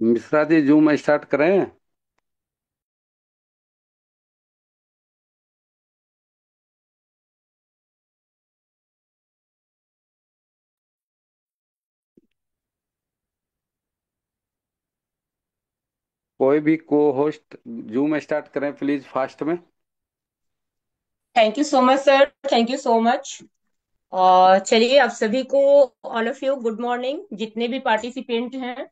Mishra ji, zoom start करें। कोई भी को होस्ट जूम स्टार्ट करें प्लीज, फास्ट में। Thank you so much sir. Thank you so much. और चलिए आप सभी को, all of you, good morning जितने भी पार्टिसिपेंट हैं।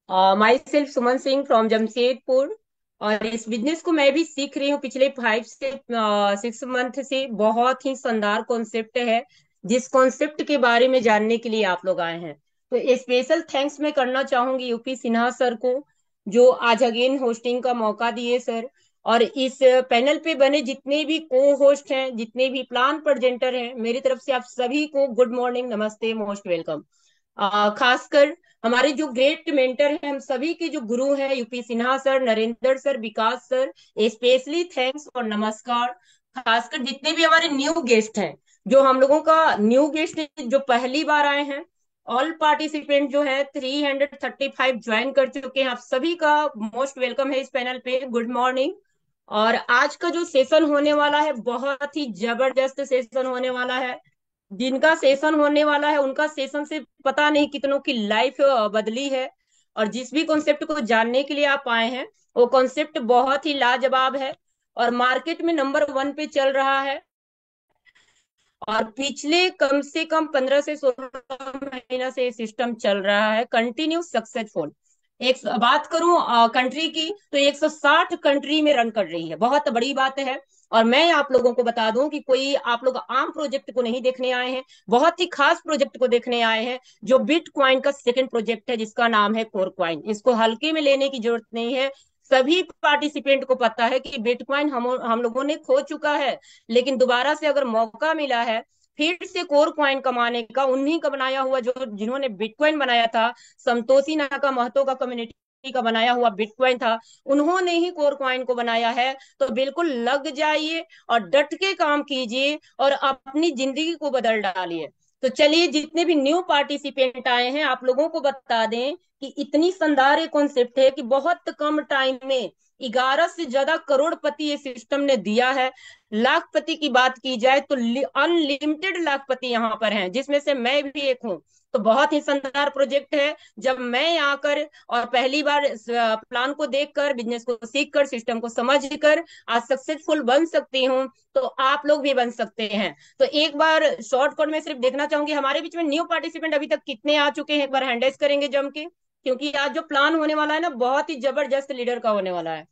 My self Suman Singh from Jamshedpur. और इस बिजनेस को मैं भी सीख रही हूँ पिछले 5 से 6 मंथ से। बहुत ही शानदार कॉन्सेप्ट है, जिस कॉन्सेप्ट के बारे में जानने के लिए आप लोग आए हैं। तो स्पेशल थैंक्स मैं करना चाहूंगी यूपी सिन्हा सर को, जो आज अगेन होस्टिंग का मौका दिए सर। और इस पैनल पे बने जितने भी को होस्ट हैं, जितने भी प्लान प्रेजेंटर हैं, मेरी तरफ से आप सभी को गुड मॉर्निंग, नमस्ते, मोस्ट वेलकम। खासकर हमारे जो ग्रेट मेंटर हैं, हम सभी के जो गुरु हैं, UP Sinha sir, Narendra sir, Vikas sir, specially thanks और नमस्कार। खासकर जितने भी हमारे न्यू गेस्ट हैं, जो हम लोगों का न्यू गेस्ट जो पहली बार आए हैं, ऑल पार्टिसिपेंट जो है 335 ज्वाइन कर चुके हैं, आप सभी का मोस्ट वेलकम है इस पैनल पे, गुड मॉर्निंग। और आज का जो सेशन होने वाला है, बहुत ही जबरदस्त सेशन होने वाला है। जिनका सेशन होने वाला है उनका सेशन से पता नहीं कितनों की लाइफ बदली है। और जिस भी कॉन्सेप्ट को जानने के लिए आप आए हैं, वो कॉन्सेप्ट बहुत ही लाजवाब है और मार्केट में नंबर 1 पे चल रहा है। और पिछले कम से कम 15 से 16 महीना से ये सिस्टम चल रहा है कंटिन्यू सक्सेसफुल। एक बात करूं कंट्री की, तो 160 कंट्री में रन कर रही है, बहुत बड़ी बात है। और मैं आप लोगों को बता दूं कि कोई आप लोग आम प्रोजेक्ट को नहीं देखने आए हैं, बहुत ही खास प्रोजेक्ट को देखने आए हैं, जो बिटकॉइन का सेकंड प्रोजेक्ट है, जिसका नाम है कोर क्वाइन। इसको हल्के में लेने की जरूरत नहीं है। सभी पार्टिसिपेंट को पता है कि बिटकॉइन हम लोगों ने खो चुका है, लेकिन दोबारा से अगर मौका मिला है फिर से कोर क्वाइन कमाने का, उन्हीं का बनाया हुआ, जो जिन्होंने बिटकॉइन बनाया था, संतोषी नाका महतो का कम्युनिटी का बनाया हुआ बिटकॉइन था, उन्होंने ही कोर क्वाइन को बनाया है। तो बिल्कुल लग जाइए और डट के काम कीजिए और अपनी जिंदगी को बदल डालिए। तो चलिए, जितने भी न्यू पार्टिसिपेंट आए हैं, आप लोगों को बता दें कि इतनी शानदार कॉन्सेप्ट है कि बहुत कम टाइम में 11 से ज्यादा करोड़पति ये सिस्टम ने दिया है। लाखपति की बात की जाए तो अनलिमिटेड लाखपति यहाँ पर हैं, जिसमें से मैं भी एक हूँ। तो बहुत ही शानदार प्रोजेक्ट है। जब मैं आकर और पहली बार प्लान को देखकर, बिजनेस को सीखकर, सिस्टम को समझकर आज सक्सेसफुल बन सकती हूँ, तो आप लोग भी बन सकते हैं। तो एक बार शॉर्टकट में सिर्फ देखना चाहूंगी, हमारे बीच में न्यू पार्टिसिपेंट अभी तक कितने आ चुके हैं, एक बार हैंडल्स करेंगे जम के, क्योंकि आज जो प्लान होने वाला है ना, बहुत ही जबरदस्त लीडर का होने वाला है।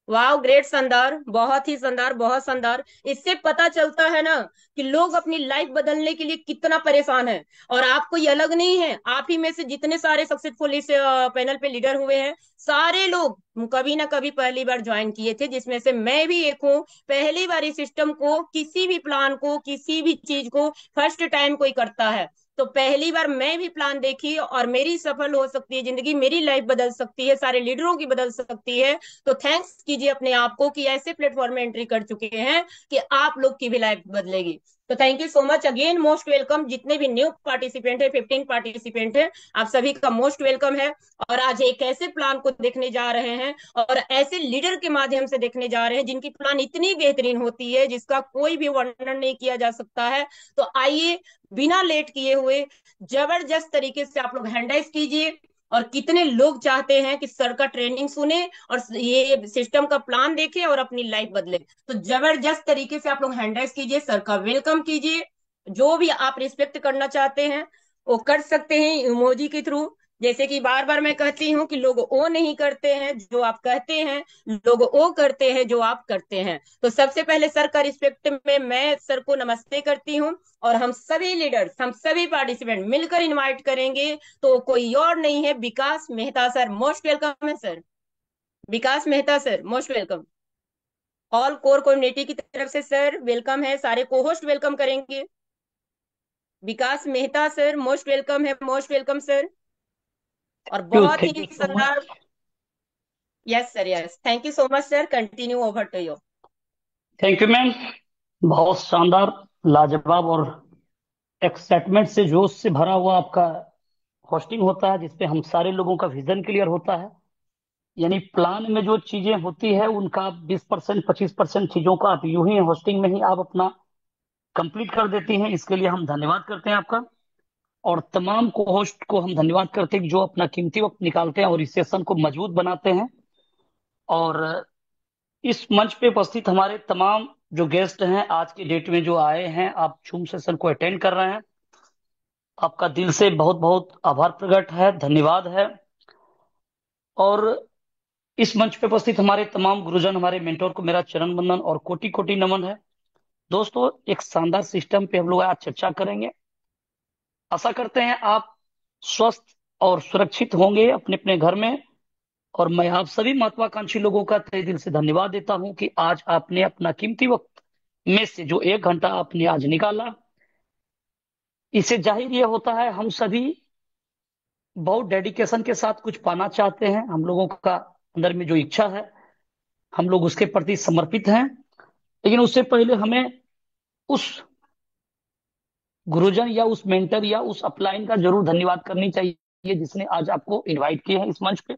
वाह, ग्रेट, शानदार, बहुत ही शानदार, बहुत शानदार। इससे पता चलता है ना कि लोग अपनी लाइफ बदलने के लिए कितना परेशान है। और आपको ये अलग नहीं है, आप ही में से जितने सारे सक्सेसफुल इस पैनल पे लीडर हुए हैं, सारे लोग कभी ना कभी पहली बार ज्वाइन किए थे, जिसमें से मैं भी एक हूँ। पहली बार इस सिस्टम को, किसी भी प्लान को, किसी भी चीज को फर्स्ट टाइम कोई करता है। तो पहली बार मैं भी प्लान देखी और मेरी सफल हो सकती है जिंदगी, मेरी लाइफ बदल सकती है, सारे लीडरों की बदल सकती है। तो थैंक्स कीजिए अपने आप को कि ऐसे प्लेटफॉर्म में एंट्री कर चुके हैं कि आप लोग की भी लाइफ बदलेगी। तो thank you so much again, most welcome. जितने भी न्यू पार्टिसिपेंट है, 15 पार्टिसिपेंट है, आप सभी का मोस्ट वेलकम है। और आज एक ऐसे प्लान को देखने जा रहे हैं और ऐसे लीडर के माध्यम से देखने जा रहे हैं जिनकी प्लान इतनी बेहतरीन होती है, जिसका कोई भी वर्णन नहीं किया जा सकता है। तो आइए, बिना लेट किए हुए जबरदस्त तरीके से आप लोग हैंडल्स कीजिए। और कितने लोग चाहते हैं कि सर का ट्रेनिंग सुने और ये सिस्टम का प्लान देखे और अपनी लाइफ बदले। तो जबरदस्त तरीके से आप लोग हैंडल्स कीजिए, सर का वेलकम कीजिए। जो भी आप रिस्पेक्ट करना चाहते हैं वो कर सकते हैं इमोजी के थ्रू। जैसे कि बार बार मैं कहती हूँ कि लोग ओ नहीं करते हैं जो आप कहते हैं, लोग ओ करते हैं जो आप करते हैं। तो सबसे पहले सर का रिस्पेक्ट में मैं सर को नमस्ते करती हूँ। और हम सभी लीडर्स, हम सभी पार्टिसिपेंट मिलकर इनवाइट करेंगे, तो कोई और नहीं है, Vikas Mehta sir, most welcome है sir. Vikas Mehta sir, most welcome. All core community की तरफ से सर वेलकम है, सारे को होस्ट वेलकम करेंगे। Vikas Mehta sir, most welcome है, मोस्ट वेलकम सर। और बहुत थैंक ही यू सो शानदार। Much. Yes sir, yes, thank you so much sir, continue, over to you. Thank you ma'am. बहुत शानदार, लाजवाब और एक्साइटमेंट से, जोश से भरा हुआ आपका होस्टिंग होता है जिसपे हम सारे लोगों का विजन क्लियर होता है। यानी प्लान में जो चीजें होती है उनका 20% 25% चीजों का आप यूं ही होस्टिंग में ही आप अपना कंप्लीट कर देती हैं। इसके लिए हम धन्यवाद करते हैं आपका। और तमाम को होस्ट को हम धन्यवाद करते हैं जो अपना कीमती वक्त निकालते हैं और इस सेशन को मजबूत बनाते हैं। और इस मंच पे उपस्थित हमारे तमाम जो गेस्ट हैं आज के डेट में जो आए हैं, आप जूम सेशन को अटेंड कर रहे हैं, आपका दिल से बहुत बहुत आभार प्रकट है, धन्यवाद है। और इस मंच पे उपस्थित हमारे तमाम गुरुजन, हमारे मेंटोर को मेरा चरण वंदन और कोटि कोटि नमन है। दोस्तों, एक शानदार सिस्टम पे हम लोग आज चर्चा करेंगे। आशा करते हैं आप स्वस्थ और सुरक्षित होंगे अपने अपने घर में। और मैं आप सभी महत्वाकांक्षी लोगों का तहे दिल से धन्यवाद देता हूं कि आज आपने अपना कीमती वक्त में से जो 1 घंटा आपने आज निकाला। इससे जाहिर ये होता है हम सभी बहुत डेडिकेशन के साथ कुछ पाना चाहते हैं। हम लोगों का अंदर में जो इच्छा है, हम लोग उसके प्रति समर्पित हैं। लेकिन उससे पहले हमें उस गुरुजन या उस मेंटर या उस अपलाइन का जरूर धन्यवाद करनी चाहिए जिसने आज आपको इनवाइट किया है इस मंच पे।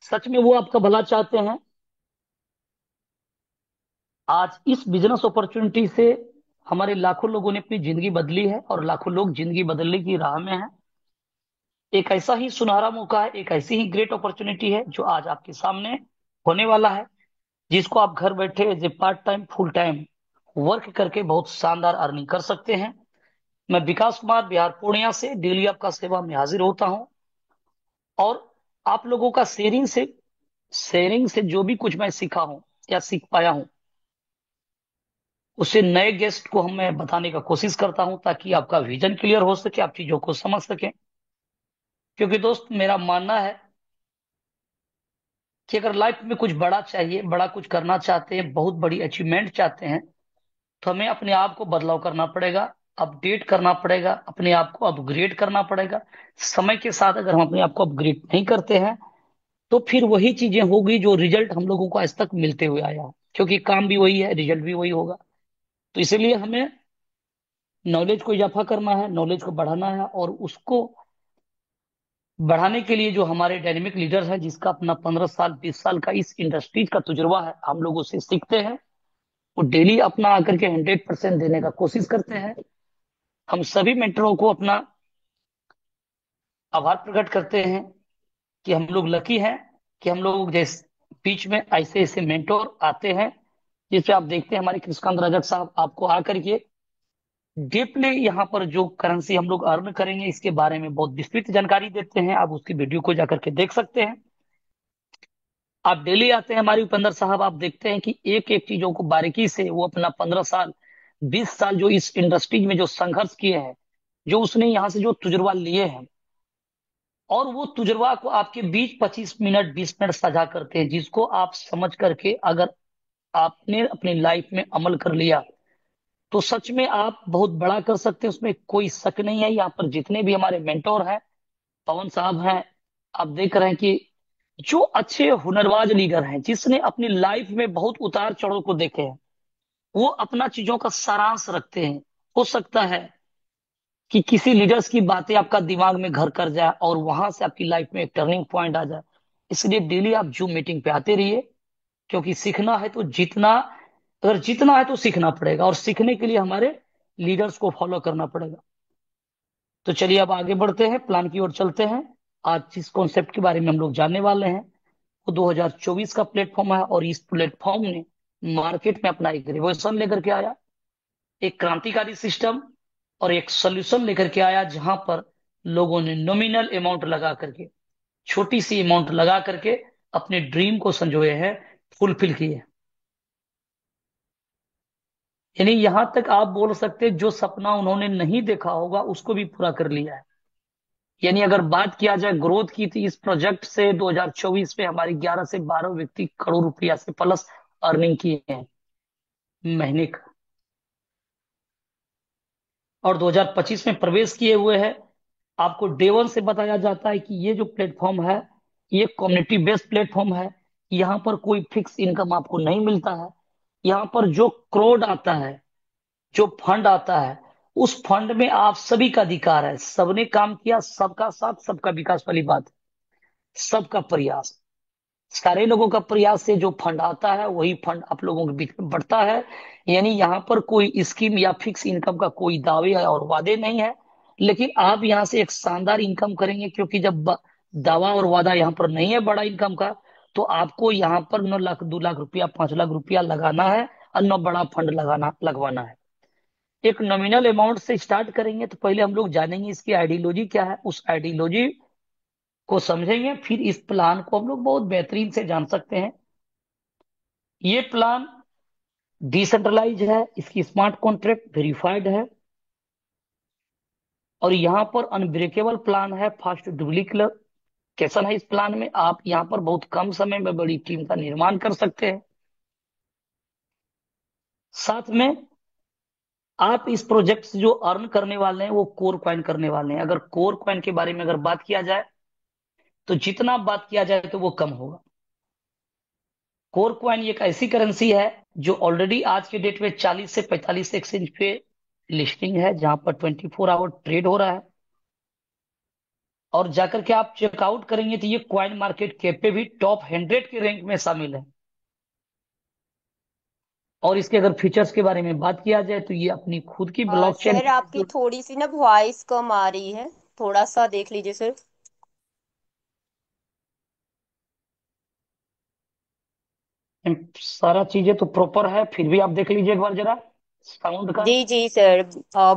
सच में वो आपका भला चाहते हैं। आज इस बिजनेस अपॉर्चुनिटी से हमारे लाखों लोगों ने अपनी जिंदगी बदली है और लाखों लोग जिंदगी बदलने की राह में हैं। एक ऐसा ही सुनहरा मौका है, एक ऐसी ही ग्रेट अपॉर्चुनिटी है जो आज आपके सामने होने वाला है, जिसको आप घर बैठे as a part time full time work करके बहुत शानदार अर्निंग कर सकते हैं। मैं विकास कुमार बिहार पूर्णिया से डेली आपका सेवा में हाजिर होता हूं। और आप लोगों का शेयरिंग से जो भी कुछ मैं सीखा हूं या सीख पाया हूं, उससे नए गेस्ट को हम मैं बताने का कोशिश करता हूं ताकि आपका विजन क्लियर हो सके, आप चीजों को समझ सकें। क्योंकि दोस्त, मेरा मानना है कि अगर लाइफ में कुछ बड़ा चाहिए, बड़ा कुछ करना चाहते हैं, बहुत बड़ी अचीवमेंट चाहते हैं, तो हमें अपने आप को बदलाव करना पड़ेगा, अपडेट करना पड़ेगा, अपने आप को अपग्रेड करना पड़ेगा। समय के साथ अगर हम अपने आप को अपग्रेड नहीं करते हैं तो फिर वही चीजें होगी जो रिजल्ट हम लोगों को आज तक मिलते हुए आया है। क्योंकि काम भी वही है, रिजल्ट भी वही होगा। तो इसीलिए हमें नॉलेज को इजाफा करना है, नॉलेज को बढ़ाना है। और उसको बढ़ाने के लिए जो हमारे डायनेमिक लीडर हैं, जिसका अपना 15 साल 20 साल का इस इंडस्ट्रीज का तजुर्बा है, हम लोग उससे सीखते हैं। वो डेली अपना आकर के 100% देने का कोशिश करते हैं। हम सभी मेंटरों को अपना आभार प्रकट करते हैं कि हम लोग लकी हैं कि हम लोग जैसे बीच में ऐसे ऐसे मेंटोर आते हैं, जिसपे आप देखते हैं हमारे कृष्णकांत रजक साहब आपको आकर के डीपली यहाँ पर जो करेंसी हम लोग अर्न करेंगे इसके बारे में बहुत विस्तृत जानकारी देते हैं। आप उसकी वीडियो को जाकर के देख सकते हैं। आप डेली आते हैं हमारे उपेंद्र साहब, आप देखते हैं कि एक एक चीजों को बारीकी से वो अपना 15 साल 20 साल जो इस इंडस्ट्री में जो संघर्ष किए हैं, जो उसने यहाँ से जो तजुर्बा लिए हैं, और वो तजुर्बा को आपके बीच 25 मिनट 20 मिनट साझा करते हैं, जिसको आप समझ करके अगर आपने अपनी लाइफ में अमल कर लिया तो सच में आप बहुत बड़ा कर सकते हैं। उसमें कोई शक नहीं है। यहाँ पर जितने भी हमारे मेंटोर हैं, पवन साहब हैं, आप देख रहे हैं कि जो अच्छे हुनरबाज लीडर हैं, जिसने अपनी लाइफ में बहुत उतार चढ़ाव को देखे हैं, वो अपना चीजों का सारांश रखते हैं। हो सकता है कि किसी लीडर्स की बातें आपका दिमाग में घर कर जाए और वहां से आपकी लाइफ में एक टर्निंग पॉइंट आ जाए। इसलिए डेली आप जूम मीटिंग पे आते रहिए। क्योंकि सीखना है तो जितना अगर जीतना है तो सीखना पड़ेगा, और सीखने के लिए हमारे लीडर्स को फॉलो करना पड़ेगा। तो चलिए अब आगे बढ़ते हैं, प्लान की ओर चलते हैं। आज जिस कॉन्सेप्ट के बारे में हम लोग जानने वाले हैं वो 2024 का प्लेटफॉर्म है, और इस प्लेटफॉर्म ने मार्केट में अपना एक रिवॉल्यूशन लेकर के आया, एक क्रांतिकारी सिस्टम और एक सोल्यूशन लेकर के आया, जहां पर लोगों ने नॉमिनल अमाउंट लगा करके, छोटी सी अमाउंट लगा करके अपने ड्रीम को संजोए हैं, फुलफिल किए। यानी यहां तक आप बोल सकते हैं जो सपना उन्होंने नहीं देखा होगा उसको भी पूरा कर लिया है। यानी अगर बात किया जाए ग्रोथ की, तो इस प्रोजेक्ट से 2024 में हमारे 11 से 12 व्यक्ति करोड़ रुपया से प्लस अर्निंग किए हैं महीने का। और 2025 में प्रवेश किए हुए हैं। आपको डे वन से बताया जाता है कि ये जो प्लेटफॉर्म है, ये कम्युनिटी बेस्ड प्लेटफॉर्म है। यहाँ पर कोई फिक्स इनकम आपको नहीं मिलता है। यहाँ पर जो क्रोड आता है, जो फंड आता है, उस फंड में आप सभी का अधिकार है, सबने काम किया, सबका साथ सबका विकास वाली बात है, सबका प्रयास, सारे लोगों का प्रयास से जो फंड आता है वही फंड आप लोगों के बीच में बढ़ता है। यानी यहाँ पर कोई स्कीम या फिक्स इनकम का कोई दावे और वादे नहीं है, लेकिन आप यहाँ से एक शानदार इनकम करेंगे, क्योंकि जब दावा और वादा यहाँ पर नहीं है बड़ा इनकम का, तो आपको यहाँ पर 9 लाख 2 लाख रुपया 5 लाख रुपया लगाना है, और न बड़ा फंड लगाना लगवाना है। एक नॉमिनल अमाउंट से स्टार्ट करेंगे, तो पहले हम लोग जानेंगे इसकी आइडियोलॉजी क्या है, उस आइडियोलॉजी को समझेंगे, फिर इस प्लान को हम लोग बहुत बेहतरीन से जान सकते हैं। ये प्लान डिसेंट्रलाइज है, इसकी स्मार्ट कॉन्ट्रैक्ट वेरीफाइड है, और यहाँ पर अनब्रेकेबल प्लान है, फास्ट डुप्लीकेशन है। इस प्लान में आप यहाँ पर बहुत कम समय में बड़ी टीम का निर्माण कर सकते हैं। साथ में आप इस प्रोजेक्ट से जो अर्न करने वाले हैं वो कोर कॉइन करने वाले हैं। अगर कोर कॉइन के बारे में अगर बात किया जाए, तो जितना बात किया जाए तो वो कम होगा। कोर कॉइन एक ऐसी करेंसी है जो ऑलरेडी आज के डेट में 40 से 45 एक्सचेंज पे लिस्टिंग है, जहां पर 24 आवर ट्रेड हो रहा है। और जाकर के आप चेकआउट करेंगे तो ये क्वाइन मार्केट कैप पे भी टॉप 100 के रैंक में शामिल है। और इसके अगर फीचर्स के बारे में बात किया जाए, तो ये अपनी खुद की ब्लॉकचेन सर आपकी थोड़ी सी ना वॉइस कम आ रही है, थोड़ा सा देख लीजिए सर। सारा चीजें तो प्रॉपर है, फिर भी आप देख लीजिए एक बार जरा साउंड का। जी जी सर,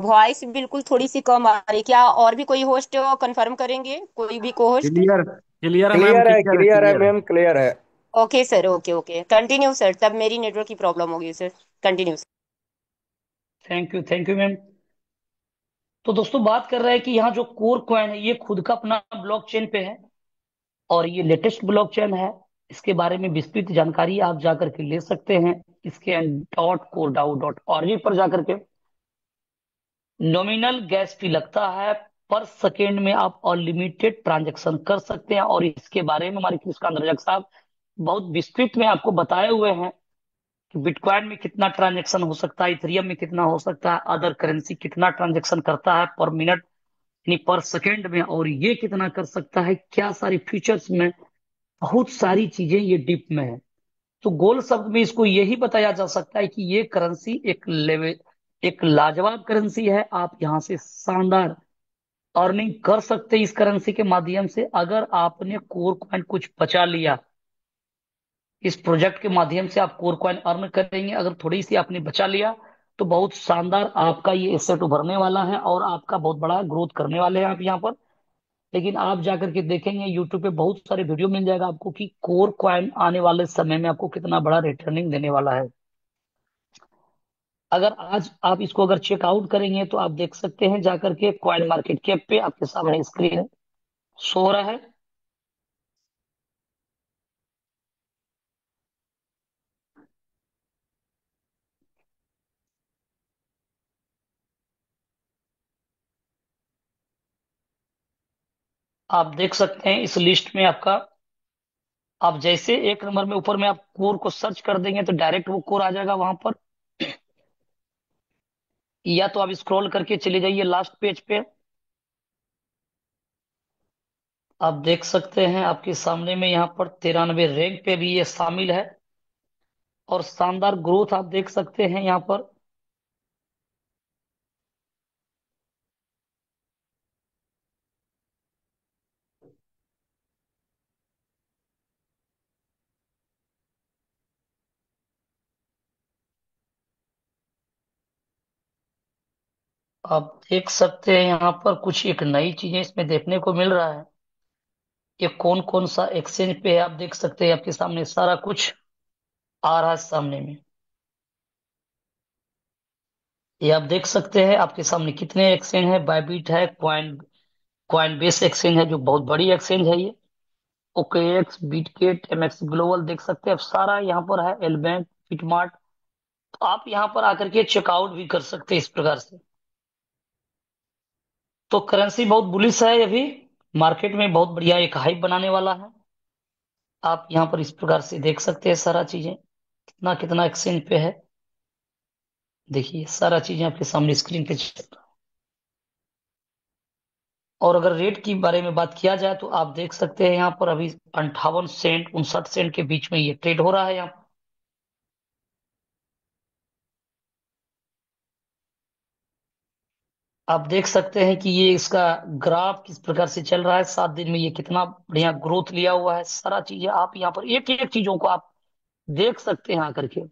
वॉइस बिल्कुल थोड़ी सी कम आ रही। क्या और भी कोई होस्ट कंफर्म करेंगे, कोई भी को होस्ट? क्लियर क्लियर है मैम, क्लियर है, क्लियर है, क्लियर है क्लियर है। मैम, क्लियर है। Okay sir, okay okay, continue sir, तब मेरी नेटवर्क की प्रॉब्लम होगी sir. Continue. Thank you ma'am. तो दोस्तों बात कर रहे हैं कि यहाँ जो कोर कॉइन है ये खुद का अपना ब्लॉकचेन पे है, और ये लेटेस्ट ब्लॉकचेन है। इसके बारे में विस्तृत जानकारी आप जाकर के ले सकते हैं इसके .coreDAO.org पर जाकर के। नॉमिनल गैस फी लगता है, पर सेकेंड में आप अनलिमिटेड ट्रांजैक्शन कर सकते हैं, और इसके बारे में हमारे कृष्णकांत रजक साहब बहुत विस्तृत में आपको बताए हुए हैं कि बिटकॉइन में कितना ट्रांजैक्शन हो सकता है, इथेरियम में कितना हो सकता है, अदर करेंसी कितना ट्रांजैक्शन करता है पर मिनट यानी पर सेकेंड में, और ये कितना कर सकता है, क्या सारी फीचर्स में, बहुत सारी चीजें ये डीप में है। तो गोल शब्द में इसको यही बताया जा सकता है कि ये करेंसी एक लेवल, एक लाजवाब करेंसी है। आप यहाँ से शानदार अर्निंग कर सकते हैं इस करेंसी के माध्यम से। अगर आपने कोर कॉइन कुछ बचा लिया, इस प्रोजेक्ट के माध्यम से आप कोर कॉइन अर्न करेंगे, अगर थोड़ी सी आपने बचा लिया, तो बहुत शानदार आपका ये एसेट उभरने वाला है, और आपका बहुत बड़ा ग्रोथ करने वाले हैं आप यहाँ पर। लेकिन आप जाकर के देखेंगे यूट्यूब पे बहुत सारे वीडियो मिल जाएगा आपको कि कोर कॉइन आने वाले समय में आपको कितना बड़ा रिटर्निंग देने वाला है। अगर आज आप इसको अगर चेकआउट करेंगे, तो आप देख सकते हैं जाकर के कॉइन मार्केट कैप पे आपके सामने स्क्रीन शो हो रहा है। आप देख सकते हैं इस लिस्ट में आपका, आप जैसे 1 नंबर में ऊपर में आप कोर को सर्च कर देंगे तो डायरेक्ट वो कोर आ जाएगा वहां पर, या तो आप स्क्रॉल करके चले जाइए लास्ट पेज पे। आप देख सकते हैं आपके सामने में यहाँ पर 93 रैंक पे भी ये शामिल है, और शानदार ग्रोथ आप देख सकते हैं यहाँ पर। आप देख सकते हैं यहाँ पर कुछ एक नई चीजें इसमें देखने को मिल रहा है। ये कौन कौन सा एक्सचेंज पे है आप देख सकते हैं, आपके सामने सारा कुछ आ रहा है सामने में। ये आप देख सकते हैं आपके सामने कितने एक्सचेंज है, बायबीट है, क्वाइन बेस एक्सचेंज है जो बहुत बड़ी एक्सचेंज है ये, OKX, बिटकेट, MX ग्लोबल देख सकते हैं, अब सारा यहाँ पर है, एल बैंक, फिटमार्ट। तो आप यहाँ पर आकर के चेकआउट भी कर सकते हैं इस प्रकार से। तो करेंसी बहुत बुलिश है अभी, मार्केट में बहुत बढ़िया एक हाइप बनाने वाला है। आप यहाँ पर इस प्रकार से देख सकते हैं सारा चीजें कितना कितना एक्सचेंज पे है। देखिए सारा चीजें आपके सामने स्क्रीन पे चल रहा है। और अगर रेट की बारे में बात किया जाए तो आप देख सकते हैं यहाँ पर अभी 58 सेंट 59 सेंट के बीच में ये ट्रेड हो रहा है यहाँ। आप देख सकते हैं कि ये इसका ग्राफ किस प्रकार से चल रहा है, 7 दिन में ये कितना बढ़िया ग्रोथ लिया हुआ है। सारा चीजें आप यहाँ पर एक एक चीजों को आप देख सकते हैं आकर के।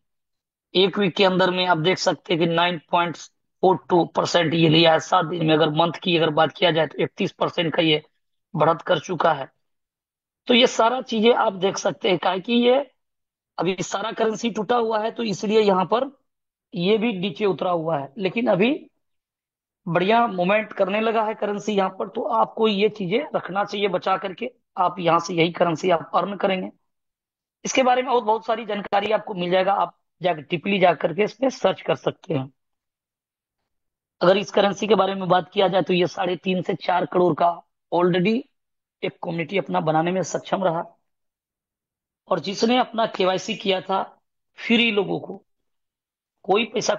एक वीक के अंदर में आप देख सकते हैं कि 9.42% ये लिया है 7 दिन में। अगर मंथ की अगर बात किया जाए तो 31% का ये बढ़त कर चुका है। तो ये सारा चीजें आप देख सकते हैं काहे कि ये अभी सारा करेंसी टूटा हुआ है, तो इसलिए यहाँ पर ये भी नीचे उतरा हुआ है। लेकिन अभी बढ़िया मूवमेंट करने लगा है करेंसी यहाँ पर, तो आपको ये चीजें रखना चाहिए बचा करके। आप यहाँ से यही करेंसी आप अर्न करेंगे। इसके बारे में और बहुत सारी जानकारी आपको मिल जाएगा, आप जाकर टिपली जा करके इसमें सर्च कर सकते हैं। अगर इस करेंसी के बारे में बात किया जाए तो ये 3.5 से 4 करोड़ का ऑलरेडी एक कम्युनिटी अपना बनाने में सक्षम रहा। और जिसने अपना केवाईसी किया था फ्री, लोगों को कोई पैसा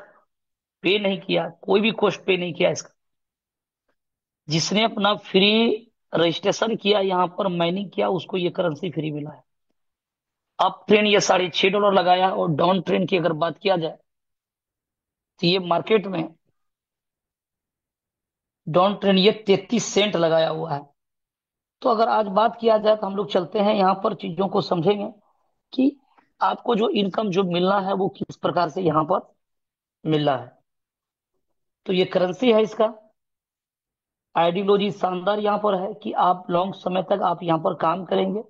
पे नहीं किया, कोई भी कॉस्ट पे नहीं किया इसका, जिसने अपना फ्री रजिस्ट्रेशन किया यहाँ पर माइनिंग किया, उसको ये करेंसी फ्री मिला है। अप ट्रेंड ये $6.5 लगाया, और डाउन ट्रेंड की अगर बात किया जाए तो ये मार्केट में डाउन ट्रेंड ये 33 सेंट लगाया हुआ है। तो अगर आज बात किया जाए तो हम लोग चलते हैं यहाँ पर चीजों को समझेंगे कि आपको जो इनकम जो मिलना है वो किस प्रकार से यहाँ पर मिल रहा है। तो ये करेंसी है, इसका आइडियोलॉजी शानदार यहाँ पर है कि आप लॉन्ग समय तक आप यहाँ पर काम करेंगे।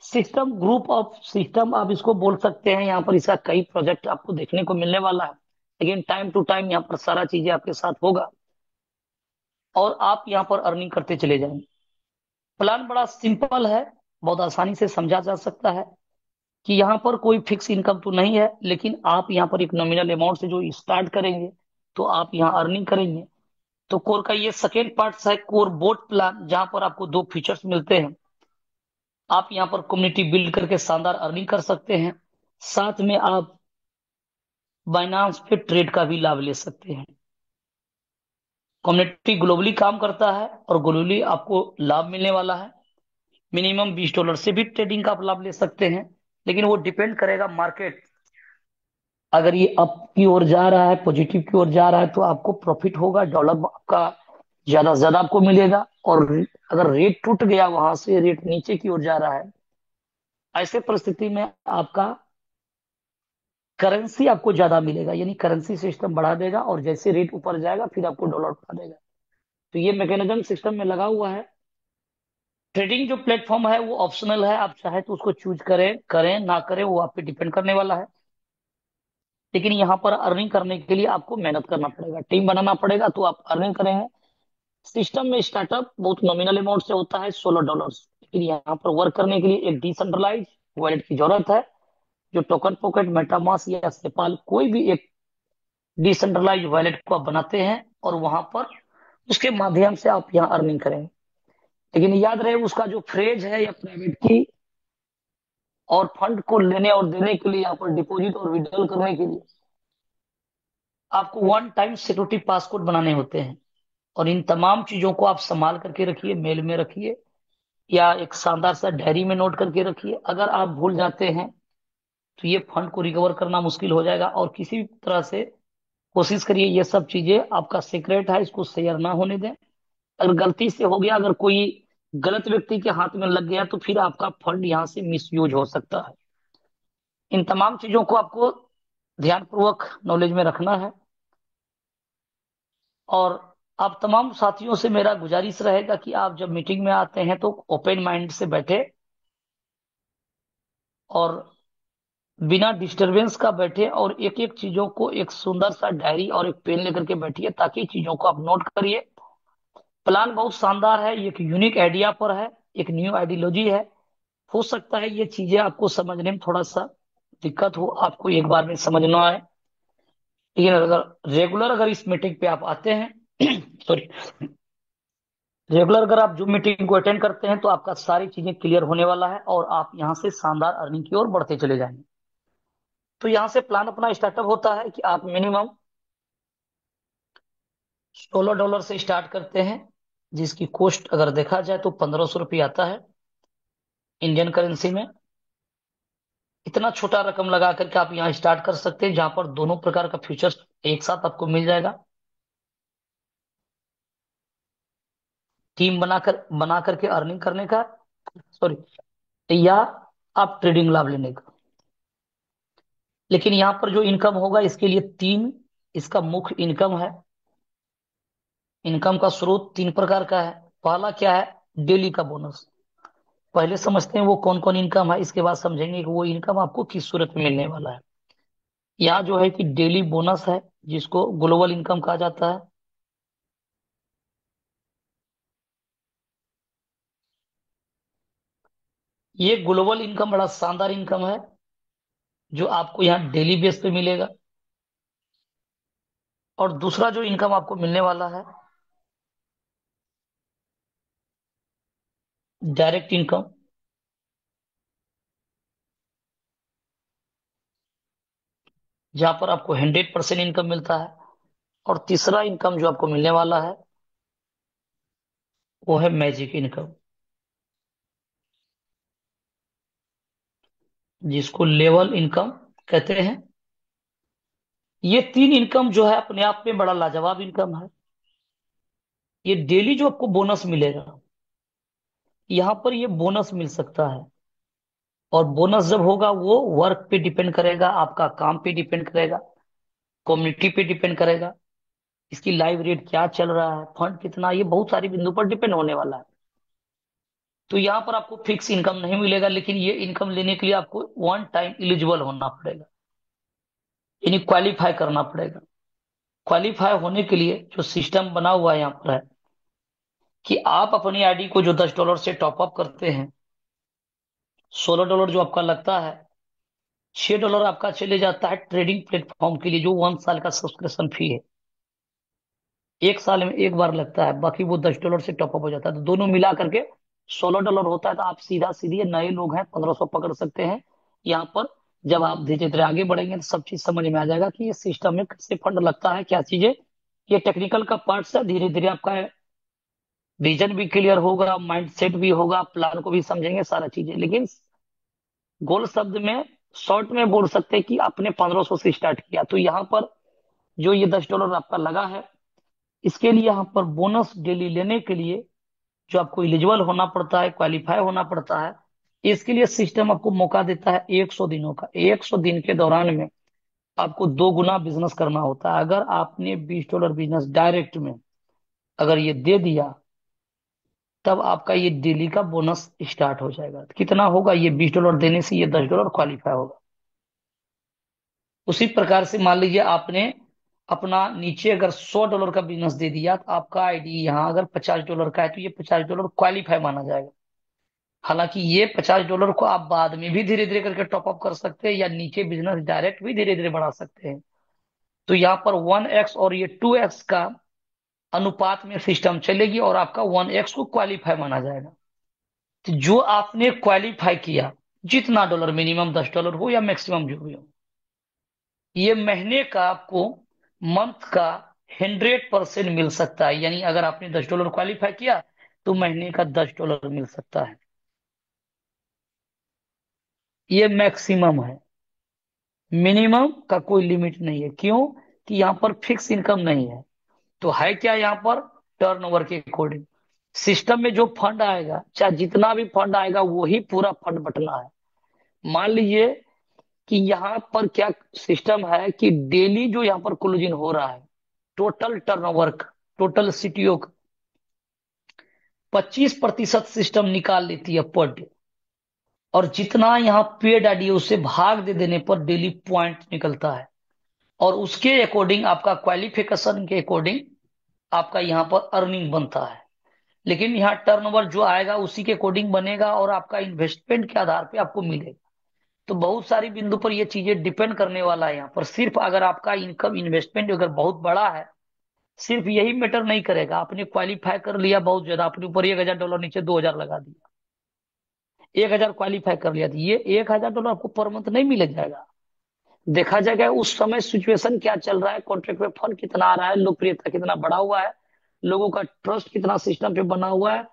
सिस्टम ग्रुप ऑफ सिस्टम आप इसको बोल सकते हैं। यहाँ पर इसका कई प्रोजेक्ट आपको देखने को मिलने वाला है, लेकिन टाइम टू टाइम यहाँ पर सारा चीजें आपके साथ होगा और आप यहाँ पर अर्निंग करते चले जाएंगे। प्लान बड़ा सिंपल है, बहुत आसानी से समझा जा सकता है कि यहाँ पर कोई फिक्स इनकम तो नहीं है, लेकिन आप यहाँ पर एक नॉमिनल अमाउंट से जो स्टार्ट करेंगे तो आप यहाँ अर्निंग करेंगे। तो कोर का ये सेकेंड पार्ट है, कोर बोट प्लान, जहां पर आपको दो फीचर्स मिलते हैं। आप यहाँ पर कम्युनिटी बिल्ड करके शानदार अर्निंग कर सकते हैं, साथ में आप बाइनांस पे ट्रेड का भी लाभ ले सकते हैं। कम्युनिटी ग्लोबली काम करता है और ग्लोबली आपको लाभ मिलने वाला है। मिनिमम $20 से भी ट्रेडिंग का आप लाभ ले सकते हैं, लेकिन वो डिपेंड करेगा मार्केट। अगर ये अप की ओर जा रहा है, पॉजिटिव की ओर जा रहा है, तो आपको प्रॉफिट होगा, डॉलर आपका ज्यादा से ज्यादा आपको मिलेगा। और अगर रेट टूट गया, वहां से रेट नीचे की ओर जा रहा है, ऐसे परिस्थिति में आपका करेंसी आपको ज्यादा मिलेगा, यानी करेंसी सिस्टम बढ़ा देगा, और जैसे रेट ऊपर जाएगा फिर आपको डॉलर बढ़ा देगा। तो ये मैकेनिज्म सिस्टम में लगा हुआ है। ट्रेडिंग जो प्लेटफॉर्म है वो ऑप्शनल है, आप चाहे तो उसको चूज करें करें ना करें, वो आप पे डिपेंड करने वाला है। लेकिन यहाँ पर अर्निंग करने के लिए आपको मेहनत करना पड़ेगा, टीम बनाना पड़ेगा, तो आप अर्निंग करेंगे। सिस्टम में स्टार्टअप बहुत नॉमिनल अमाउंट से होता है, $16। लेकिन यहाँ पर वर्क करने के लिए एक डिसेंट्रलाइज वॉलेट की जरूरत है, जो टोकन पॉकेट, मेटामास्क या सेपाल, कोई भी एक डिसेंट्रलाइज वॉलेट को आप बनाते हैं और वहां पर उसके माध्यम से आप यहाँ अर्निंग करेंगे। लेकिन याद रहे, उसका जो फ्रेज है या प्राइवेट की, और फंड को लेने और देने के लिए, यहाँ पर डिपॉजिट और विड्रॉल करने के लिए आपको वन टाइम सिक्योरिटी पासवर्ड बनाने होते हैं। और इन तमाम चीजों को आप संभाल करके रखिए, मेल में रखिए या एक शानदार सा डायरी में नोट करके रखिए। अगर आप भूल जाते हैं तो ये फंड को रिकवर करना मुश्किल हो जाएगा। और किसी भी तरह से कोशिश करिए, ये सब चीजें आपका सीक्रेट है, इसको शेयर ना होने दें। अगर गलती से हो गया, अगर कोई गलत व्यक्ति के हाथ में लग गया, तो फिर आपका फंड यहाँ से मिसयूज हो सकता है। इन तमाम चीजों को आपको ध्यानपूर्वक नॉलेज में रखना है। और आप तमाम साथियों से मेरा गुजारिश रहेगा कि आप जब मीटिंग में आते हैं तो ओपन माइंड से बैठे और बिना डिस्टरबेंस का बैठे, और एक एक चीजों को एक सुंदर सा डायरी और एक पेन लेकर के बैठिए, ताकि चीजों को आप नोट करिए। प्लान बहुत शानदार है, ये एक यूनिक आइडिया पर है, एक न्यू आइडियोलॉजी है। हो सकता है ये चीजें आपको समझने में थोड़ा सा दिक्कत हो, आपको एक बार में समझ ना आए, लेकिन अगर रेगुलर अगर इस मीटिंग पे आप आते हैं सॉरी, रेगुलर अगर आप जूम मीटिंग को अटेंड करते हैं, तो आपका सारी चीजें क्लियर होने वाला है और आप यहाँ से शानदार अर्निंग की ओर बढ़ते चले जाएंगे। तो यहाँ से प्लान अपना स्टार्टअप होता है कि आप मिनिमम $16 से स्टार्ट करते हैं, जिसकी कॉस्ट अगर देखा जाए तो 1500 रुपये आता है इंडियन करेंसी में। इतना छोटा रकम लगा करके आप यहाँ स्टार्ट कर सकते हैं, जहां पर दोनों प्रकार का फ्यूचर्स एक साथ आपको मिल जाएगा। टीम बना करके अर्निंग करने का, सॉरी, या आप ट्रेडिंग लाभ लेने का। लेकिन यहाँ पर जो इनकम होगा इसके लिए तीन इसका मुख्य इनकम है। इनकम का स्रोत तीन प्रकार का है। पहला क्या है? डेली का बोनस। पहले समझते हैं वो कौन कौन इनकम है, इसके बाद समझेंगे कि वो इनकम आपको किस सूरत में मिलने वाला है। यहाँ जो है कि डेली बोनस है, जिसको ग्लोबल इनकम कहा जाता है। ये ग्लोबल इनकम बड़ा शानदार इनकम है, जो आपको यहाँ डेली बेस पे मिलेगा। और दूसरा जो इनकम आपको मिलने वाला है, डायरेक्ट इनकम, जहां पर आपको 100% इनकम मिलता है। और तीसरा इनकम जो आपको मिलने वाला है वो है मैजिक इनकम, जिसको लेवल इनकम कहते हैं। ये तीन इनकम जो है अपने आप में बड़ा लाजवाब इनकम है। ये डेली जो आपको बोनस मिलेगा, यहाँ पर ये बोनस मिल सकता है। और बोनस जब होगा वो वर्क पे डिपेंड करेगा, आपका काम पे डिपेंड करेगा, कम्युनिटी पे डिपेंड करेगा, इसकी लाइव रेट क्या चल रहा है, फंड कितना, ये बहुत सारी बिंदु पर डिपेंड होने वाला है। तो यहाँ पर आपको फिक्स इनकम नहीं मिलेगा, लेकिन ये इनकम लेने के लिए आपको वन टाइम एलिजिबल होना पड़ेगा, यानी क्वालिफाई करना पड़ेगा। क्वालिफाई होने के लिए जो सिस्टम बना हुआ है यहाँ पर है कि आप अपनी आईडी को जो $10 से टॉपअप करते हैं, $16 जो आपका लगता है, $6 आपका चले जाता है ट्रेडिंग प्लेटफॉर्म के लिए, जो 1 साल का सब्सक्रिप्शन फी है। एक साल में एक बार लगता है, बाकी वो $10 से टॉपअप हो जाता है। तो दोनों मिला करके $16 होता है। तो आप सीधा सीधी, नए लोग हैं 1500 पकड़ सकते हैं यहाँ पर। जब आप धीरे धीरे आगे बढ़ेंगे तो सब चीज समझ में आ जाएगा कि ये सिस्टम में कैसे फंड लगता है, क्या चीजें। ये टेक्निकल का पार्ट है, धीरे धीरे आपका विजन भी क्लियर होगा, माइंड सेट भी होगा, प्लान को भी समझेंगे, सारा चीजें। लेकिन गोल शब्द में, शॉर्ट में बोल सकते हैं कि आपने 1500 से स्टार्ट किया, तो यहाँ पर जो ये $10 आपका लगा है, इसके लिए यहाँ पर बोनस डेली लेने के लिए जो आपको एलिजिबल होना पड़ता है, क्वालिफाई होना पड़ता है, इसके लिए सिस्टम आपको मौका देता है 100 दिनों का। 100 दिन के दौरान में आपको 2 गुना बिजनेस करना होता है। अगर आपने $20 बिजनेस डायरेक्ट में अगर ये दे दिया, तब आपका ये डेली का बोनस स्टार्ट हो जाएगा। तो कितना होगा? ये $20 देने से ये $10 क्वालिफाई होगा। उसी प्रकार से मान लीजिए आपने अपना नीचे अगर $100 का बिजनेस दे दिया, तो आपका आईडी यहाँ अगर $50 का है, तो ये $50 क्वालिफाई माना जाएगा। हालांकि ये $50 को आप बाद में भी धीरे धीरे करके टॉप अप कर सकते हैं, या नीचे बिजनेस डायरेक्ट भी धीरे धीरे बढ़ा सकते हैं। तो यहाँ पर 1x और ये 2x का अनुपात में सिस्टम चलेगी, और आपका 1x को क्वालिफाई माना जाएगा। तो जो आपने क्वालिफाई किया, जितना डॉलर, मिनिमम $10 हो या मैक्सिमम जो भी हो, ये महीने का आपको, मंथ का 100% मिल सकता है। यानी अगर आपने $10 क्वालिफाई किया, तो महीने का $10 मिल सकता है। ये मैक्सिमम है, मिनिमम का कोई लिमिट नहीं है। क्यों? कि यहाँ पर फिक्स इनकम नहीं है। तो है क्या यहाँ पर? टर्नओवर के अकॉर्डिंग सिस्टम में जो फंड आएगा, चाहे जितना भी फंड आएगा, वही पूरा फंड बटना है। मान लीजिए कि यहाँ पर क्या सिस्टम है कि डेली जो यहाँ पर क्लोजिंग हो रहा है, टोटल टर्नओवर का, टोटल सीटीओ का 25% सिस्टम निकाल लेती है पर डे। और जितना यहाँ पेड आईडी है, उससे भाग दे देने पर डेली पॉइंट निकलता है। और उसके अकॉर्डिंग, आपका क्वालिफिकेशन के अकॉर्डिंग आपका यहाँ पर अर्निंग बनता है। लेकिन यहाँ टर्नओवर जो आएगा उसी के अकॉर्डिंग बनेगा, और आपका इन्वेस्टमेंट के आधार पे आपको मिलेगा। तो बहुत सारी बिंदु पर ये चीजें डिपेंड करने वाला है। यहाँ पर सिर्फ अगर आपका इनकम, इन्वेस्टमेंट अगर बहुत बड़ा है, सिर्फ यही मैटर नहीं करेगा। आपने क्वालिफाई कर लिया बहुत ज्यादा, अपने ऊपर $1000 नीचे 2000 लगा दिया, 1000 क्वालिफाई कर लिया, तो ये $1000 आपको पर मंथ नहीं मिल जाएगा। देखा जाएगा उस समय सिचुएशन क्या चल रहा है, कॉन्ट्रैक्ट में फंड कितना आ रहा है, लोकप्रियता कितना बढ़ा हुआ है, लोगों का ट्रस्ट कितना सिस्टम पे बना हुआ है,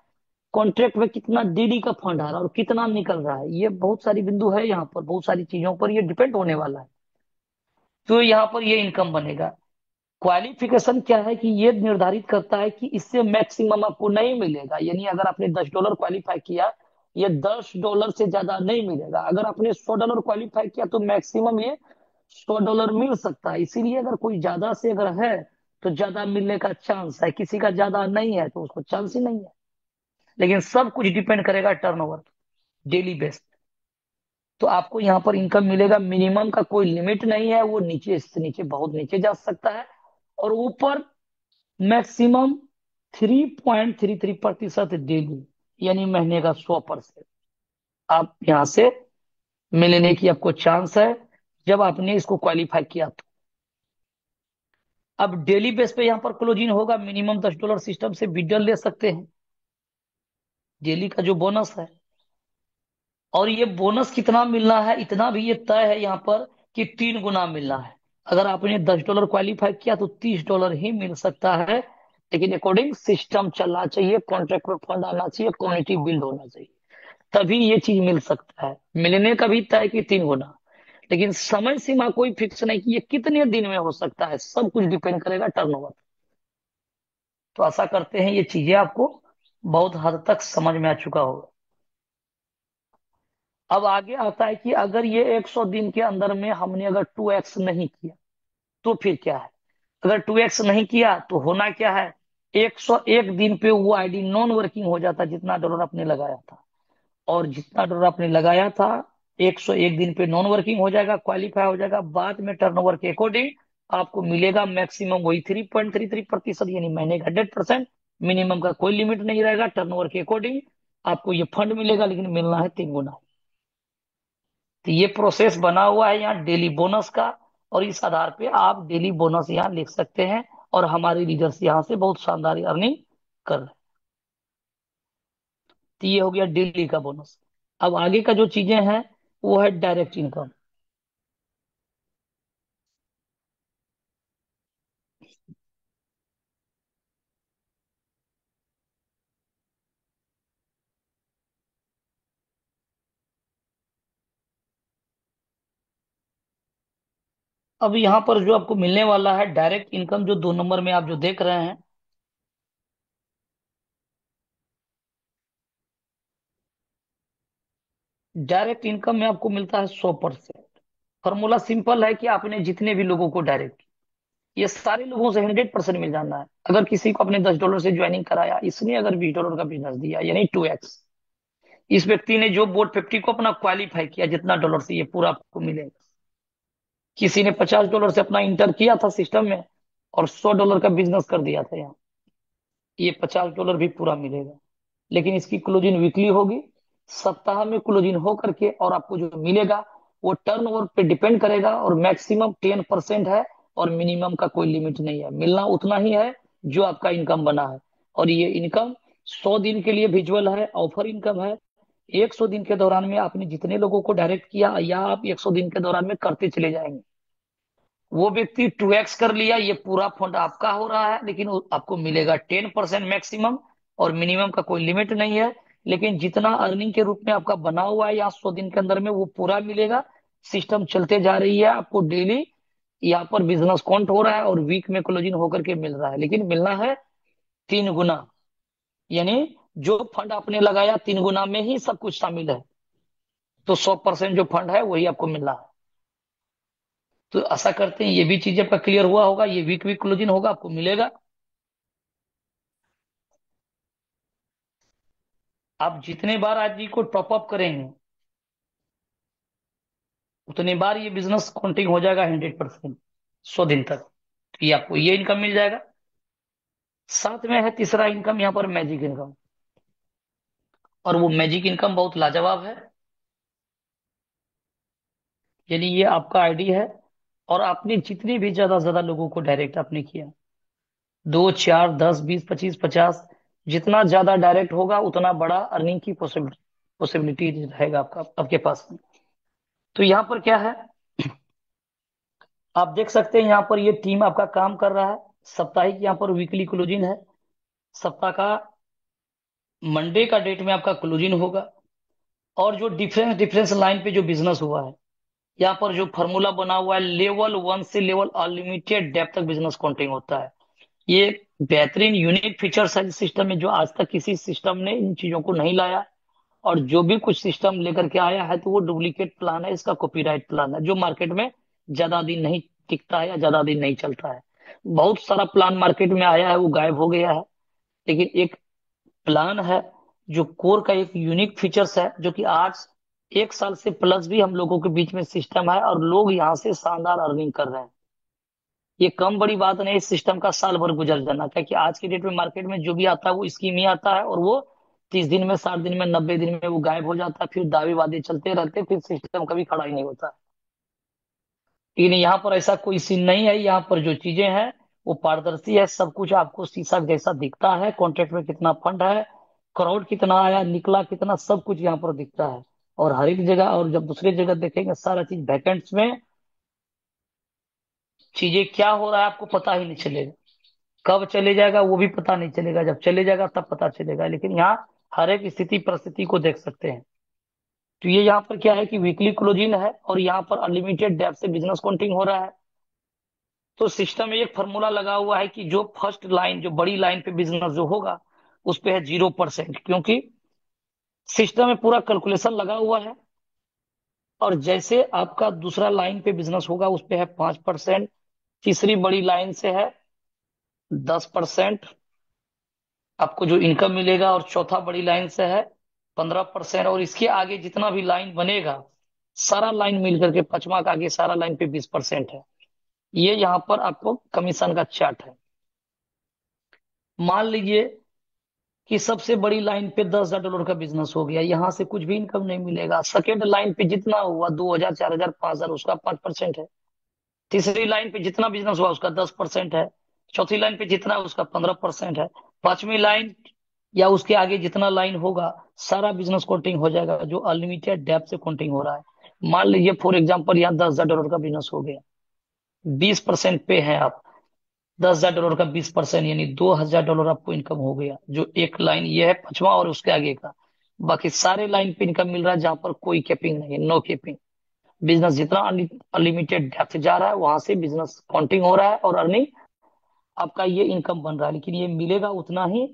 कॉन्ट्रैक्ट में कितना डेली का फंड आ रहा है और कितना निकल रहा है, ये बहुत सारी बिंदु है यहाँ पर, बहुत सारी चीजों पर ये डिपेंड होने वाला है। तो यहाँ पर ये इनकम बनेगा। क्वालिफिकेशन क्या है कि ये निर्धारित करता है कि इससे मैक्सिमम आपको नहीं मिलेगा, यानी अगर आपने $10 क्वालिफाई किया, ये $10 से ज्यादा नहीं मिलेगा। अगर आपने $100 क्वालिफाई किया तो मैक्सिमम ये $100 मिल सकता है। इसीलिए अगर कोई ज्यादा से अगर है तो ज्यादा मिलने का चांस है, किसी का ज्यादा नहीं है तो उसको चांस ही नहीं है। लेकिन सब कुछ डिपेंड करेगा टर्नओवर, डेली बेस्ड। तो आपको यहाँ पर इनकम मिलेगा, मिनिमम का कोई लिमिट नहीं है, वो नीचे से नीचे बहुत नीचे जा सकता है, और ऊपर मैक्सिमम 3.33% डेली, यानी महीने का 100% आप यहाँ से मिलने की आपको चांस है जब आपने इसको क्वालिफाई किया तो। अब डेली बेस पे यहाँ पर क्लोजिंग होगा, मिनिमम $10 सिस्टम से विड्रॉल ले सकते हैं, डेली का जो बोनस है। और ये बोनस कितना मिलना है, इतना भी ये तय है यहाँ पर कि 3 गुना मिलना है। अगर आपने $10 क्वालिफाई किया तो $30 ही मिल सकता है, लेकिन अकॉर्डिंग सिस्टम चलना चाहिए, कॉन्ट्रैक्ट में फंड आना चाहिए, कम्युनिटी बिल्ड होना चाहिए, तभी ये चीज मिल सकता है। मिलने का भी तय कि 3 गुना, लेकिन समय सीमा कोई फिक्स नहीं कि ये कितने दिन में हो सकता है, सब कुछ डिपेंड करेगा टर्नओवर। तो आशा करते हैं ये चीजें आपको बहुत हद तक समझ में आ चुका होगा। अब आगे आता है कि अगर ये 100 दिन के अंदर में हमने अगर 2x नहीं किया तो फिर क्या है। अगर 2x नहीं किया तो होना क्या है, 101 दिन पे वो आईडी नॉन वर्किंग हो जाता, जितना डॉलर आपने लगाया था। और जितना डॉलर आपने लगाया था 101 दिन पे नॉन वर्किंग हो जाएगा, क्वालिफाई हो जाएगा। बाद में टर्नओवर के अकॉर्डिंग आपको मिलेगा मैक्सिमम वही 3.33%, यानी महीने का 100%। मिनिमम का कोई लिमिट नहीं रहेगा, टर्नओवर के अकॉर्डिंग आपको ये फंड मिलेगा, लेकिन मिलना है 3 गुना। तो ये प्रोसेस बना हुआ है यहाँ डेली बोनस का, और इस आधार पे आप डेली बोनस यहाँ लिख सकते हैं, और हमारे लीडर्स यहाँ से बहुत शानदार अर्निंग कर रहे हैं। तो ये हो गया डेली का बोनस। अब आगे का जो चीजें हैं वो है डायरेक्ट इनकम। अब यहाँ पर जो आपको मिलने वाला है डायरेक्ट इनकम, जो 2 नंबर में आप जो देख रहे हैं, डायरेक्ट इनकम में आपको मिलता है 100%। फॉर्मूला सिंपल है कि आपने जितने भी लोगों को डायरेक्ट, ये सारे लोगों से 100% मिल जाना है। अगर किसी को अपने $10 से ज्वाइनिंग कराया, इसने अगर $20 का बिजनेस दिया, यानी 2x, इस व्यक्ति ने जो बोर्ड 50 को अपना क्वालिफाई किया, जितना डॉलर से ये पूरा आपको मिलेगा। किसी ने $50 से अपना इंटर किया था सिस्टम में और $100 का बिजनेस कर दिया था यहाँ, ये $50 भी पूरा मिलेगा। लेकिन इसकी क्लोजिंग वीकली होगी, सप्ताह में क्लोजिंग हो करके, और आपको जो मिलेगा वो टर्नओवर पे डिपेंड करेगा, और मैक्सिमम 10% है, और मिनिमम का कोई लिमिट नहीं है, मिलना उतना ही है जो आपका इनकम बना है। और ये इनकम 100 दिन के लिए विजुअल है, ऑफर इनकम है। 100 दिन के दौरान में आपने जितने लोगों को डायरेक्ट किया, या आप 100 दिन के दौरान में करते चले जाएंगे, वो व्यक्ति 2x कर लिया, ये पूरा फंड आपका हो रहा है, लेकिन आपको मिलेगा 10% मैक्सिमम, और मिनिमम का कोई लिमिट नहीं है। लेकिन जितना अर्निंग के रूप में आपका बना हुआ है यहाँ 100 दिन के अंदर में, वो पूरा मिलेगा। सिस्टम चलते जा रही है, आपको डेली यहाँ पर बिजनेस काउंट हो रहा है, और वीक में क्लोजिंग होकर के मिल रहा है, लेकिन मिलना है 3 गुना। यानी जो फंड आपने लगाया 3 गुना में ही सब कुछ शामिल है, तो 100% जो फंड है वही आपको मिल रहा है। तो आशा करते हैं ये भी चीज आपका क्लियर हुआ होगा, ये वीक वीक क्लोजिंग होगा, आपको मिलेगा। आप जितने बार आईडी को टॉप अप करेंगे, उतने बार ये बिजनेस काउंटिंग हो जाएगा 100%, 100 दिन तक। तो ये आपको ये इनकम मिल जाएगा। साथ में है तीसरा इनकम यहाँ पर, मैजिक इनकम। और वो मैजिक इनकम बहुत लाजवाब है। यानी ये आपका आईडी है, और आपने जितने भी ज्यादा से ज्यादा लोगों को डायरेक्ट आपने किया, 2 4 10 20 25 50, जितना ज्यादा डायरेक्ट होगा उतना बड़ा अर्निंग की पॉसिबिलिटी रहेगा आपका, आपके पास में। तो यहाँ पर क्या है, आप देख सकते हैं यहाँ पर ये टीम आपका काम कर रहा है। साप्ताहिक यहाँ पर वीकली क्लोजिंग है, सप्ताह का मंडे का डेट में आपका क्लोजिंग होगा। और जो डिफरेंस डिफरेंस लाइन पे जो बिजनेस हुआ है, यहाँ पर जो फॉर्मूला बना हुआ है, लेवल 1 से लेवल अनलिमिटेड डेप्थ तक बिजनेस काउंटिंग होता है। ये बेहतरीन यूनिक फीचर्स है इस सिस्टम में, जो आज तक किसी सिस्टम ने इन चीजों को नहीं लाया। और जो भी कुछ सिस्टम लेकर के आया है तो वो डुप्लीकेट प्लान है, इसका कॉपीराइट प्लान है, जो मार्केट में ज्यादा दिन नहीं टिकता है या ज्यादा दिन नहीं चलता है। बहुत सारा प्लान मार्केट में आया है, वो गायब हो गया है। लेकिन एक प्लान है जो कोर का एक यूनिक फीचर्स है, जो कि आज 1 साल से प्लस भी हम लोगों के बीच में सिस्टम है, और लोग यहाँ से शानदार अर्निंग कर रहे हैं। ये कम बड़ी बात नहीं इस सिस्टम का साल भर गुजर जाना, क्योंकि आज की डेट में मार्केट में जो भी आता है वो स्कीम ही आता है, और वो 30 दिन में, 60 दिन में, 90 दिन में वो गायब हो जाता है। फिर दावे वादे चलते रहते, फिर सिस्टम कभी खड़ा ही नहीं होता। लेकिन यहाँ पर ऐसा कोई सीन नहीं है। यहाँ पर जो चीजें हैं वो पारदर्शी है, सब कुछ आपको शीशा जैसा दिखता है। कॉन्ट्रैक्ट में कितना फंड है, क्राउड कितना आया, निकला कितना, सब कुछ यहाँ पर दिखता है। और हर एक जगह, और जब दूसरी जगह देखेंगे सारा चीज वैकेंट्स में, चीजें क्या हो रहा है आपको पता ही नहीं चलेगा। कब चले जाएगा वो भी पता नहीं चलेगा, जब चले जाएगा तब पता चलेगा। लेकिन यहाँ हर एक स्थिति परिस्थिति को देख सकते हैं। तो ये यहाँ पर क्या है कि वीकली क्लोजिंग है, और यहाँ पर अनलिमिटेड डेप्थ से बिजनेस काउंटिंग हो रहा है। तो सिस्टम में एक फॉर्मूला लगा हुआ है कि जो फर्स्ट लाइन, जो बड़ी लाइन पे बिजनेस जो होगा, उस पे है 0%, क्योंकि सिस्टम में पूरा कैलकुलेशन लगा हुआ है। और जैसे आपका दूसरा लाइन पे बिजनेस होगा उस पे है 5%, तीसरी बड़ी लाइन से है 10% आपको जो इनकम मिलेगा, और चौथा बड़ी लाइन से है 15%, और इसके आगे जितना भी लाइन बनेगा, सारा लाइन मिल करके पांचवा का आगे सारा लाइन पे 20% है। ये यहाँ पर आपको कमीशन का चार्ट है। मान लीजिए कि सबसे बड़ी लाइन पे $10,000 का बिजनेस हो गया, यहां से कुछ भी इनकम नहीं मिलेगा। सेकेंड लाइन पे जितना हुआ 2,000, 4,000, 5,000, उसका 5% है। तीसरी लाइन पे जितना बिजनेस हुआ उसका 10% है। चौथी लाइन पे जितना है उसका 15% है। पांचवी लाइन या उसके आगे जितना लाइन होगा, सारा बिजनेस काउंटिंग हो जाएगा, जो अनलिमिटेड डेप्थ से काउंटिंग हो रहा है। मान लीजिए फॉर एग्जाम्पल यहाँ $10,000 का बिजनेस हो गया, 20% पे है आप। $10,000 का 20% यानी $2,000 आपको इनकम हो गया, जो एक लाइन ये है पांचवा और उसके आगे का। बाकी सारे लाइन पे इनकम मिल रहा है जहां पर कोई कैपिंग नहीं है, नो कैपिंग। बिजनेस जितना अनलिमिटेड डेप्थ जा रहा है वहां से बिजनेस काउंटिंग हो रहा है, और अर्निंग आपका ये इनकम बन रहा है। लेकिन ये मिलेगा उतना ही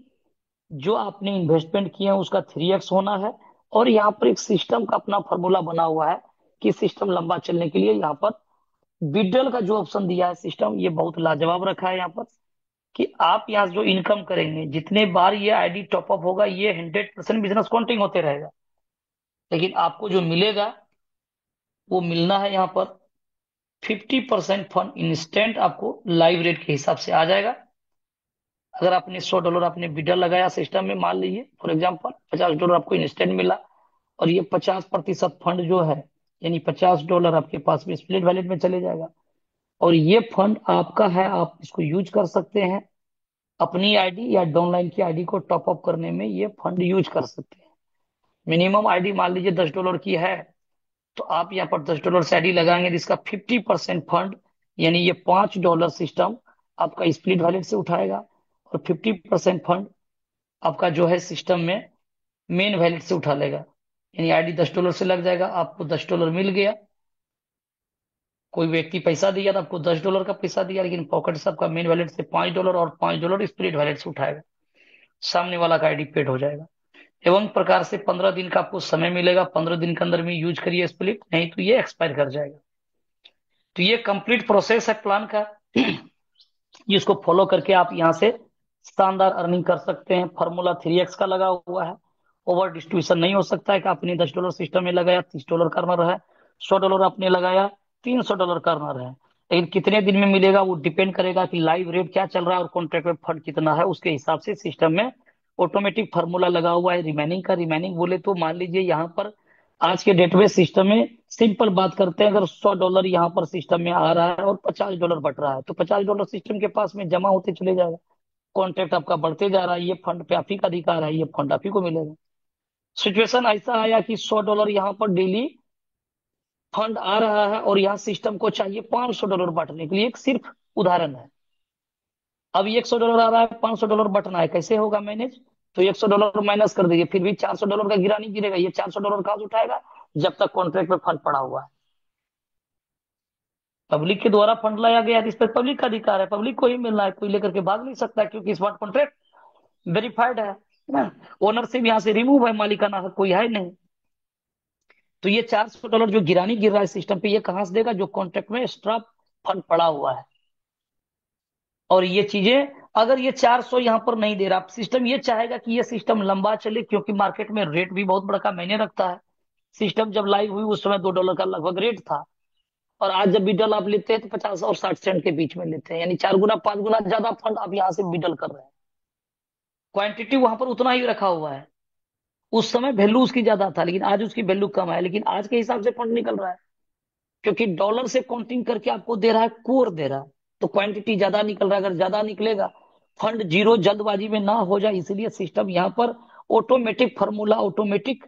जो आपने इन्वेस्टमेंट किया है उसका 3x होना है। और यहाँ पर एक सिस्टम का अपना फॉर्मूला बना हुआ है कि सिस्टम लंबा चलने के लिए यहाँ पर विड्रॉल का जो ऑप्शन दिया है सिस्टम, ये बहुत लाजवाब रखा है यहाँ पर, कि आप यहाँ जो इनकम करेंगे, जितने बार ये आईडी टॉपअप होगा, ये 100% बिजनेस काउंटिंग होते रहेगा। लेकिन आपको जो मिलेगा वो मिलना है यहाँ पर 50% फंड इंस्टेंट आपको लाइव रेट के हिसाब से आ जाएगा। अगर आपने $100 आपने बिडर लगाया सिस्टम में, मान लीजिए फॉर एग्जाम्पल $50 आपको इंस्टेंट मिला, और ये 50% फंड जो है, यानी $50 आपके पास में स्प्लिट वैलेट में चले जाएगा। और ये फंड आपका है, आप इसको यूज कर सकते हैं अपनी आईडी या डाउनलाइन की आईडी को टॉप अप करने में, ये फंड यूज कर सकते हैं। मिनिमम आईडी मान लीजिए $10 की है, तो आप यहाँ पर $10 से आईडी लगाएंगे, जिसका 50% फंड, यानी ये $5 सिस्टम आपका स्प्लिट वैलेट से उठाएगा, और 50% फंड आपका जो है सिस्टम में मेन वैलेट से उठा लेगा। यानी आईडी $10 से लग जाएगा, आपको $10 मिल गया। कोई व्यक्ति पैसा दिया तो आपको $10 का पैसा दिया, लेकिन पॉकेट से आपका मेन वैलेट से $5 और $5 स्प्लिट वैलेट से उठाएगा, सामने वाला का आईडी पेड हो जाएगा। एवं प्रकार से 15 दिन का आपको समय मिलेगा, 15 दिन के अंदर में यूज करिए स्प्लिट, नहीं तो ये एक्सपायर कर जाएगा। तो ये कंप्लीट प्रोसेस है प्लान का। ये इसको फॉलो करके आप यहाँ से शानदार अर्निंग कर सकते हैं। फॉर्मूला 3x का लगा हुआ है। ओवर डिस्ट्रीब्यूशन नहीं हो सकता है कि आपने $10 सिस्टम में लगाया, $30 करना है, $100 आपने लगाया, $300 करना है। लेकिन कितने दिन में मिलेगा वो डिपेंड करेगा कि लाइव रेट क्या चल रहा है और कॉन्ट्रैक्ट में फंड कितना है, उसके हिसाब से सिस्टम में ऑटोमेटिक फार्मूला लगा हुआ है रिमेनिंग का। रिमेनिंग बोले तो मान लीजिए यहाँ पर आज के डेट में सिस्टम में सिंपल बात करते हैं, अगर $100 यहाँ पर सिस्टम में आ रहा है और $50 बट रहा है, तो $50 सिस्टम के पास में जमा होते चले जाएगा। कॉन्ट्रैक्ट आपका बढ़ते जा रहा है, ये फंड पे आप ही का अधिकार है, ये फंड आप ही को मिलेगा। सिचुएशन ऐसा आया कि $100 यहाँ पर डेली फंड आ रहा है, और यहाँ सिस्टम को चाहिए $500 बांटने के लिए, एक सिर्फ उदाहरण है। अब ये $100 आ रहा है, $500 बटना है, कैसे होगा मैनेज? तो $100 माइनस कर दीजिए, फिर भी $400 का गिरा नहीं गिरेगा। ये $400 कहाँ से उठाएगा? जब तक कॉन्ट्रैक्ट में फंड पड़ा हुआ है। पब्लिक के द्वारा फंड लाया गया है, इस पर पब्लिक का अधिकार है, पब्लिक को ही मिलना है, कोई लेकर के भाग नहीं सकता, क्योंकि स्मार्ट कॉन्ट्रैक्ट वेरीफाइड है ना। ओनरशिप यहाँ से रिमूव है, मालिकाना हक कोई है नहीं। तो ये $400 जो गिरानी गिर रहा है सिस्टम पे, ये कहाँ से देगा? जो कॉन्ट्रैक्ट में एक्स्ट्रा फंड पड़ा हुआ है। और ये चीजें, अगर ये 400 यहाँ पर नहीं दे रहा, सिस्टम ये चाहेगा कि ये सिस्टम लंबा चले, क्योंकि मार्केट में रेट भी बहुत बड़ा मायने रखता है। सिस्टम जब लाइव हुई उस समय $2 का लगभग रेट था, और आज जब बिडल आप लेते हैं तो 50 और 60 सेंट के बीच में लेते हैं, यानी 4 गुना 5 गुना ज्यादा फंड आप यहाँ से बिडल कर रहे हैं। क्वांटिटी वहां पर उतना ही रखा हुआ है। उस समय वैल्यू उसकी ज्यादा था, लेकिन आज उसकी वैल्यू कम है, लेकिन आज के हिसाब से फंड निकल रहा है, क्योंकि डॉलर से काउंटिंग करके आपको दे रहा है, कोर दे रहा है। तो क्वांटिटी ज्यादा निकल रहा है, अगर ज्यादा निकलेगा, फंड जीरो जल्दबाजी में ना हो जाए, इसलिए सिस्टम यहाँ पर ऑटोमेटिक फार्मूला, ऑटोमेटिक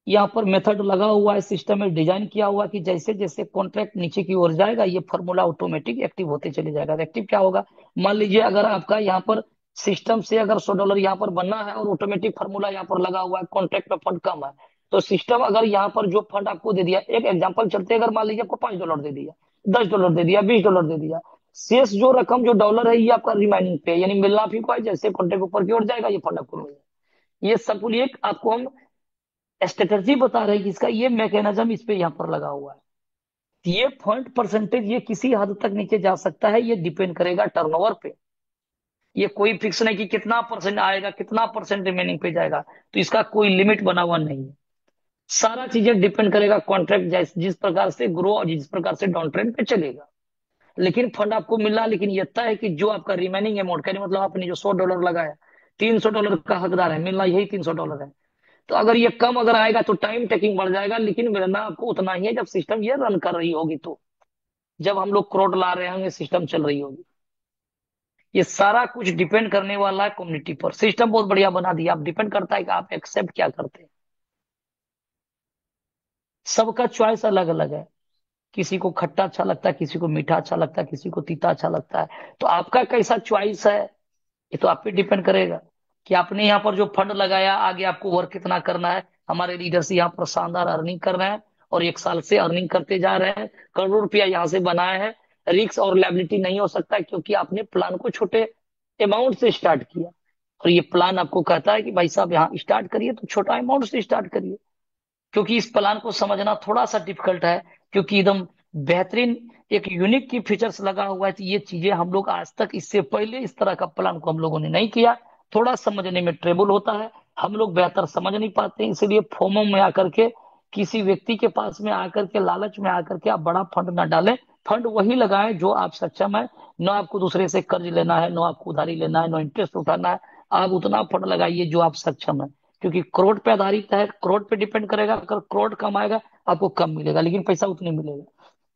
यहाँ पर मेथड लगा हुआ है, सिस्टम में डिजाइन किया हुआ कि जैसे जैसे कॉन्ट्रैक्ट नीचे की ओर जाएगा, ये फार्मूला ऑटोमेटिक एक्टिव होते चले जाएगा। एक्टिव क्या होगा? मान लीजिए अगर आपका यहाँ पर सिस्टम से अगर $100 यहाँ पर बनना है, और ऑटोमेटिक फार्मूला यहाँ पर लगा हुआ है, कॉन्ट्रैक्ट में फंड कम है, तो सिस्टम अगर यहाँ पर जो फंड आपको दे दिया, एक एग्जाम्पल चलते हैं, अगर मान लीजिए आपको $5 दे दिया, $10 दे दिया, $20 दे दिया, शेष जो रकम जो डॉलर है, ये आपका रिमाइनिंग पे है, यानी मिलना भी को है, जैसे कॉन्ट्रैक्ट ऊपर की ओर जाएगा ये फंड आपको मिलेगा। ये सब के लिए आपको हम स्ट्रेटजी बता रहे हैं कि इसका ये मैकेनिज्म इस पे यहाँ पर लगा हुआ है। ये फंड परसेंटेज ये किसी हद तक नीचे जा सकता है, ये डिपेंड करेगा टर्नओवर पे। ये कोई फिक्स नहीं कि कितना परसेंट आएगा, कितना परसेंट रिमेनिंग पे जाएगा, तो इसका कोई लिमिट बना हुआ नहीं है। सारा चीजें डिपेंड करेगा कॉन्ट्रैक्ट जिस प्रकार से ग्रो और जिस प्रकार से डाउन ट्रेंड पे चलेगा। लेकिन फंड आपको मिल रहा है, लेकिन ये तय है कि जो आपका रिमेनिंग अमाउंट का, मतलब आपने जो $100 लगाया, $300 का हकदार है, मिलना यही $300 है। तो अगर ये कम अगर आएगा तो टाइम टेकिंग बढ़ जाएगा, लेकिन मिलना आपको उतना ही है जब सिस्टम ये रन कर रही होगी, तो जब हम लोग क्रोड ला रहे होंगे, सिस्टम चल रही होगी। ये सारा कुछ डिपेंड करने वाला है कम्युनिटी पर। सिस्टम बहुत बढ़िया बना दिया, आप डिपेंड करता है कि आप एक्सेप्ट क्या करते हैं। सबका चॉइस अलग अलग है, किसी को खट्टा अच्छा लगता है, किसी को मीठा अच्छा लगता है, किसी को तीता अच्छा लगता है। तो आपका कैसा चॉइस है, ये तो आप पे डिपेंड करेगा कि आपने यहाँ पर जो फंड लगाया, आगे आपको वर्क कितना करना है। हमारे लीडर्स यहाँ पर शानदार अर्निंग कर रहे हैं, और 1 साल से अर्निंग करते जा रहे हैं, करोड़ों रुपया यहाँ से बनाए हैं। रिस्क और लायबिलिटी नहीं हो सकता, क्योंकि आपने प्लान को छोटे अमाउंट से स्टार्ट किया, और ये प्लान आपको कहता है कि भाई साहब यहाँ स्टार्ट करिए, तो छोटा अमाउंट से स्टार्ट करिए। क्योंकि इस प्लान को समझना थोड़ा सा डिफिकल्ट है, क्योंकि एकदम बेहतरीन एक यूनिक की फीचर्स लगा हुआ है। तो ये चीजें हम लोग आज तक, इससे पहले इस तरह का प्लान को हम लोगों ने नहीं किया, थोड़ा समझने में ट्रेबल होता है, हम लोग बेहतर समझ नहीं पाते हैं। इसलिए फोमो में आकर के, किसी व्यक्ति के पास में आकर के, लालच में आकर के आप बड़ा फंड ना डालें। फंड वही लगाएं जो आप सक्षम है। न आपको दूसरे से कर्ज लेना है, न आपको उधारी लेना है, न इंटरेस्ट उठाना है। आप उतना फंड लगाइए जो आप सक्षम है, क्योंकि करोड़ पे आधारित है, करोड़ पे डिपेंड करेगा। अगर करोड़ कम आएगा, आपको कम मिलेगा, लेकिन पैसा उतने मिलेगा।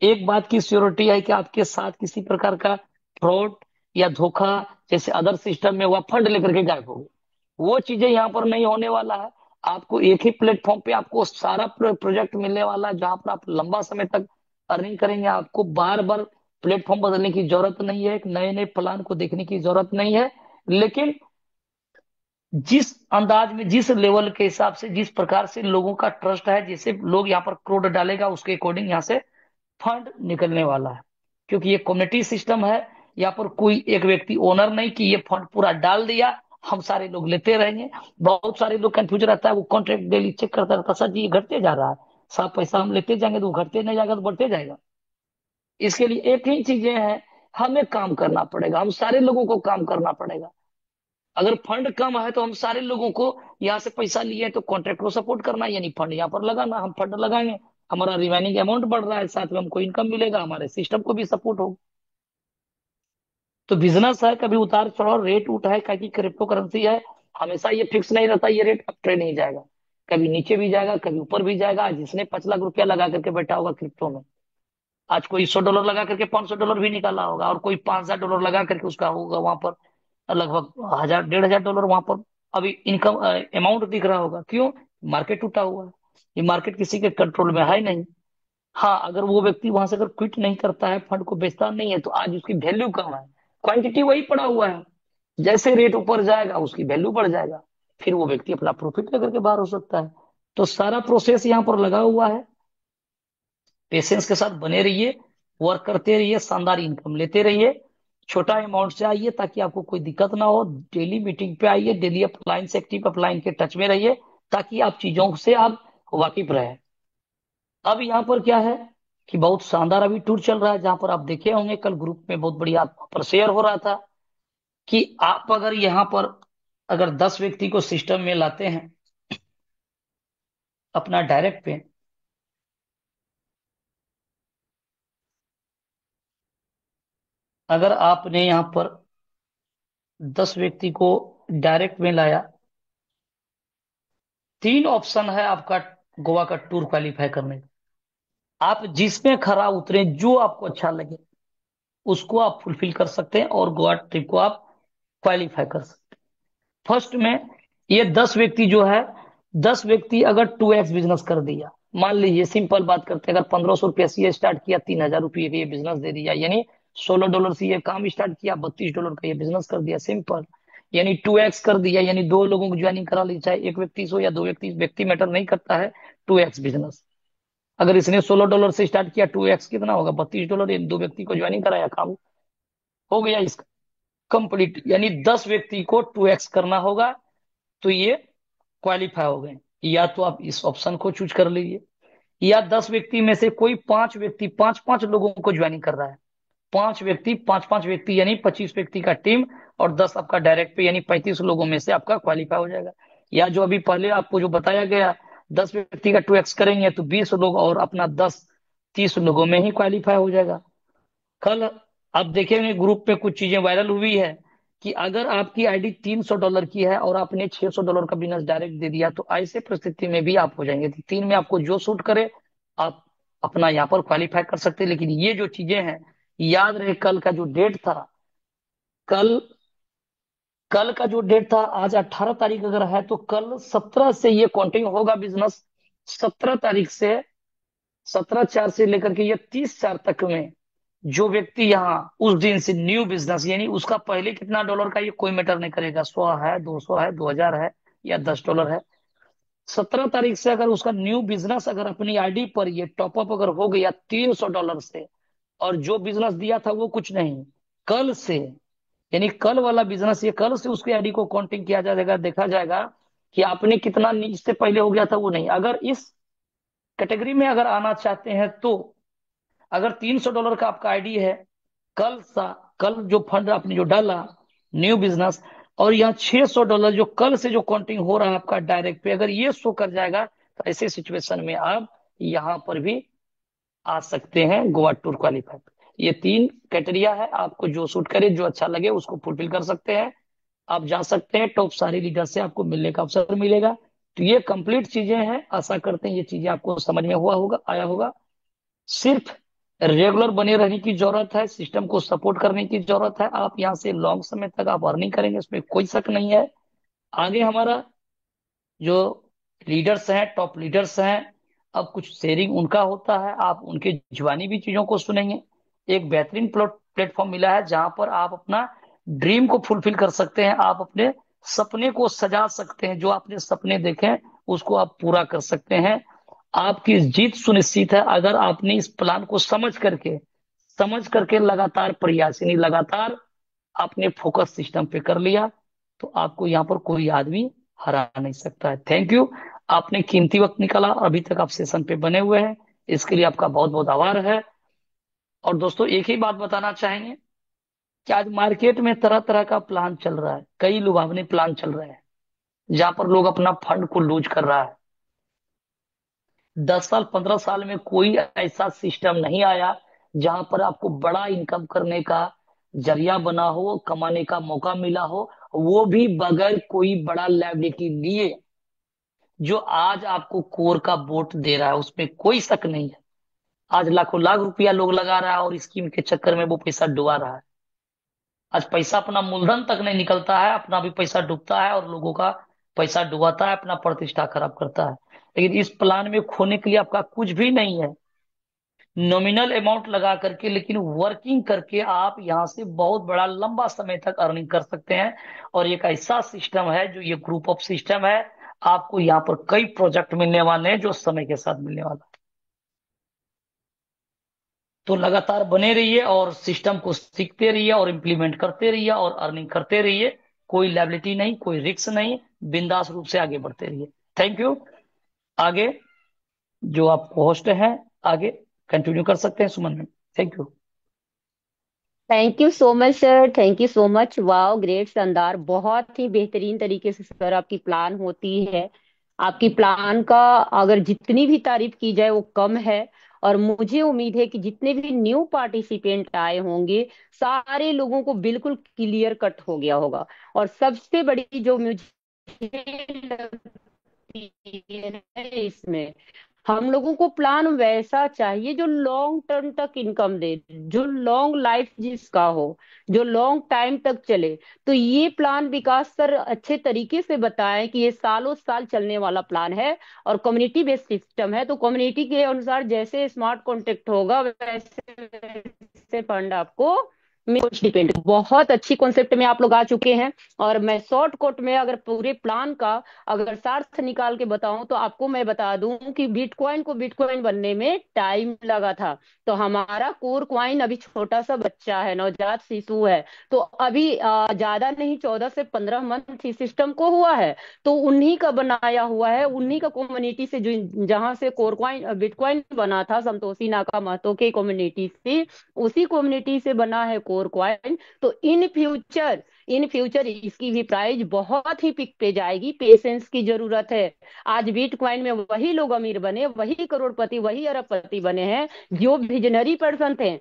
एक बात की श्योरिटी है कि आपके साथ किसी प्रकार का फ्रॉड या धोखा, जैसे अदर सिस्टम में हुआ, फंड लेकर के गायब हो गए, वो चीजें यहाँ पर नहीं होने वाला है। आपको एक ही प्लेटफॉर्म पे आपको सारा प्रोजेक्ट मिलने वाला है, जहां पर आप लंबा समय तक अर्निंग करेंगे। आपको बार बार प्लेटफॉर्म बदलने की जरूरत नहीं है, एक नए नए प्लान को देखने की जरूरत नहीं है। लेकिन जिस अंदाज में, जिस लेवल के हिसाब से, जिस प्रकार से लोगों का ट्रस्ट है, जैसे लोग यहाँ पर करोड़ डालेगा, उसके अकॉर्डिंग यहाँ से फंड निकलने वाला है। क्योंकि ये कम्युनिटी सिस्टम है, यहाँ पर कोई एक व्यक्ति ओनर नहीं कि ये फंड पूरा डाल दिया, हम सारे लोग लेते रहेंगे। बहुत सारे लोग कंफ्यूज रहता है, वो कॉन्ट्रैक्ट डेली चेक करता रहता है, सर जी ये घटते जा रहा है, साहब पैसा हम लेते जाएंगे तो वो घटते नहीं जाएगा तो बढ़ते जाएगा। इसके लिए एक ही चीजें हैं, हमें काम करना पड़ेगा, हम सारे लोगों को काम करना पड़ेगा। अगर फंड कम है तो हम सारे लोगों को, यहाँ से पैसा लिए तो कॉन्ट्रैक्ट को सपोर्ट करना, यानी फंड यहाँ पर लगाना, हम फंड लगाएंगे, हमारा रिमेनिंग अमाउंट बढ़ रहा है, साथ में हमको इनकम मिलेगा, हमारे सिस्टम को भी सपोर्ट होगा। तो बिजनेस है, कभी उतार चढ़ाव, रेट उठा है, क्योंकि क्रिप्टो करेंसी है, हमेशा ये फिक्स नहीं रहता, ये रेट अप ट्रेंड नहीं जाएगा, कभी नीचे भी जाएगा, कभी ऊपर भी जाएगा। आज जिसने 5 लाख रुपया लगा करके बैठा होगा क्रिप्टो में, आज कोई $100 लगा करके $500 भी निकाला होगा, और कोई $5,000 लगा करके उसका होगा वहां पर लगभग 1,000 $1,500 वहां पर अभी इनकम अमाउंट दिख रहा होगा। क्यों? मार्केट टूटा हुआ है, ये मार्केट किसी के कंट्रोल में है नहीं। हाँ, अगर वो व्यक्ति वहां से अगर क्विट नहीं करता है, फंड को बेचता नहीं है, तो आज उसकी वैल्यू कम है, क्वांटिटी वही पड़ा हुआ है। जैसे रेट ऊपर जाएगा उसकी वैल्यू बढ़ जाएगा, फिर वो व्यक्ति अपना प्रॉफिट लेकर के बाहर हो सकता है। तो सारा प्रोसेस यहाँ पर लगा हुआ है। पेशेंस के साथ बने रहिए, वर्क करते रहिए, शानदार इनकम लेते रहिए। छोटा अमाउंट से आइए ताकि आपको कोई दिक्कत ना हो। डेली मीटिंग पे आइए, डेली अपलाइन से एक्टिव अपलाइन के टच में रहिए, ताकि आप चीजों से आप वाकिफ रहे। अब यहाँ पर क्या है कि बहुत शानदार अभी टूर चल रहा है, जहां पर आप देखे होंगे कल ग्रुप में बहुत बढ़िया पर शेयर हो रहा था कि आप अगर यहाँ पर अगर 10 व्यक्ति को सिस्टम में लाते हैं अपना डायरेक्ट पे, अगर आपने यहाँ पर 10 व्यक्ति को डायरेक्ट में लाया, 3 ऑप्शन है आपका गोवा का टूर क्वालिफाई करने का। आप जिसमें खरा उतरे, जो आपको अच्छा लगे उसको आप फुलफिल कर सकते हैं और गोवा ट्रिप को आप क्वालिफाई कर सकते हैं। फर्स्ट में ये 10 व्यक्ति जो है, 10 व्यक्ति अगर 2x बिजनेस कर दिया, मान लीजिए सिंपल बात करते हैं, अगर 1500 रुपया से ये स्टार्ट किया, 3000 रुपये का ये बिजनेस दे दिया, यानी $16 से ये काम स्टार्ट किया, $32 का ये बिजनेस कर दिया, सिंपल। यानी 2x कर दिया, यानी 2 लोगों को ज्वाइनिंग करा ली, चाहे एक व्यक्ति से हो या 2 व्यक्ति, व्यक्ति मैटर नहीं करता है। 2x बिजनेस, अगर इसने $16 से स्टार्ट किया, 2x कितना होगा, $32, यानी 2 व्यक्ति को ज्वाइनिंग कराया, काम हो गया इसका कंप्लीट। यानी 10 व्यक्ति को 2x करना होगा, तो ये क्वालिफाई हो गए। या तो आप इस ऑप्शन को चूज कर लीजिए, या 10 व्यक्ति में से कोई 5 व्यक्ति, 5-5 लोगों को ज्वाइनिंग कर रहा है। 5 व्यक्ति, 5-5 व्यक्ति, यानी 25 व्यक्ति का टीम, और 10 आपका डायरेक्ट पे, यानी 35 लोगों में से आपका क्वालिफाई हो जाएगा। या जो अभी पहले आपको जो बताया गया, 10 व्यक्ति का 2x करेंगे तो 20 लोग, और अपना 10-30 लोगों में ही क्वालिफाई हो जाएगा। कल आप देखेंगे ग्रुप पे कुछ चीजें वायरल हुई है कि अगर आपकी आईडी $300 की है और आपने $600 का बिजनेस डायरेक्ट दे दिया, तो ऐसे परिस्थिति में भी आप हो जाएंगे। तो 3 में आपको जो सूट करे आप अपना यहाँ पर क्वालिफाई कर सकते हैं। लेकिन ये जो चीजें हैं, याद रहे कल का जो डेट था, कल कल का जो डेट था, आज 18 तारीख अगर है, तो कल 17 से ये कंटिन्यू होगा बिजनेस। 17 तारीख से, 17/4 से लेकर के ये 30/4 तक में, जो व्यक्ति यहाँ उस दिन से न्यू बिजनेस, यानी उसका पहले कितना डॉलर का ये कोई मैटर नहीं करेगा, 100 है, 200 है, 2000 है, या $10 है। 17 तारीख से अगर उसका न्यू बिजनेस अगर अपनी आईडी पर ये टॉपअप अगर हो गया $300 से, और जो बिजनेस दिया था वो कुछ नहीं, कल से, यानी कल वाला बिजनेस, ये कल से उसकी आईडी को काउंटिंग किया जाएगा, देखा जाएगा कि आपने कितना इससे पहले हो गया था वो नहीं। अगर इस कैटेगरी में अगर आना चाहते हैं, तो अगर $300 का आपका आईडी है, कल सा कल जो फंड आपने जो डाला न्यू बिजनेस, और यहाँ $600 जो कल से जो काउंटिंग हो रहा है आपका डायरेक्ट पे, अगर ये शो कर जाएगा, तो ऐसे सिचुएशन में आप यहाँ पर भी आ सकते हैं गोवा टूर क्वालिफाई। ये 3 क्राइटेरिया है, आपको जो सूट करे, जो अच्छा लगे उसको फुलफिल कर सकते हैं। आप जा सकते हैं, टॉप सारे लीडर से आपको मिलने का अवसर मिलेगा। तो ये कंप्लीट चीजें हैं, आशा करते हैं ये चीजें आपको समझ में हुआ होगा, आया होगा। सिर्फ रेगुलर बने रहने की जरूरत है, सिस्टम को सपोर्ट करने की जरूरत है। आप यहाँ से लॉन्ग समय तक आप अर्निंग करेंगे, इसमें कोई शक नहीं है। आगे हमारा जो लीडर्स हैं, टॉप लीडर्स हैं, अब कुछ शेयरिंग उनका होता है, आप उनके जुबानी भी चीजों को सुनेंगे। एक बेहतरीन प्लेटफॉर्म मिला है जहां पर आप अपना ड्रीम को फुलफिल कर सकते हैं, आप अपने सपने को सजा सकते हैं, जो आपने सपने देखे हैं उसको आप पूरा कर सकते हैं। आपकी जीत सुनिश्चित है अगर आपने इस प्लान को समझ करके लगातार प्रयास, यानी लगातार आपने फोकस सिस्टम पे कर लिया, तो आपको यहाँ पर कोई आदमी हरा नहीं सकता है। थैंक यू, आपने कीमती वक्त निकाला, अभी तक आप सेशन पे बने हुए हैं, इसके लिए आपका बहुत बहुत आभार है। और दोस्तों एक ही बात बताना चाहेंगे कि आज मार्केट में तरह तरह का प्लान चल रहा है, कई लुभावने प्लान चल रहे हैं, जहां पर लोग अपना फंड को लूज कर रहा है। 10 साल 15 साल में कोई ऐसा सिस्टम नहीं आया जहां पर आपको बड़ा इनकम करने का जरिया बना हो, कमाने का मौका मिला हो, वो भी बगैर कोई बड़ा लायबिलिटी लिए। जो आज आपको कोर का वोट दे रहा है उसमें कोई शक नहीं है। आज लाखों लाख रुपया लोग लगा रहा है और स्कीम के चक्कर में वो पैसा डुबा रहा है। आज पैसा अपना मूलधन तक नहीं निकलता है, अपना भी पैसा डूबता है और लोगों का पैसा डुबाता है, अपना प्रतिष्ठा खराब करता है। लेकिन इस प्लान में खोने के लिए आपका कुछ भी नहीं है। नॉमिनल अमाउंट लगा करके, लेकिन वर्किंग करके आप यहाँ से बहुत बड़ा लंबा समय तक अर्निंग कर सकते हैं। और एक ऐसा सिस्टम है जो ये ग्रुप ऑफ सिस्टम है, आपको यहाँ पर कई प्रोजेक्ट मिलने वाले हैं जो समय के साथ मिलने वाला है। तो लगातार बने रहिए और सिस्टम को सीखते रहिए और इम्प्लीमेंट करते रहिए और अर्निंग करते रहिए। कोई लायबिलिटी नहीं, कोई रिस्क नहीं, बिंदास रूप से आगे बढ़ते रहिए। Thank you. आगे जो आप होस्ट हैं, आगे कंटिन्यू कर सकते हैं Suman ma'am. Thank you. Thank you so much sir, thank you so much. Wow, great, शानदार, बहुत ही बेहतरीन तरीके से सर आपकी प्लान होती है। आपकी प्लान का अगर जितनी भी तारीफ की जाए वो कम है। और मुझे उम्मीद है कि जितने भी न्यू पार्टिसिपेंट आए होंगे, सारे लोगों को बिल्कुल क्लियर कट हो गया होगा। और सबसे बड़ी जो मुझे लगती है इसमें, हम लोगों को प्लान वैसा चाहिए जो लॉन्ग टर्म तक इनकम दे, जो लॉन्ग लाइफ जिसका हो, जो लॉन्ग टाइम तक चले। तो ये प्लान विकास सर अच्छे तरीके से बताएं कि ये सालों साल चलने वाला प्लान है और कम्युनिटी बेस्ड सिस्टम है। तो कम्युनिटी के अनुसार जैसे स्मार्ट कॉन्टेक्ट होगा वैसे वैसे फंड आपको कुछ डिपेंड। बहुत अच्छी कॉन्सेप्ट में आप लोग आ चुके हैं। और मैं शॉर्ट कोट में अगर पूरे प्लान का अगर सार्थ निकाल के बताऊं तो आपको मैं बता दूं कि बिटकॉइन को बिटकॉइन बनने में टाइम लगा था। तो हमारा कोर कॉइन अभी छोटा सा बच्चा है, नवजात शिशु है। तो अभी ज्यादा नहीं, 14 से 15 मंथ इस सिस्टम को हुआ है। तो उन्हीं का बनाया हुआ है, उन्हीं का कम्युनिटी से जो जहां से कोर कॉइन बिटकॉइन बना था, संतोषी नाका महतो के कम्युनिटी से, उसी कम्युनिटी से बना है कोर कॉइन। तो इन फ्यूचर इसकी भी प्राइस बहुत ही पिक पे जाएगी। पेशेंस की जरूरत है। आज बिटकॉइन में वही लोग अमीर बने, वही करोड़पति, वही अरबपति बने हैं जो विजनरी पर्सन थे।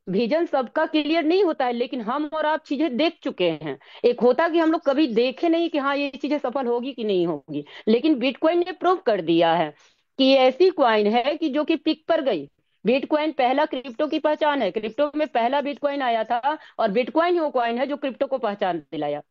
विजन सबका क्लियर नहीं होता है, लेकिन हम और आप चीजें देख चुके हैं। एक होता कि हम लोग कभी देखे नहीं कि हाँ ये चीजें सफल होगी कि नहीं होगी, लेकिन बिटकॉइन ने प्रूव कर दिया है कि ये ऐसी क्वाइन है कि जो कि पिक पर गई। बिटकॉइन पहला क्रिप्टो की पहचान है, क्रिप्टो में पहला बिटकॉइन आया था, और बिटकॉइन ही वो कॉइन है जो क्रिप्टो को पहचान दिलाया।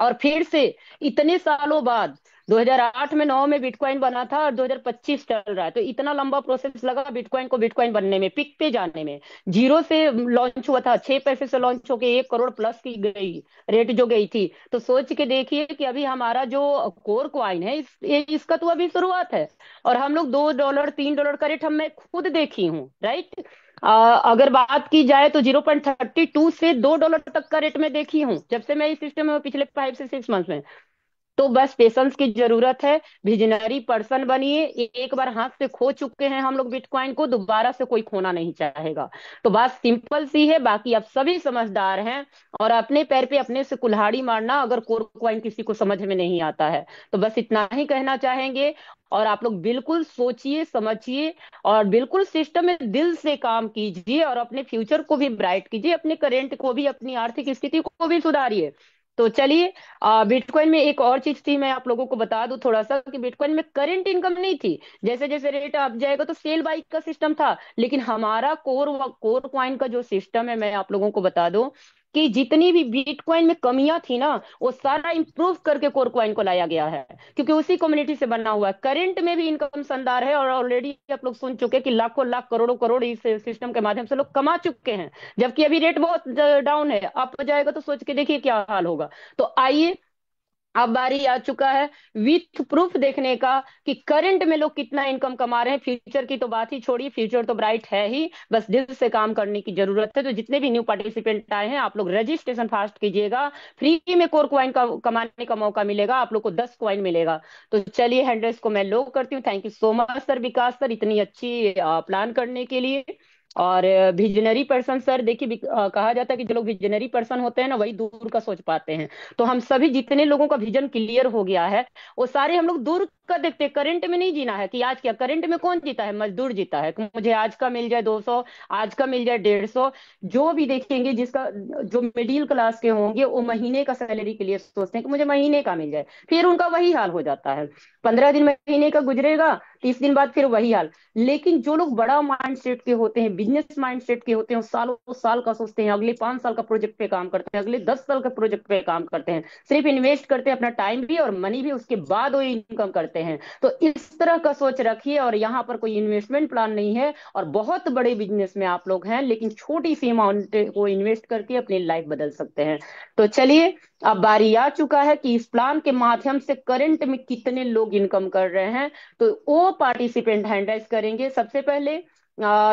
और फिर से इतने सालों बाद 2008 में 9 में बिटकॉइन बना था और 2025 चल रहा है। तो इतना लंबा प्रोसेस लगा बिटकॉइन को बिटकॉइन बनने में, पिक पे जाने में। जीरो से लॉन्च हुआ था, 6 पैसे से लॉन्च होके 1 करोड़ प्लस की गई रेट जो गई थी। तो सोच के देखिए कि अभी हमारा जो कोर कॉइन है इसका तो अभी शुरुआत है। और हम लोग $2 $3 का रेट हम मैं खुद देखी हूँ, राइट। अगर बात की जाए तो 0.32 से $2 तक का रेट में देखी हूँ जब से मैं इस सिस्टम में, पिछले 5 से 6 मंथ में। तो बस पेशेंस की जरूरत है। विजनरी पर्सन बनिए। एक बार हाथ से खो चुके हैं हम लोग बिटकॉइन को, दोबारा से कोई खोना नहीं चाहेगा। तो बात सिंपल सी है, बाकी आप सभी समझदार हैं। और अपने पैर पे अपने से कुल्हाड़ी मारना अगर कोर कॉइन किसी को समझ में नहीं आता है, तो बस इतना ही कहना चाहेंगे। और आप लोग बिल्कुल सोचिए समझिए और बिल्कुल सिस्टम में दिल से काम कीजिए और अपने फ्यूचर को भी ब्राइट कीजिए, अपने करेंट को भी, अपनी आर्थिक स्थिति को भी सुधारिए। तो चलिए, बिटकॉइन में एक और चीज थी, मैं आप लोगों को बता दूं थोड़ा सा कि बिटकॉइन में करंट इनकम नहीं थी। जैसे जैसे रेट अप जाएगा तो सेल बाई का सिस्टम था, लेकिन हमारा कोर कॉइन का जो सिस्टम है, मैं आप लोगों को बता दूं कि जितनी भी बिटकॉइन में कमियां थी ना, वो सारा इंप्रूव करके कोर कॉइन को लाया गया है, क्योंकि उसी कम्युनिटी से बना हुआ है। करंट में भी इनकम शानदार है और ऑलरेडी आप लोग सुन चुके कि लाखों लाख करोड़ों करोड़ इस सिस्टम के माध्यम से लोग कमा चुके हैं। जबकि अभी रेट बहुत डाउन है, अप जाएगा तो सोच के देखिए क्या हाल होगा। तो आइए, अब बारी आ चुका है विथ प्रूफ देखने का कि करंट में लोग कितना इनकम कमा रहे हैं। फ्यूचर की तो बात ही छोड़िए, फ्यूचर तो ब्राइट है ही, बस दिल से काम करने की जरूरत है। तो जितने भी न्यू पार्टिसिपेंट आए हैं, आप लोग रजिस्ट्रेशन फास्ट कीजिएगा। फ्री में कोर क्वाइन का कमाने का मौका मिलेगा, आप लोग को 10 क्वाइन मिलेगा। तो चलिए, हैंडल्स को मैं लो करती हूँ। Thank you so much sir, Vikas sir, इतनी अच्छी प्लान करने के लिए। और विजनरी पर्सन सर, देखिए कहा जाता है कि जो लोग विजनरी पर्सन होते हैं ना, वही दूर का सोच पाते हैं। तो हम सभी जितने लोगों का विजन क्लियर हो गया है, वो सारे हम लोग दूर का देखते हैं। करंट में नहीं जीना है कि आज क्या, करंट में कौन जीता है, मजदूर जीता है कि मुझे आज का मिल जाए 200, आज का मिल जाए 150। जो भी देखेंगे, जिसका जो मिडिल क्लास के होंगे, वो महीने का सैलरी के लिए सोचते हैं कि मुझे महीने का मिल जाए, फिर उनका वही हाल हो जाता है। 15 दिन महीने का गुजरेगा 30 दिन बाद फिर वही हाल। लेकिन जो लोग बड़ा माइंड सेट के होते हैं, बिजनेस माइंड सेट के होते हैं, सालों साल का सोचते हैं, अगले 5 साल का प्रोजेक्ट पे काम करते हैं, अगले 10 साल का प्रोजेक्ट पे काम करते हैं, सिर्फ इन्वेस्ट करते हैं अपना टाइम भी और मनी भी, उसके बाद वो इनकम करते हैं। तो इस तरह का सोच रखिए। और यहाँ पर कोई इन्वेस्टमेंट प्लान नहीं है, और बहुत बड़े बिजनेस में आप लोग हैं, लेकिन छोटी सी अमाउंट को इन्वेस्ट करके अपनी लाइफ बदल सकते हैं। तो चलिए, अब बारी आ चुका है कि इस प्लान के माध्यम से करंट में कितने लोग इनकम कर रहे हैं। तो वो पार्टिसिपेंट हैंड राइज करेंगे। सबसे पहले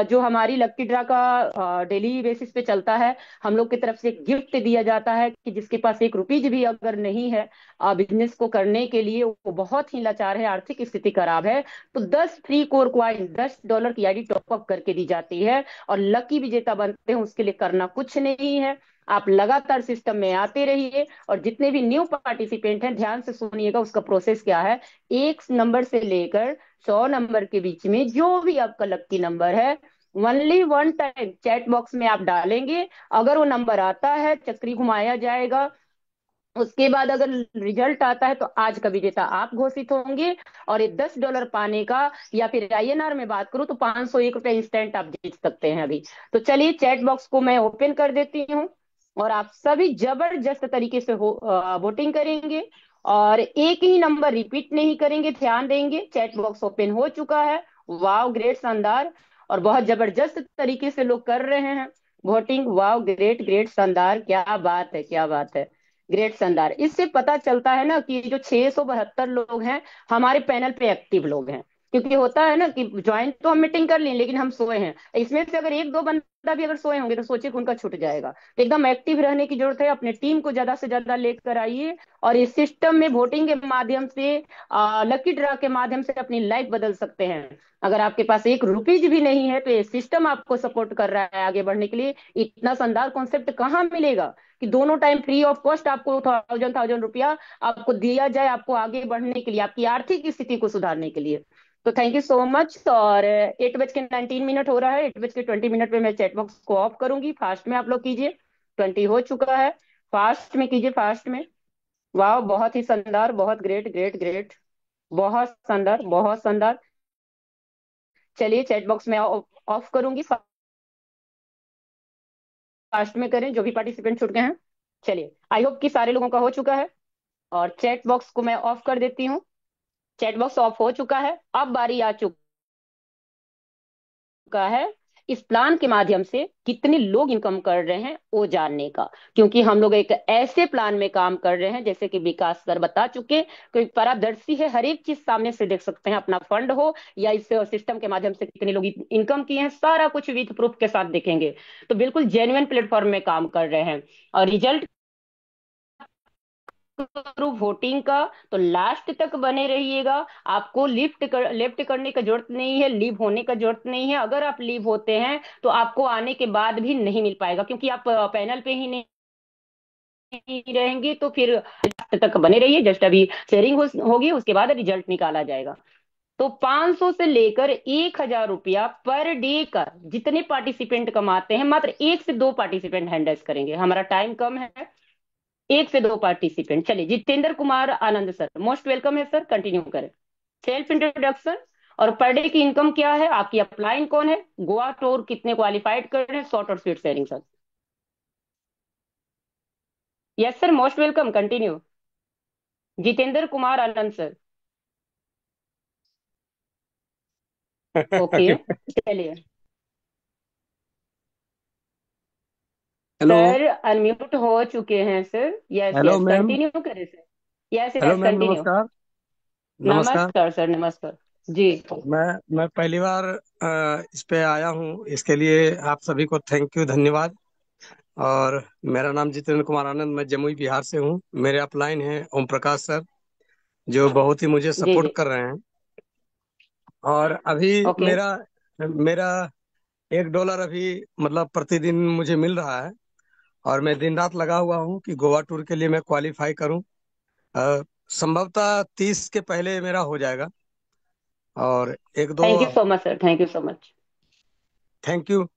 जो हमारी लक्की ड्रा का डेली बेसिस पे चलता है, हम लोग की तरफ से एक गिफ्ट दिया जाता है कि जिसके पास 1 रुपीज भी अगर नहीं है बिजनेस को करने के लिए, वो बहुत ही लाचार है, आर्थिक स्थिति खराब है, तो 10 फ्री कोर क्वाइन, $10 की आईडी टॉपअप करके दी जाती है। और लकी विजेता बनते हैं, उसके लिए करना कुछ नहीं है, आप लगातार सिस्टम में आते रहिए। और जितने भी न्यू पार्टिसिपेंट हैं, ध्यान से सुनिएगा उसका प्रोसेस क्या है। 1 नंबर से लेकर 100 नंबर के बीच में जो भी आपका लक्की नंबर है, only one time chat box में आप डालेंगे। अगर वो नंबर आता है, चक्री घुमाया जाएगा। उसके बाद अगर रिजल्ट आता है, तो आज का विजेता आप घोषित होंगे। और ये $10 पाने का, या फिर आईएनआर में बात करूं तो 501 रुपये इंस्टेंट आप जीत सकते हैं अभी। तो चलिए, चैट बॉक्स को मैं ओपन कर देती हूँ, और आप सभी जबरदस्त तरीके से वोटिंग करेंगे। और एक ही नंबर रिपीट नहीं करेंगे, ध्यान देंगे। चैट बॉक्स ओपन हो चुका है। वाह, ग्रेट, शानदार। और बहुत जबरदस्त तरीके से लोग कर रहे हैं वोटिंग। वाह, ग्रेट ग्रेट, शानदार, क्या बात है, क्या बात है। ग्रेट, शानदार। इससे पता चलता है ना कि जो 672 लोग हैं, हमारे पैनल पे एक्टिव लोग हैं। क्योंकि होता है ना कि ज्वाइन तो हम मीटिंग कर लें, लेकिन हम सोए हैं। इसमें से अगर एक दो बंदा भी अगर सोए होंगे, तो सोचिए कि उनका छूट जाएगा। तो एकदम एक्टिव रहने की जरूरत है। अपने टीम को ज्यादा से ज्यादा लेकर आइए, और इस सिस्टम में वोटिंग के माध्यम से, लकी ड्रा के माध्यम से अपनी लाइफ बदल सकते हैं। अगर आपके पास 1 रुपीज भी नहीं है, तो ये सिस्टम आपको सपोर्ट कर रहा है आगे बढ़ने के लिए। इतना शानदार कॉन्सेप्ट कहाँ मिलेगा कि दोनों टाइम फ्री ऑफ कॉस्ट आपको थाउजेंड थाउजेंड रुपया आपको दिया जाए, आपको आगे बढ़ने के लिए, आपकी आर्थिक स्थिति को सुधारने के लिए। तो थैंक यू सो मच। और 8:19 हो रहा है। 8:20 पे मैं चैट बॉक्स को ऑफ करूंगी। फास्ट में आप लोग कीजिए। 20 हो चुका है। फास्ट में कीजिए, फास्ट में। वाह, बहुत ही शानदार, बहुत ग्रेट ग्रेट ग्रेट, बहुत शानदार, बहुत शानदार। चलिए, चैट बॉक्स में ऑफ करूंगी। फास्ट में करें, जो भी पार्टिसिपेंट छूट गए हैं। चलिए, आई होप कि सारे लोगों का हो चुका है। और चैट बॉक्स को मैं ऑफ कर देती हूँ। चैट बॉक्स ऑफ हो चुका है। अब बारी आ चुका है इस प्लान के माध्यम से कितने लोग इनकम कर रहे हैं वो जानने का। क्योंकि हम लोग एक ऐसे प्लान में काम कर रहे हैं, जैसे कि विकास सर बता चुके, कोई पारदर्शी है, हर एक चीज सामने से देख सकते हैं, अपना फंड हो या इस सिस्टम के माध्यम से कितने लोग इनकम किए हैं, सारा कुछ विथ प्रूफ के साथ देखेंगे। तो बिल्कुल जेन्युइन प्लेटफॉर्म में काम कर रहे हैं। और रिजल्ट थ्रू वोटिंग का, तो लास्ट तक बने रहिएगा। आपको लेफ्ट करने का जरूरत नहीं है, लीव होने का जरूरत नहीं है। अगर आप लीव होते हैं, तो आपको आने के बाद भी नहीं मिल पाएगा, क्योंकि आप पैनल पे ही नहीं रहेंगे। तो फिर लास्ट तक बने रहिए। जस्ट अभी शेयरिंग होगी, उसके बाद रिजल्ट निकाला जाएगा। तो 500 से लेकर 1,000 रुपया पर डे का जितने पार्टिसिपेंट कमाते हैं, मात्र 1 से 2 पार्टिसिपेंट हैंडल्स करेंगे। हमारा टाइम कम है। 1 से 2 पार्टिसिपेंट। चलिए, Jitendra Kumar Anand sir, most welcome है सर, कंटिन्यू करें। सेल्फ इंट्रोडक्शन, और पर डे की इनकम क्या है, आपकी अपलाइन कौन है, गोवा टूर कितने क्वालिफाइड कर रहे हैं, शॉर्ट और sweet sharing sir. Yes sir, most welcome, continue. Jitendra Kumar Anand sir. Okay, चलिए। हेलो। सर अनम्यूट हो चुके हैं sir. Yes hello yes, ma'am. Continue करें sir. Yes hello yes, ma'am, continue. नमस्कार। नमस्कार। नमस्कार सर, नमस्कार जी। मैं पहली बार इस पे आया हूँ, इसके लिए आप सभी को थैंक यू, धन्यवाद। और मेरा नाम जितेंद्र कुमार आनंद, मैं जमुई बिहार से हूँ। मेरे अपलाइन हैं ओम प्रकाश सर, जो बहुत ही मुझे जी सपोर्ट जी। कर रहे हैं। और अभी ओके। मेरा मेरा $1 अभी मतलब प्रतिदिन मुझे मिल रहा है। और मैं दिन रात लगा हुआ हूँ कि गोवा टूर के लिए मैं क्वालिफाई करूँ। संभवतः 30 के पहले मेरा हो जाएगा। और एक दो। Thank you so much sir, thank you so much. Thank you.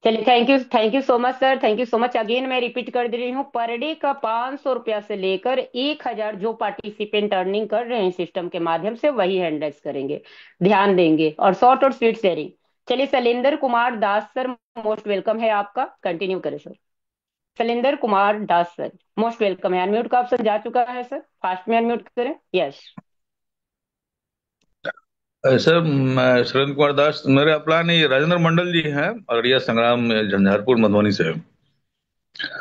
चलिए, thank you so much sir, thank you so much. Again मैं रिपीट कर दे रही हूँ, पर डे का 500 रुपया से लेकर 1,000 जो पार्टिसिपेंट अर्निंग कर रहे हैं सिस्टम के माध्यम से, वही हैंडल्स करेंगे, ध्यान देंगे, और शॉर्ट और स्वीट शेयरिंग। चलिए, Shailendra Kumar Das sir, most welcome है आपका, कंटिन्यू करें sir. Shailendra Kumar Das sir, most welcome है। अनम्यूट का ऑप्शन जा चुका है सर, फास्ट में अनम्यूट करें। यस। सर मैं सुरेंद्र कुमार दास, मेरा प्लान है, ये राजेंद्र मंडल जी हैं अररिया संग्राम झंझारपुर मधुबनी से।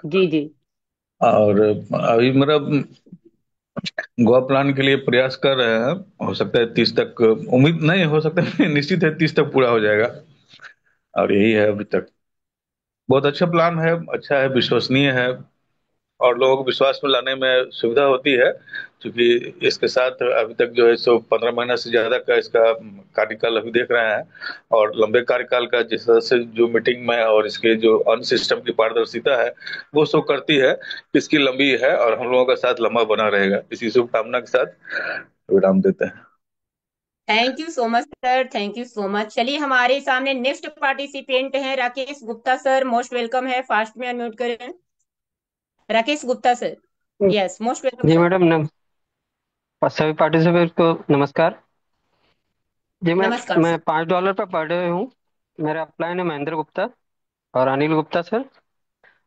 जी जी। और अभी मेरा गोवा प्लान के लिए प्रयास कर रहे हैं, हो सकता है 30 तक, उम्मीद नहीं, हो सकता है निश्चित है 30 तक पूरा हो जाएगा। और यही है अभी तक। बहुत अच्छा प्लान है, अच्छा है, विश्वसनीय है, और लोगों को विश्वास में लाने में सुविधा होती है, क्योंकि इसके साथ अभी तक जो है सो 15 महीना से ज्यादा का इसका कार्यकाल अभी देख रहे हैं। और लंबे कार्यकाल का जिस तरह से जो मीटिंग में और इसके जो अन्य सिस्टम की पारदर्शिता है, वो शो करती है कि इसकी लंबी है और हम लोगों का साथ लंबा बना रहेगा। इसी शुभकामना के साथ विराम देते हैं। Thank you so much sir, thank you so much. चलिए, हमारे सामने नेक्स्ट पार्टिसिपेंट हैं Rakesh Gupta sir, most welcome है, फास्ट में अनम्यूट करें। Rakesh Gupta sir, yes, most welcome ji sir. Madam, सभी पार्टिसिपेंट को नमस्कार। जी नमस्कार मैं सर। $5 पे पर डे हूँ। मेरा अपलाइन है महेंद्र गुप्ता और अनिल गुप्ता सर।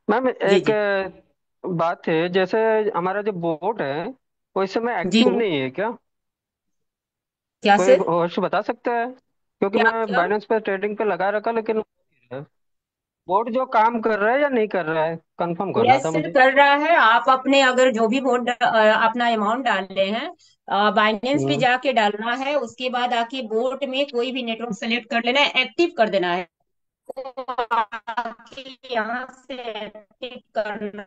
मैम जी एक जी। बात है, जैसे हमारा जो बोर्ड है वो इस समय जी, एक्टिव नहीं है क्या? क्या कोई सर? होश बता सकता है? क्योंकि क्या मैं क्या? बाइनेंस पे ट्रेडिंग पे लगा रखा, लेकिन बोर्ड जो काम कर रहा है या नहीं कर रहा है, कंफर्म करना यस था सर, मुझे। कर रहा है। आप अपने अगर जो भी वोट अपना अमाउंट डाले हैं, बाइनेंस पे हम्म। जाके डालना है, उसके बाद आके बोट में कोई भी नेटवर्क सेलेक्ट कर लेना है, एक्टिव कर देना है। तो आके यहाँ से एक्टिव करना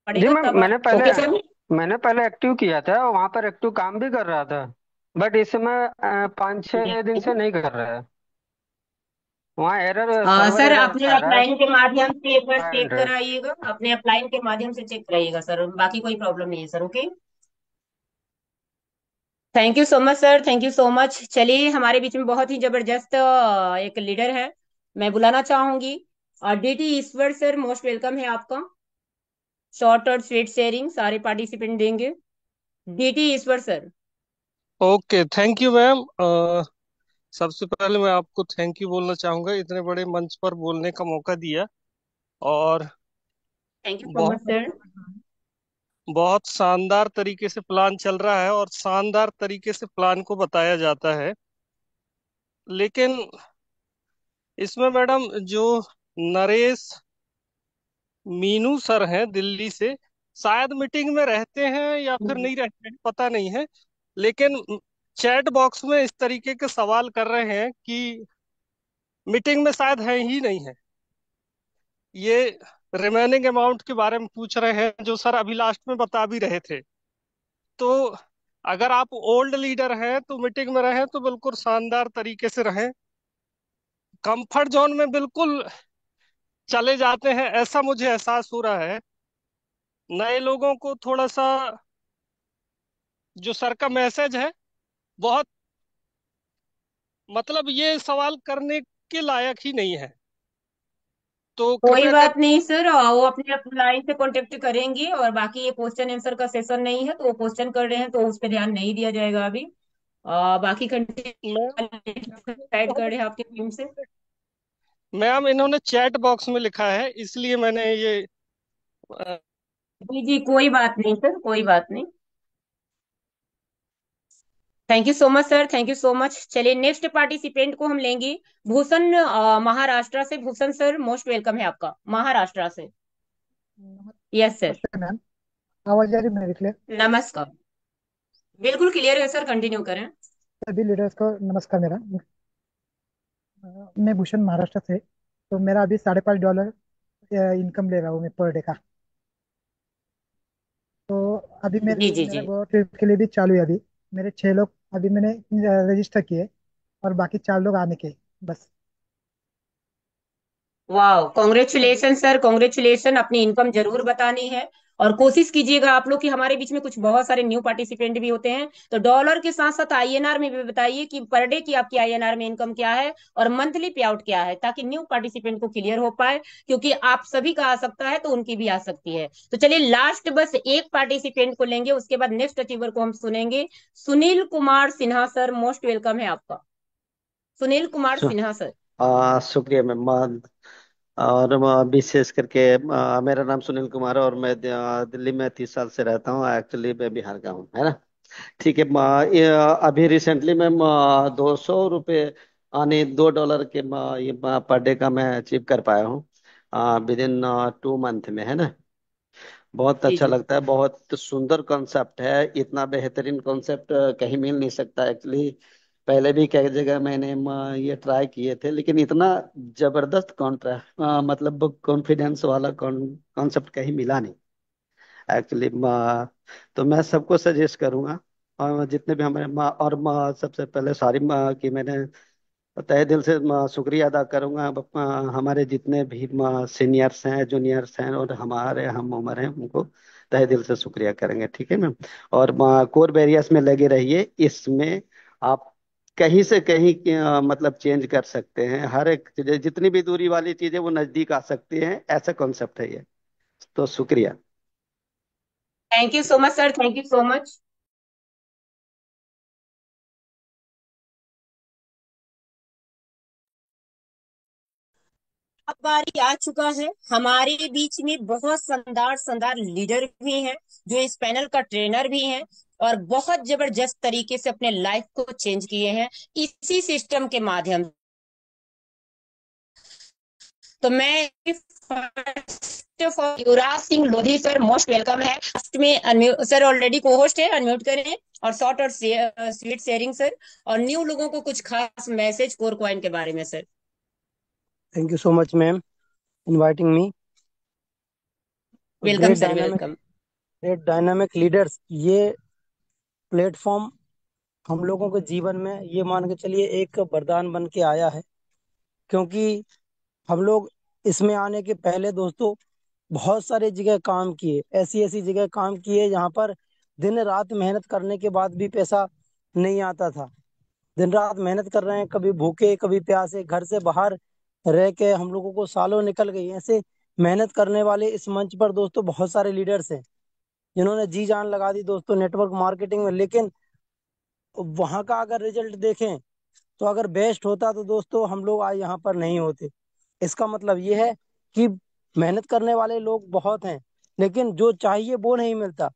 जी पड़ेगा मैम, तब ओके सर। मैंने पहले एक्टिव किया था, वहां पर एक्टिव काम भी कर रहा था, बट इस समय 5-6 दिन से नहीं कर रहा है। वहाँ एरर, सर्वर सर, एरर अपने आ रहा है। अपलाइन के माध्यम से एक बार चेक 500। कराइएगा, अपने अपलाइन के माध्यम से चेक कराइएगा सर, बाकी कोई प्रॉब्लम नहीं है sir. Okay, thank you so much sir, thank you so much. चलिए, हमारे बीच में बहुत ही जबरदस्त एक लीडर है, मैं बुलाना चाहूंगी। DT Ishwar sir, most welcome है आपका। शॉर्ट और स्वीट शेयरिंग सारे पार्टिसिपेंट देंगे। DT Ishwar sir. Okay, thank you ma'am. सबसे पहले मैं आपको थैंक यू बोलना चाहूंगा, इतने बड़े मंच पर बोलने का मौका दिया। और थैंक यू सो मच बहुत सर। बहुत शानदार तरीके से प्लान चल रहा है और शानदार तरीके से प्लान को बताया जाता है। लेकिन इसमें मैडम जो नरेश मीनू सर हैं दिल्ली से, शायद मीटिंग में रहते हैं या फिर नहीं रहते हैं, पता नहीं है। लेकिन चैट बॉक्स में इस तरीके के सवाल कर रहे हैं कि मीटिंग में शायद है ही नहीं है। ये रिमेनिंग अमाउंट के बारे में पूछ रहे हैं, जो सर अभी लास्ट में बता भी रहे थे। तो अगर आप ओल्ड लीडर हैं तो मीटिंग में रहें तो बिल्कुल शानदार तरीके से रहें। कंफर्ट जोन में बिल्कुल चले जाते हैं, ऐसा मुझे एहसास हो रहा है। नए लोगों को थोड़ा सा जो सर का मैसेज है, बहुत, मतलब ये सवाल करने के लायक ही नहीं है। तो कोई कृपया कर। बात नहीं सर, वो अपने लाइन से कांटेक्ट करेंगे, और बाकी ये क्वेश्चन आंसर का सेशन नहीं है, तो वो क्वेश्चन कर रहे हैं तो उस पर ध्यान नहीं दिया जाएगा अभी। बाकी मैम कंटिन्यू साइड कर रहे हैं आपकी टीम से। मैम इन्होंने चैट बॉक्स में लिखा है, इसलिए मैंने ये अ, जी जी, कोई बात नहीं सर, कोई बात नहीं। Thank you so much sir, thank you so much. चलिए, नेक्स्ट पार्टिसिपेंट को हम लेंगे। भूषण, महाराष्ट्र से। भूषण सर, मोस्ट वेलकम है आपका, महाराष्ट्र से। Yes sir. नमस्ते मैम। आवाज आ रही है मेरी क्लियर? नमस्कार। बिल्कुल क्लियर है सर, कंटिन्यू करें। सभी लीडर्स को नमस्कार मेरा। मैं भूषण महाराष्ट्र से। तो मेरा अभी $5.5 इनकम ले रहा हूँ मैं पर डे का। तो अभी जी मेरे जी मेरा जी। गोवा ट्रिप के लिए भी चालू है अभी। मेरे 6 लोग अभी मैंने रजिस्टर किए, और बाकी 4 लोग आने के बस। वाह, अभी कॉन्ग्रेचुलेशन सर, कॉन्ग्रेचुलेशन। अपनी इनकम जरूर बतानी है। और कोशिश कीजिएगा आप लोग कि हमारे बीच में कुछ बहुत सारे न्यू पार्टिसिपेंट भी होते हैं, तो डॉलर के साथ साथ आईएनआर में भी बताइए कि पर डे की आपकी आईएनआर में इनकम क्या है और मंथली पे आउट क्या है, ताकि न्यू पार्टिसिपेंट को क्लियर हो पाए, क्योंकि आप सभी का आ सकता है तो उनकी भी आ सकती है। तो चलिए लास्ट बस एक पार्टिसिपेंट को लेंगे, उसके बाद नेक्स्ट अचीवर को हम सुनेंगे। Sunil Kumar Sinha sir, most welcome है आपका। सुनील कुमार सु- सिन्हा सर। शुक्रिया मैम। और विशेष करके मेरा नाम सुनील कुमार है और मैं दिल्ली में 30 साल से रहता हूँ। एक्चुअली मैं बिहार का हूँ, है ना। ठीक है। ये अभी रिसेंटली मैं 200 रुपये यानी $2 के ये पर डे का मैं अचीव कर पाया हूँ विद इन 2 मंथ में, है ना। बहुत जी अच्छा जी। लगता है। बहुत सुंदर कॉन्सेप्ट है। इतना बेहतरीन कॉन्सेप्ट कहीं मिल नहीं सकता एक्चुअली। पहले भी कई जगह मैंने ये ट्राई किए थे, लेकिन इतना जबरदस्त कॉन्ट्रा मतलब कॉन्फिडेंस वाला कॉन्सेप्ट कहीं मिला नहीं एक्चुअली। तो मैं सबको सजेस्ट करूंगा और जितने भी हमारे और सबसे पहले सॉरी कि मैंने तहे दिल से शुक्रिया अदा करूंगा हमारे जितने भी सीनियर्स हैं, जूनियर्स हैं और हमारे हम उम्र हैं, उनको तहे दिल से शुक्रिया करेंगे। ठीक है मैम। और कोर बैरियर्स में लगे रहिए। इसमें आप कहीं से कहीं मतलब चेंज कर सकते हैं। हर एक चीज़, जितनी भी दूरी वाली चीजें वो नजदीक आ सकती हैं, ऐसा कॉन्सेप्ट है ये। तो शुक्रिया। Thank you so much sir, thank you so much. अब बारी आ चुका है, हमारे बीच में बहुत शानदार शानदार लीडर भी हैं, जो इस पैनल का ट्रेनर भी हैं, और बहुत जबरदस्त तरीके से अपने लाइफ को चेंज किए हैं इसी सिस्टम के माध्यम। तो मैं first of all Yuvraj Singh Lodhi sir, most welcome है। फर्स्ट में अनम्यूट सर, ऑलरेडी को होस्ट है, अनम्यूट करें। और शॉर्ट और स्वीट शेयरिंग सर, और न्यू लोगों को कुछ खास मैसेज कोर कॉइन के बारे में sir. Thank you so much ma'am inviting me. Welcome great sir, dynamic welcome. Great dynamic leaders, ये प्लेटफॉर्म हम लोगों के जीवन में ये मान के चलिए एक वरदान बन के आया है। क्योंकि हम लोग इसमें आने के पहले दोस्तों बहुत सारे जगह काम किए, ऐसी ऐसी जगह काम किए जहाँ पर दिन रात मेहनत करने के बाद भी पैसा नहीं आता था। दिन रात मेहनत कर रहे हैं, कभी भूखे कभी प्यासे, घर से बाहर रह के हम लोगों को सालों निकल गई। ऐसे मेहनत करने वाले इस मंच पर दोस्तों बहुत सारे लीडर्स हैं जिन्होंने जी जान लगा दी दोस्तों नेटवर्क मार्केटिंग में। लेकिन वहां का अगर रिजल्ट देखें तो अगर बेस्ट होता तो दोस्तों हम लोग आज यहाँ पर नहीं होते। इसका मतलब ये है कि मेहनत करने वाले लोग बहुत हैं, लेकिन जो चाहिए वो नहीं मिलता।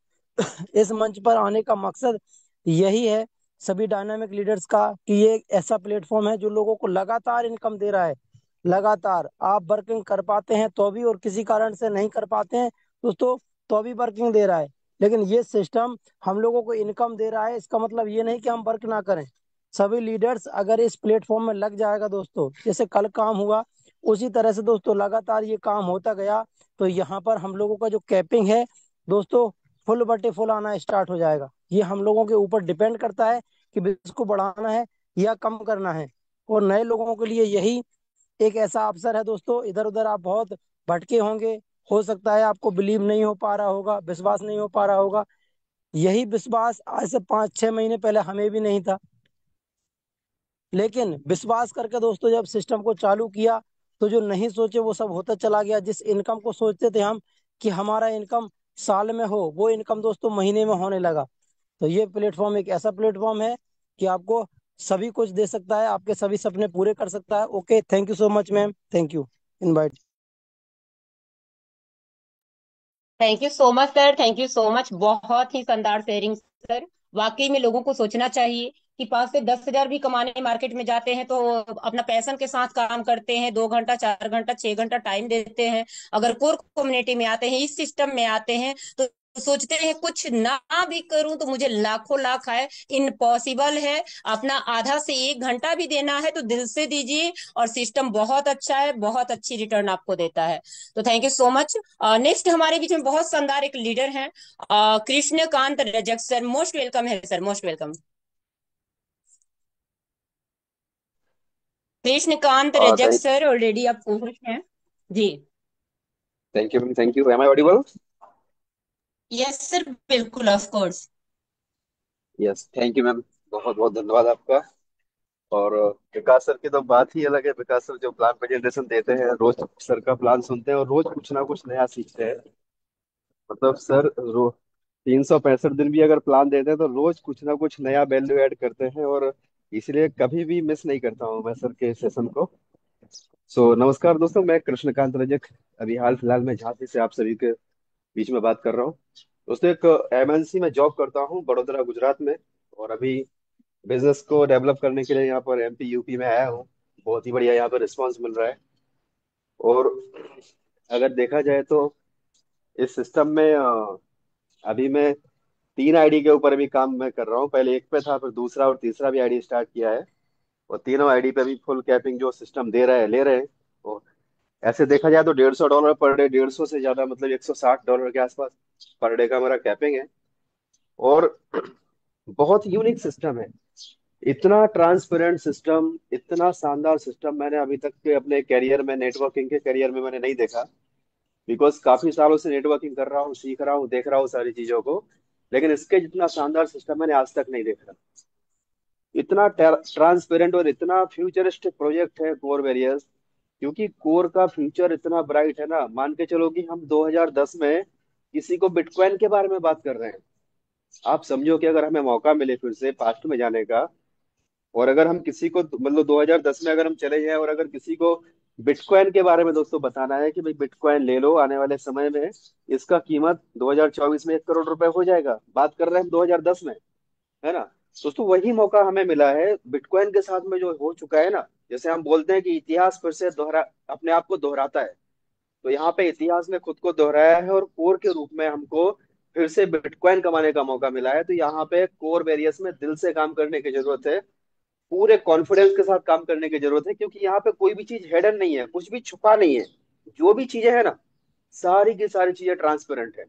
इस मंच पर आने का मकसद यही है सभी डायनामिक लीडर्स का कि ये एक ऐसा प्लेटफॉर्म है जो लोगों को लगातार इनकम दे रहा है। लगातार आप वर्किंग कर पाते हैं तो भी, और किसी कारण से नहीं कर पाते हैं दोस्तों तो भी वर्किंग दे रहा है। लेकिन ये सिस्टम हम लोगों को इनकम दे रहा है, इसका मतलब ये नहीं कि हम वर्क ना करें। सभी लीडर्स अगर इस प्लेटफॉर्म में लग जाएगा दोस्तों, जैसे कल काम हुआ उसी तरह से दोस्तों लगातार ये काम होता गया, तो यहाँ पर हम लोगों का जो कैपिंग है दोस्तों फुल बटे फुल आना स्टार्ट हो जाएगा। ये हम लोगों के ऊपर डिपेंड करता है कि बिजनेस को बढ़ाना है या कम करना है। और नए लोगों के लिए यही एक ऐसा अवसर है दोस्तों। इधर उधर आप बहुत भटके होंगे, हो सकता है आपको बिलीव नहीं हो पा रहा होगा, विश्वास नहीं हो पा रहा होगा। यही विश्वास आज से 5-6 महीने पहले हमें भी नहीं था। लेकिन विश्वास करके दोस्तों जब सिस्टम को चालू किया तो जो नहीं सोचे वो सब होता चला गया। जिस इनकम को सोचते थे हम कि हमारा इनकम साल में हो, वो इनकम दोस्तों महीने में होने लगा। तो ये प्लेटफॉर्म एक ऐसा प्लेटफॉर्म है कि आपको सभी कुछ दे सकता है, आपके सभी सपने पूरे कर सकता है। Okay, thank you so much ma'am, thank you invite. Thank you so much sir, thank you so much, बहुत ही शानदार शेयरिंग सर। वाकई में लोगों को सोचना चाहिए कि 5 से 10 हजार भी कमाने मार्केट में जाते हैं तो अपना पैशन के साथ काम करते हैं, 2 घंटा 4 घंटा 6 घंटा टाइम देते हैं। अगर कोर कम्युनिटी में आते हैं, इस सिस्टम में आते हैं, तो सोचते हैं कुछ ना भी करूं तो मुझे लाखों लाख आए। इम्पॉसिबल है। अपना आधा से 1 घंटा भी देना है तो दिल से दीजिए, और सिस्टम बहुत अच्छा है, बहुत अच्छी रिटर्न आपको देता है। तो thank you so much. Next हमारे बीच में बहुत शानदार एक लीडर हैं, Krishnakant Rajak sir, most welcome है sir, most welcome. Krishnakant Rajak Thank, sir, already आप होस्ट हैं। जी। thank you, thank you. Am I audible? Yes sir, बिल्कुल, of course. Yes, thank you ma'am. बहुत बहुत धन्यवाद आपका। और विकास सर की तो बात ही अलग है। विकास सर जो प्लान प्रेजेंटेशन देते हैं, रोज सर का प्लान सुनते हैं और रोज कुछ ना कुछ नया सीखते हैं। मतलब सर 365 दिन भी अगर प्लान देते हैं तो रोज कुछ ना कुछ नया वैल्यू ऐड करते हैं, और इसलिए कभी भी मिस नहीं करता हूँ मैं सर के सेशन को। नमस्कार दोस्तों, मैं कृष्णकांत रजक अभी हाल फिलहाल में झांसी से आप सभी के बीच में बात कर रहा हूँ। दोस्तों, एक एमएनसी में जॉब करता हूँ बड़ोदरा गुजरात में, और अभी बिजनेस को डेवलप करने के लिए यहाँ पर एमपी यूपी में आया हूँ। बहुत ही बढ़िया यहाँ पर रिस्पांस मिल रहा है। और अगर देखा जाए तो इस सिस्टम में अभी मैं 3 आईडी के ऊपर भी काम मैं कर रहा हूँ। पहले एक पे था, फिर दूसरा और तीसरा भी आईडी स्टार्ट किया है। और तीनों आईडी पे भी फुल कैपिंग जो सिस्टम दे रहा है ले रहे हैं। और ऐसे देखा जाए तो $150 पर डे, 150 से ज्यादा मतलब $160 के आसपास पर डे का मेरा कैपिंग है। और बहुत यूनिक सिस्टम है। इतना ट्रांसपेरेंट सिस्टम, इतना शानदार सिस्टम मैंने अभी तक के अपने करियर में, नेटवर्किंग के करियर में मैंने नहीं देखा। बिकॉज काफी सालों से नेटवर्किंग कर रहा हूँ, सीख रहा हूँ, देख रहा हूँ सारी चीजों को। लेकिन इसके जितना शानदार सिस्टम मैंने आज तक नहीं देखा। इतना ट्रांसपेरेंट और इतना फ्यूचरिस्टिक प्रोजेक्ट है कोर वेरियस। क्योंकि कोर का फ्यूचर इतना ब्राइट है ना, मान के चलो कि हम 2010 में किसी को बिटकॉइन के बारे में बात कर रहे हैं। आप समझो कि अगर हमें मौका मिले फिर से पास्ट में जाने का, और अगर हम किसी को मतलब 2010 में अगर हम चले जाएं और अगर किसी को बिटकॉइन के बारे में दोस्तों बताना है कि भाई बिटकॉइन ले लो, आने वाले समय में इसका कीमत 2024 में 1 करोड़ रुपए हो जाएगा, बात कर रहे हैं हम 2010 में, है ना। दोस्तों वही मौका हमें मिला है बिटकॉइन के साथ में जो हो चुका है ना। जैसे हम बोलते हैं कि इतिहास फिर से दोहरा अपने आप को दोहराता है, तो यहाँ पे इतिहास ने खुद को दोहराया है और कोर के रूप में हमको फिर से बिटकॉइन कमाने का मौका मिला है। तो यहाँ पे कोर वेरियस में दिल से काम करने की जरूरत है, पूरे कॉन्फिडेंस के साथ काम करने की जरूरत है। क्योंकि यहाँ पे कोई भी चीज हिडन नहीं है, कुछ भी छुपा नहीं है। जो भी चीजें है ना, सारी की सारी चीजें ट्रांसपेरेंट है।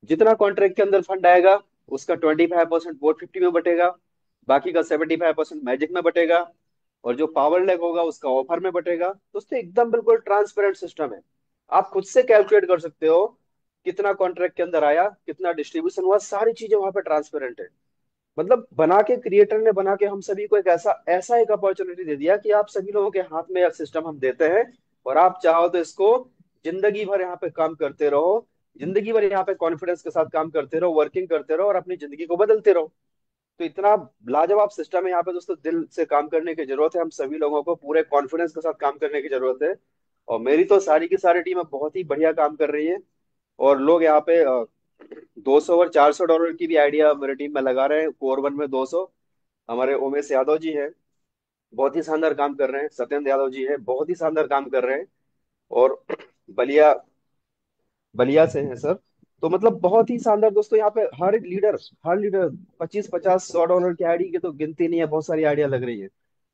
जितना कॉन्ट्रैक्ट के अंदर फंड आएगा उसका 25% बोर्ड 50 में बटेगा, बाकी का 75% मैजिक में बटेगा, और जो पावर लेग होगा उसका ऑफर में बटेगा। दोस्तों एकदम बिल्कुल ट्रांसपेरेंट सिस्टम है। आप खुद से कैलकुलेट कर सकते हो कितना कॉन्ट्रैक्ट के अंदर आया, कितना डिस्ट्रीब्यूशन हुआ, सारी चीजें वहां पे ट्रांसपेरेंट है। मतलब बना के क्रिएटर ने बना के हम सभी को एक ऐसा ऐसा एक अपॉर्चुनिटी दे दिया कि आप सभी लोगों के हाथ में यह सिस्टम हम देते हैं, और आप चाहो तो इसको जिंदगी भर यहाँ पे काम करते रहो, जिंदगी भर यहाँ पे कॉन्फिडेंस के साथ काम करते रहो, वर्किंग करते रहो और अपनी जिंदगी को बदलते रहो। तो इतना लाजवाब सिस्टम है यहाँ पे दोस्तों, दिल से काम करने की जरूरत है। हम सभी लोगों को पूरे कॉन्फिडेंस के साथ काम करने की जरूरत है। और मेरी तो सारी की सारी टीम बहुत ही बढ़िया काम कर रही है। और लोग यहाँ पे 200 और $400 की भी आइडिया मेरे टीम में लगा रहे हैं। कोर वन में 200 हमारे उमेश यादव जी हैं, बहुत ही शानदार काम कर रहे हैं। सत्येंद्र यादव जी है, बहुत ही शानदार काम कर रहे हैं। और बलिया बलिया से हैं सर। तो मतलब बहुत ही शानदार दोस्तों, यहाँ पे हर लीडर 25 50 $100 की आईडी की तो गिनती नहीं है, बहुत सारी आइडिया लग रही है।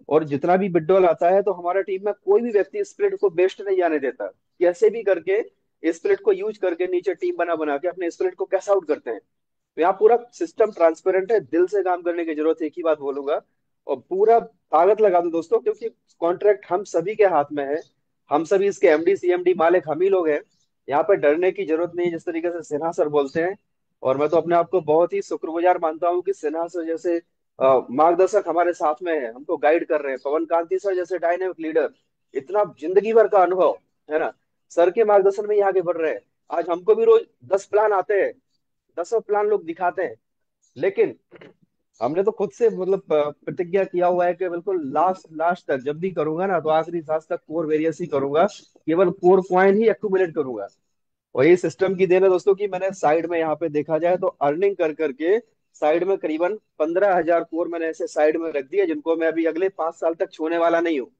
और जितना भी बिडोल आता है तो हमारे टीम में कोई भी व्यक्ति स्प्लिट को बेस्ट नहीं आने देता। कैसे भी करके स्प्लिट को यूज करके नीचे टीम बना बना के अपने स्प्लिट को कैश आउट करते हैं। तो यहाँ पूरा सिस्टम ट्रांसपेरेंट है, दिल से काम करने की जरूरत है, एक ही बात बोलूंगा। और पूरा ताकत लगा दो दोस्तों, क्योंकि कॉन्ट्रैक्ट हम सभी के हाथ में है। हम सभी इसके एमडी सीएमडी मालिक हम ही लोग हैं। यहाँ पे डरने की जरूरत नहीं है, जिस तरीके से सिन्हा सर बोलते हैं। और मैं तो अपने आप को बहुत ही शुक्रगुजार मानता हूँ कि सिन्हा सर जैसे मार्गदर्शक हमारे साथ में है, हमको गाइड कर रहे हैं। पवन कांति सर जैसे डायनेमिक लीडर, इतना जिंदगी भर का अनुभव, है ना, सर के मार्गदर्शन में ही आगे बढ़ रहे हैं। आज हमको भी रोज 10 प्लान आते हैं, 10 प्लान लोग दिखाते हैं, लेकिन हमने तो खुद से मतलब प्रतिज्ञा किया हुआ है कि बिल्कुल लास्ट लास्ट तक जब भी करूंगा ना, तो आखिरी सांस तक कोर वेरियस ही करूंगा, केवल कोर क्वाइन ही एक्यूमुलेट करूंगा। और ये सिस्टम की देन है दोस्तों कि मैंने साइड में यहाँ पे देखा जाए तो अर्निंग कर करके साइड में करीबन 15,000 कोर मैंने ऐसे साइड में रख दिए, जिनको मैं अभी अगले 5 साल तक छूने वाला नहीं हूँ।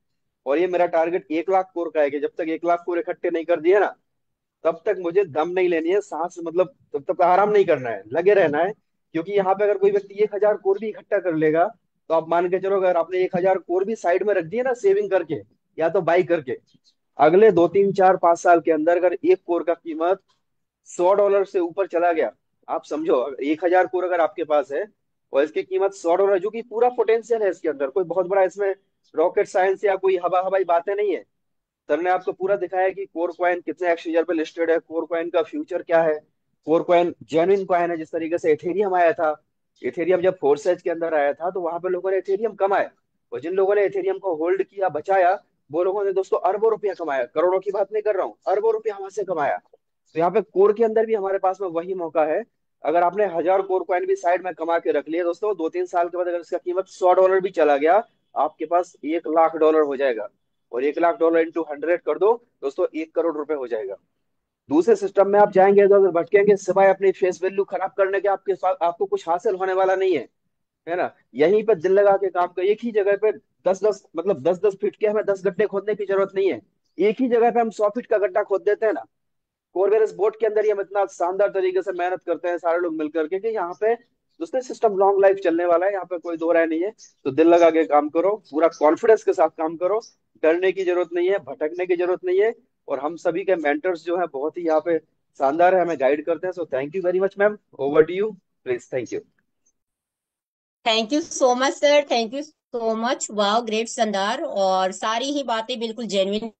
और ये मेरा टारगेट 1 लाख कोर का है कि जब तक 1 लाख कोर इकट्ठे नहीं कर दिए ना, तब तक मुझे दम नहीं लेनी है, सांस मतलब तब तक आराम नहीं करना है, लगे रहना है। क्योंकि यहाँ पे अगर कोई व्यक्ति 1,000 कोर भी इकट्ठा कर लेगा, तो आप मान के चलो अगर आपने 1,000 कोर भी साइड में रख दिए ना सेविंग करके या तो बाई करके, अगले 2 3 4 5 साल के अंदर अगर एक कोर का कीमत $100 से ऊपर चला गया, आप समझो 1,000 कोर अगर आपके पास है और इसकी कीमत $100, जो कि पूरा पोटेंशियल है इसके अंदर, कोई बहुत बड़ा इसमें रॉकेट साइंस या कोई हवा हवाई बातें नहीं है। सर ने आपको पूरा दिखाया कि कोर कॉइन कितने एक्सचेंजर पे लिस्टेड है, कोर कॉइन का फ्यूचर क्या है, कोर कॉइन जेन्युइन कॉइन है। जिस तरीके से एथेरियम आया था, एथेरियम जब फोर्स एज के अंदर आया था तो वहां पे लोगों ने एथेरियम कमाया, और जिन लोगों ने एथेरियम को होल्ड किया, बचाया, वो लोगों ने दोस्तों अरबों रुपया कमाया। करोड़ों की बात नहीं कर रहा हूँ, अरबों रुपया वहां से कमाया। तो यहाँ पे कोर के अंदर भी हमारे पास में वही मौका है। अगर आपने 1000 कोर कॉइन भी साइड में कमा के रख लिए दोस्तों, 2-3 साल के बाद अगर इसका कीमत $100 भी चला गया, आपके पास $1 लाख हो जाएगा। और $1 लाख इंटू 100 कर दो दोस्तों, 1 करोड़ रुपए हो जाएगा। दूसरे सिस्टम में आप जाएंगे तो अगर भटकेंगे, सिवाय अपनी फेस वैल्यू खराब करने के आपके साथ आपको कुछ हासिल होने वाला नहीं है ना। यहीं पर दिल लगा के काम कर, एक ही जगह पे 10-10 फीट के हमें 10 गड्ढे खोदने की जरूरत नहीं है। एक ही जगह पे हम 100 फीट का गड्ढा खोद देते हैं ना। कोरवेरस बोर्ड के अंदर ही हम इतना शानदार तरीके से मेहनत करते हैं सारे लोग मिलकर के, कि यहाँ पे दूसरे सिस्टम लॉन्ग लाइफ चलने वाला है, यहाँ पे कोई दो राय नहीं है। तो दिल लगा के काम करो, पूरा कॉन्फिडेंस के साथ काम करो, डरने की जरूरत नहीं है, भटकने की जरूरत नहीं है। और हम सभी के मेंटर्स जो है बहुत ही यहाँ पे शानदार है, हमें गाइड करते हैं। So thank you very much ma'am, over to you please. Thank you. Thank you so much sir, thank you so much. वाह ग्रेट शानदार, और सारी ही बातें बिल्कुल जेन्युइन।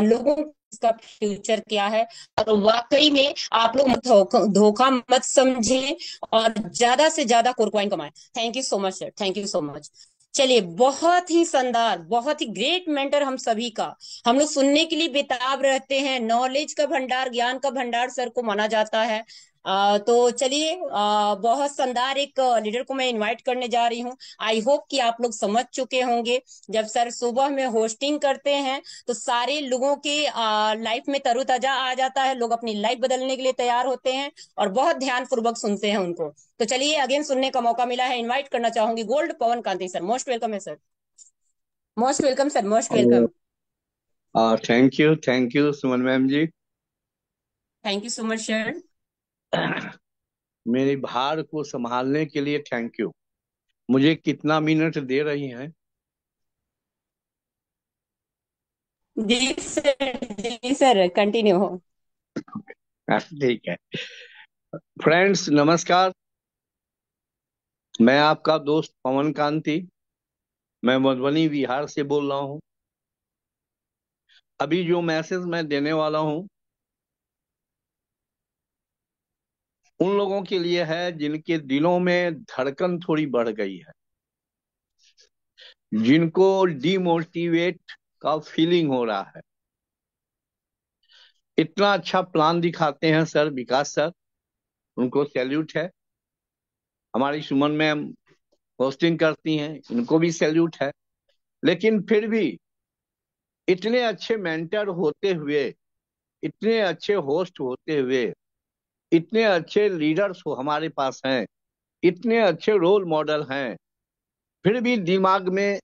लोगों का फ्यूचर क्या है, और वाकई में आप लोग मत धोखा मत समझें, और ज्यादा से ज्यादा कोरक्वाइन कमाएं। Thank you so much sir, thank you so much. चलिए, बहुत ही शानदार, बहुत ही ग्रेट मेंटर हम सभी का। हम लोग सुनने के लिए बेताब रहते हैं। नॉलेज का भंडार, ज्ञान का भंडार सर को माना जाता है। तो चलिए, बहुत शानदार एक लीडर को मैं इनवाइट करने जा रही हूँ। आई होप कि आप लोग समझ चुके होंगे, जब सर सुबह में होस्टिंग करते हैं तो सारे लोगों के लाइफ में तरोताजा आ जाता है, लोग अपनी लाइफ बदलने के लिए तैयार होते हैं, और बहुत ध्यान पूर्वक सुनते हैं उनको। तो चलिए, अगेन सुनने का मौका मिला है, इनवाइट करना चाहूंगी gold Pawan Kanti sir. Most welcome है sir, most welcome sir, most welcome. Thank you Suman ma'am ji. Thank you so much sir. मेरी भार को संभालने के लिए थैंक यू। मुझे कितना मिनट दे रही हैं? जी सर, जी सर, कंटिन्यू हो। ठीक है। फ्रेंड्स नमस्कार, मैं आपका दोस्त पवन कांति, मैं मधुबनी बिहार से बोल रहा हूँ। अभी जो मैसेज मैं देने वाला हूँ उन लोगों के लिए है जिनके दिलों में धड़कन थोड़ी बढ़ गई है, जिनको डिमोटिवेट का फीलिंग हो रहा है। इतना अच्छा प्लान दिखाते हैं सर, विकास सर, उनको सैल्यूट है। हमारी सुमन मैम होस्टिंग करती हैं, इनको भी सैल्यूट है। लेकिन फिर भी इतने अच्छे मेंटर होते हुए, इतने अच्छे होस्ट होते हुए, इतने अच्छे लीडर्स हो हमारे पास हैं, इतने अच्छे रोल मॉडल हैं, फिर भी दिमाग में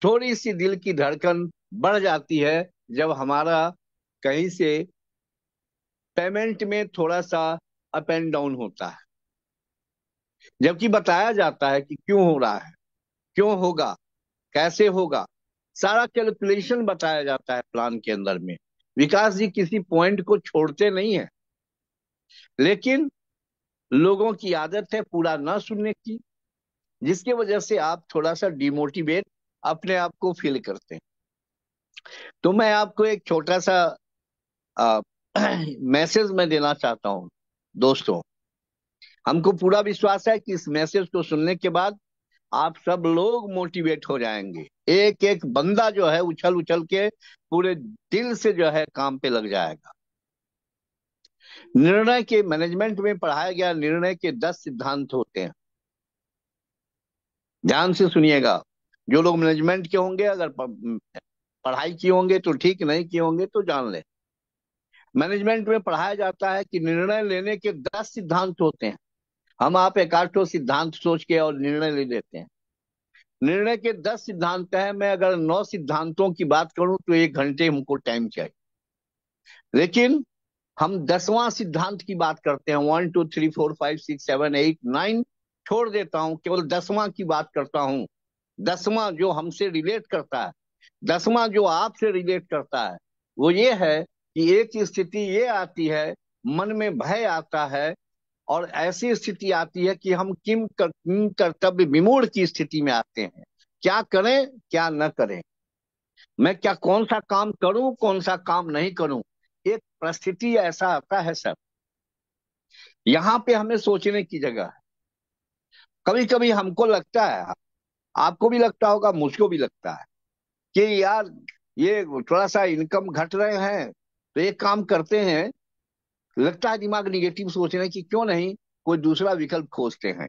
थोड़ी सी दिल की धड़कन बढ़ जाती है जब हमारा कहीं से पेमेंट में थोड़ा सा अप एंड डाउन होता है। जबकि बताया जाता है कि क्यों हो रहा है, क्यों होगा, कैसे होगा, सारा कैलकुलेशन बताया जाता है प्लान के अंदर में। विकास जी किसी पॉइंट को छोड़ते नहीं है, लेकिन लोगों की आदत है पूरा ना सुनने की, जिसकी वजह से आप थोड़ा सा डिमोटिवेट अपने आप को फील करते हैं। तो मैं आपको एक छोटा सा मैसेज मैं देना चाहता हूं दोस्तों। हमको पूरा विश्वास है कि इस मैसेज को सुनने के बाद आप सब लोग मोटिवेट हो जाएंगे। एक एक बंदा जो है उछल उछल के पूरे दिल से जो है काम पे लग जाएगा। निर्णय के मैनेजमेंट में पढ़ाया गया निर्णय के 10 सिद्धांत होते हैं। ध्यान से सुनिएगा। जो लोग मैनेजमेंट के होंगे, अगर पढ़ाई किए होंगे तो ठीक, नहीं किए होंगे तो जान ले। मैनेजमेंट में पढ़ाया जाता है कि निर्णय लेने के 10 सिद्धांत होते हैं। हम आप एक आठ सिद्धांत सोच के और निर्णय ले लेते हैं। निर्णय के 10 सिद्धांत हैं। मैं अगर 9 सिद्धांतों की बात करूं तो 1 घंटे हमको टाइम चाहिए, लेकिन हम 10वां सिद्धांत की बात करते हैं। 1 2 3 4 5 6 7 8 9 छोड़ देता हूं, केवल 10वां की बात करता हूं। 10वां जो हमसे रिलेट करता है, 10वां जो आपसे रिलेट करता है, वो ये है कि एक स्थिति ये आती है, मन में भय आता है, और ऐसी स्थिति आती है कि हम किम कर्तव्य विमूढ़ की स्थिति में आते हैं। क्या करें क्या न करें, मैं क्या कौन सा काम करूं कौन सा काम नहीं करूं, एक परिस्थिति ऐसा आता है सर, यहाँ पे हमें सोचने की जगह है। कभी कभी हमको लगता है, आपको भी लगता होगा, मुझको भी लगता है कि यार ये थोड़ा सा इनकम घट रहे हैं, तो एक काम करते हैं, लगता है दिमाग निगेटिव सोचने की, क्यों नहीं कोई दूसरा विकल्प खोजते हैं।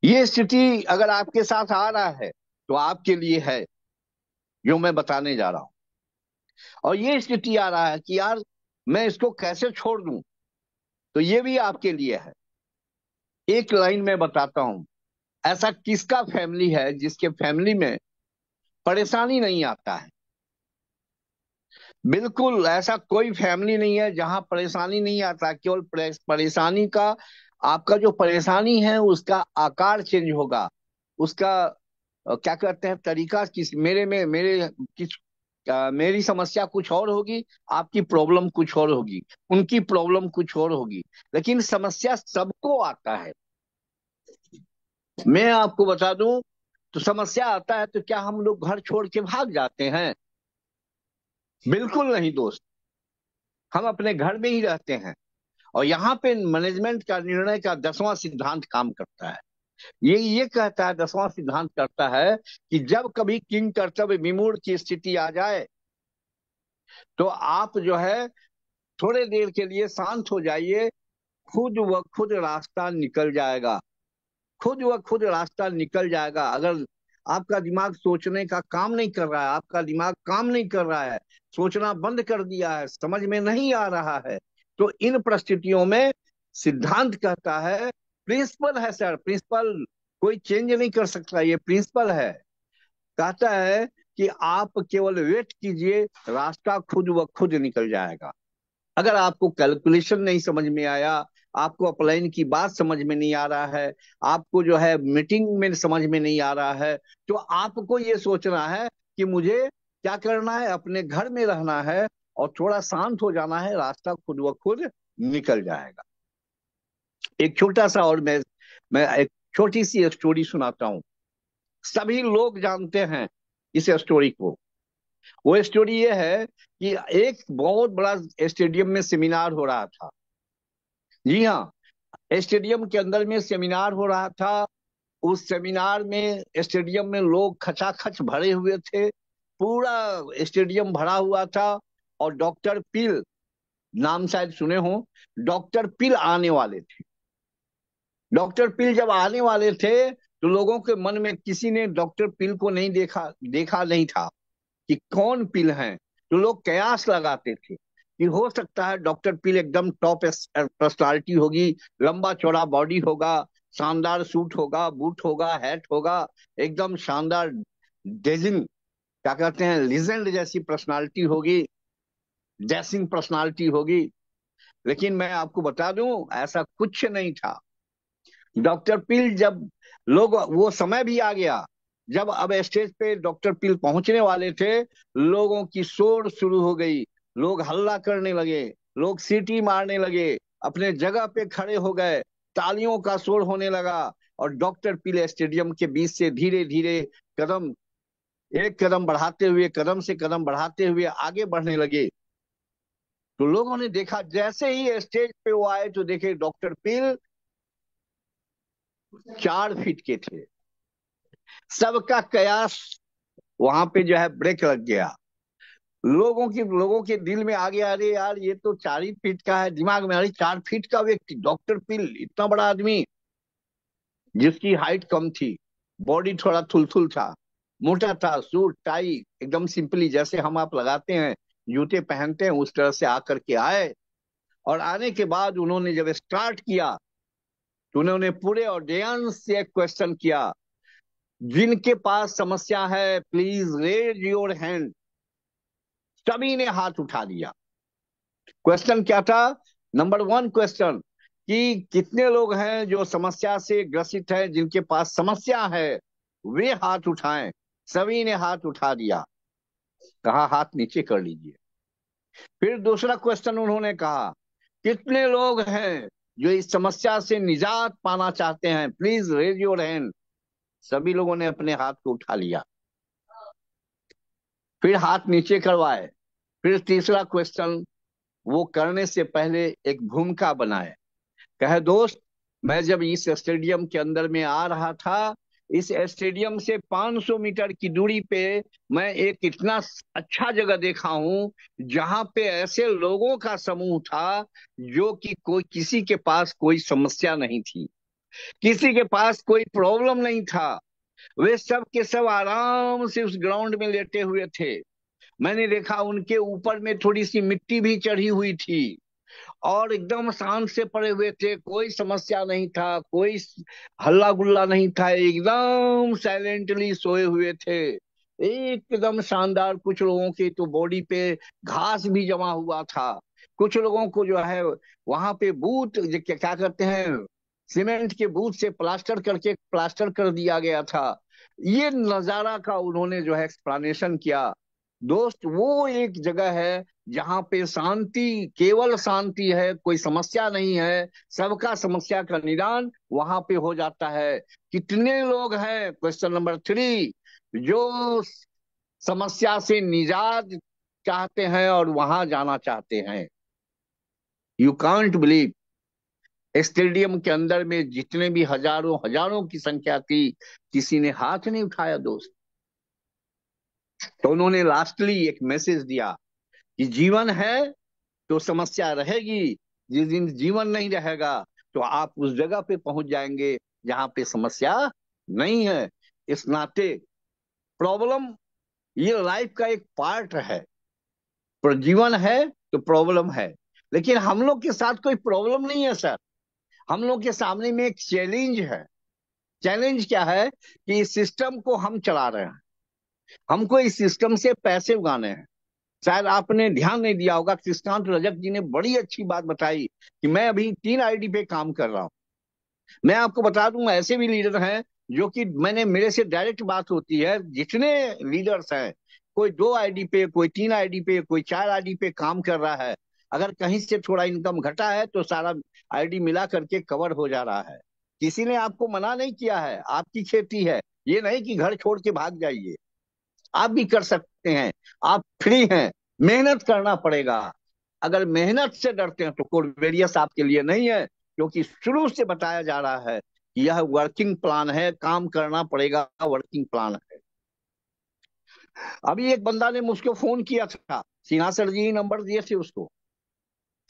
ये स्थिति अगर आपके साथ आ रहा है तो आपके लिए है, जो मैं बताने जा रहा हूं। और ये स्थिति आ रहा है कि यार मैं इसको कैसे छोड़ दूं, तो ये भी आपके लिए है। एक लाइन में बताता हूं, ऐसा किसका फैमिली है जिसके फैमिली में परेशानी नहीं आता है? बिल्कुल ऐसा कोई फैमिली नहीं है जहां परेशानी नहीं आता। केवल परेशानी का, आपका जो परेशानी है उसका आकार चेंज होगा, उसका क्या कहते हैं तरीका, किस मेरे में मेरे किस मेरी समस्या कुछ और होगी, आपकी प्रॉब्लम कुछ और होगी, उनकी प्रॉब्लम कुछ और होगी, लेकिन समस्या सबको आता है। मैं आपको बता दूं, तो समस्या आता है तो क्या हम लोग घर छोड़ के भाग जाते हैं? बिल्कुल नहीं दोस्त, हम अपने घर में ही रहते हैं। और यहाँ पे मैनेजमेंट का निर्णय का 10वां सिद्धांत काम करता है। ये कहता है, 10वां सिद्धांत करता है कि जब कभी किंग कर्तव्य विमूढ़ की स्थिति आ जाए तो आप जो है थोड़े देर के लिए शांत हो जाइए, खुद व खुद रास्ता निकल जाएगा, खुद व खुद रास्ता निकल जाएगा। अगर आपका दिमाग सोचने का काम नहीं कर रहा है, आपका दिमाग काम नहीं कर रहा है, सोचना बंद कर दिया है, समझ में नहीं आ रहा है, तो इन परिस्थितियों में सिद्धांत कहता है, प्रिंसिपल है सर, प्रिंसिपल कोई चेंज नहीं कर सकता, ये प्रिंसिपल है, कहता है कि आप केवल वेट कीजिए, रास्ता खुद व खुद निकल जाएगा। अगर आपको कैलकुलेशन नहीं समझ में आया, आपको अपलाइन की बात समझ में नहीं आ रहा है, आपको जो है मीटिंग में समझ में नहीं आ रहा है, तो आपको ये सोचना है कि मुझे क्या करना है, अपने घर में रहना है और थोड़ा शांत हो जाना है, रास्ता खुद व खुद निकल जाएगा। एक छोटा सा और मैं एक छोटी सी स्टोरी सुनाता हूँ। सभी लोग जानते हैं इस स्टोरी को। वो स्टोरी ये है कि एक बहुत बड़ा स्टेडियम में सेमिनार हो रहा था। जी हाँ, स्टेडियम के अंदर में सेमिनार हो रहा था। उस सेमिनार में स्टेडियम में लोग खचाखच भरे हुए थे, पूरा स्टेडियम भरा हुआ था। और डॉक्टर पिल, नाम शायद सुने हो, डॉक्टर पिल आने वाले थे। डॉक्टर पिल जब आने वाले थे तो लोगों के मन में किसी ने डॉक्टर पिल को नहीं देखा नहीं था कि कौन पिल हैं। तो लोग कयास लगाते थे कि हो सकता है डॉक्टर पिल एकदम टॉप पर्सनालिटी होगी, लंबा चौड़ा बॉडी होगा, शानदार सूट होगा, बूट होगा, हैट होगा, एकदम शानदार डेजिंग, क्या कहते हैं, लीजेंड जैसी पर्सनालिटी होगी, ड्रेसिंग पर्सनालिटी होगी। लेकिन मैं आपको बता दूं, ऐसा कुछ नहीं था। डॉक्टर पिल जब लोग, वो समय भी आ गया जब अब स्टेज पे डॉक्टर पिल पहुंचने वाले थे, लोगों की शोर शुरू हो गई, लोग हल्ला करने लगे, लोग सीटी मारने लगे, अपने जगह पे खड़े हो गए, तालियों का शोर होने लगा। और डॉक्टर पिल स्टेडियम के बीच से धीरे धीरे कदम, एक कदम बढ़ाते हुए, कदम से कदम बढ़ाते हुए आगे बढ़ने लगे। तो लोगों ने देखा, जैसे ही स्टेज पे वो आए तो देखे डॉक्टर पिल 4 फीट के थे। सबका कयास वहां पे जो है ब्रेक लग गया। लोगों के दिल में आ गया, अरे यार ये तो 4 ही फीट का है, दिमाग में, अरे 4 फीट का व्यक्ति, डॉक्टर पिल इतना बड़ा आदमी, जिसकी हाइट कम थी, बॉडी थोड़ा थुलथुल था, मोटा था, सूट टाई एकदम सिंपली जैसे हम आप लगाते हैं, जूते पहनते हैं, उस तरह से आकर के आए। और आने के बाद उन्होंने जब स्टार्ट किया तो उन्होंने पूरे ऑडियंस से एक क्वेश्चन किया, जिनके पास समस्या है प्लीज रेज योर हैंड। सभी ने हाथ उठा दिया। क्वेश्चन क्या था? नंबर 1 क्वेश्चन, कि कितने लोग हैं जो समस्या से ग्रसित हैं, जिनके पास समस्या है वे हाथ उठाएं। सभी ने हाथ उठा दिया, कहा हाथ नीचे कर लीजिए। फिर दूसरा क्वेश्चन उन्होंने कहा, कितने लोग हैं जो इस समस्या से निजात पाना चाहते हैं, प्लीज रेज योर हैंड। सभी लोगों ने अपने हाथ को उठा लिया। फिर हाथ नीचे करवाए, फिर तीसरा क्वेश्चन, वो करने से पहले एक भूमिका बनाए। कहे दोस्त, मैं जब इस स्टेडियम के अंदर में आ रहा था, इस स्टेडियम से 500 मीटर की दूरी पे मैं एक इतना अच्छा जगह देखा हूं जहां पे ऐसे लोगों का समूह था जो कि कोई किसी के पास कोई समस्या नहीं थी, किसी के पास कोई प्रॉब्लम नहीं था। वे सब के सब आराम से उस ग्राउंड में लेटे हुए थे। मैंने देखा उनके ऊपर में थोड़ी सी मिट्टी भी चढ़ी हुई थी और एकदम शांत से पड़े हुए थे, कोई समस्या नहीं था, कोई हल्ला गुल्ला नहीं था, एकदम साइलेंटली सोए हुए थे, एकदम शानदार। कुछ लोगों के तो बॉडी पे घास भी जमा हुआ था, कुछ लोगों को जो है वहां पे बूट क्या करते हैं, सीमेंट के बूट से प्लास्टर कर दिया गया था। ये नजारा का उन्होंने जो है एक्सप्लेनेशन किया। दोस्त, वो एक जगह है जहां पे शांति, केवल शांति है, कोई समस्या नहीं है, सबका समस्या का निदान वहां पे हो जाता है। कितने लोग हैं, क्वेश्चन नंबर 3, जो समस्या से निजात चाहते हैं और वहां जाना चाहते हैं? यू कांट बिलीव, स्टेडियम के अंदर में जितने भी हजारों हजारों की संख्या थी, किसी ने हाथ नहीं उठाया दोस्त। तो उन्होंने लास्टली एक मैसेज दिया कि जीवन है तो समस्या रहेगी, जिस दिन जीवन नहीं रहेगा तो आप उस जगह पे पहुंच जाएंगे जहां पे समस्या नहीं है। इस नाते प्रॉब्लम ये लाइफ का एक पार्ट है, पर जीवन है तो प्रॉब्लम है। लेकिन हम लोग के साथ कोई प्रॉब्लम नहीं है सर, हम लोग के सामने में एक चैलेंज है। चैलेंज क्या है कि इस सिस्टम को हम चला रहे हैं, हमको इस सिस्टम से पैसे उगाने हैं। शायद आपने ध्यान नहीं दिया होगा, कृष्णांत रजक जी ने बड़ी अच्छी बात बताई कि मैं अभी 3 आईडी पे काम कर रहा हूं। मैं आपको बता दूं, ऐसे भी लीडर हैं जो कि मेरे से डायरेक्ट बात होती है, जितने लीडर्स हैं, कोई 2 आईडी पे, कोई 3 आईडी पे, कोई 4 आईडी पे काम कर रहा है। अगर कहीं से थोड़ा इनकम घटा है तो सारा आईडी मिला करके कवर हो जा रहा है। किसी ने आपको मना नहीं किया है, आपकी खेती है, ये नहीं कि घर छोड़ के भाग जाइए, आप भी कर सकते हैं, आप फ्री हैं। मेहनत करना पड़ेगा। अगर मेहनत से डरते हैं तो कोड वेरियस आपके लिए नहीं है, क्योंकि शुरू से बताया जा रहा है कि यह वर्किंग प्लान है, काम करना पड़ेगा, वर्किंग प्लान है। अभी एक बंदा ने मुझको फोन किया था, सिन्हा सर जी नंबर दिए थे उसको,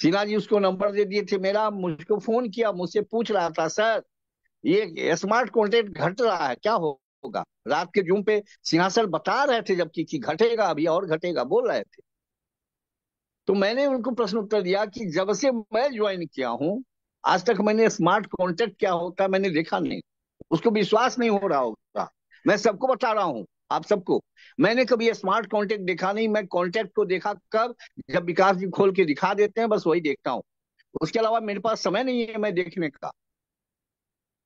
सिन्हा जी उसको नंबर दे दिए थे मेरा, मुझको फोन किया, मुझसे पूछ रहा था सर ये स्मार्ट कॉन्ट्रैक्ट घट रहा है, क्या होगा? रात के जूम पे सिंहासन बता रहे थे जबकि कि घटेगा, अभी और घटेगा बोल रहे थे। तो मैंने उनको प्रश्न उत्तर दिया कि जब से मैं ज्वाइन किया हूं आज तक मैंने स्मार्ट कॉन्ट्रैक्ट क्या होता है मैंने देखा नहीं, उसको विश्वास नहीं हो रहा होगा। मैं सबको बता रहा हूं, आप सबको, मैंने कभी स्मार्ट कॉन्ट्रैक्ट देखा नहीं। मैं कॉन्ट्रैक्ट को देखा कब, जब विकास जी खोल के दिखा देते हैं, बस वही देखता हूँ। उसके अलावा मेरे पास समय नहीं है मैं देखने का,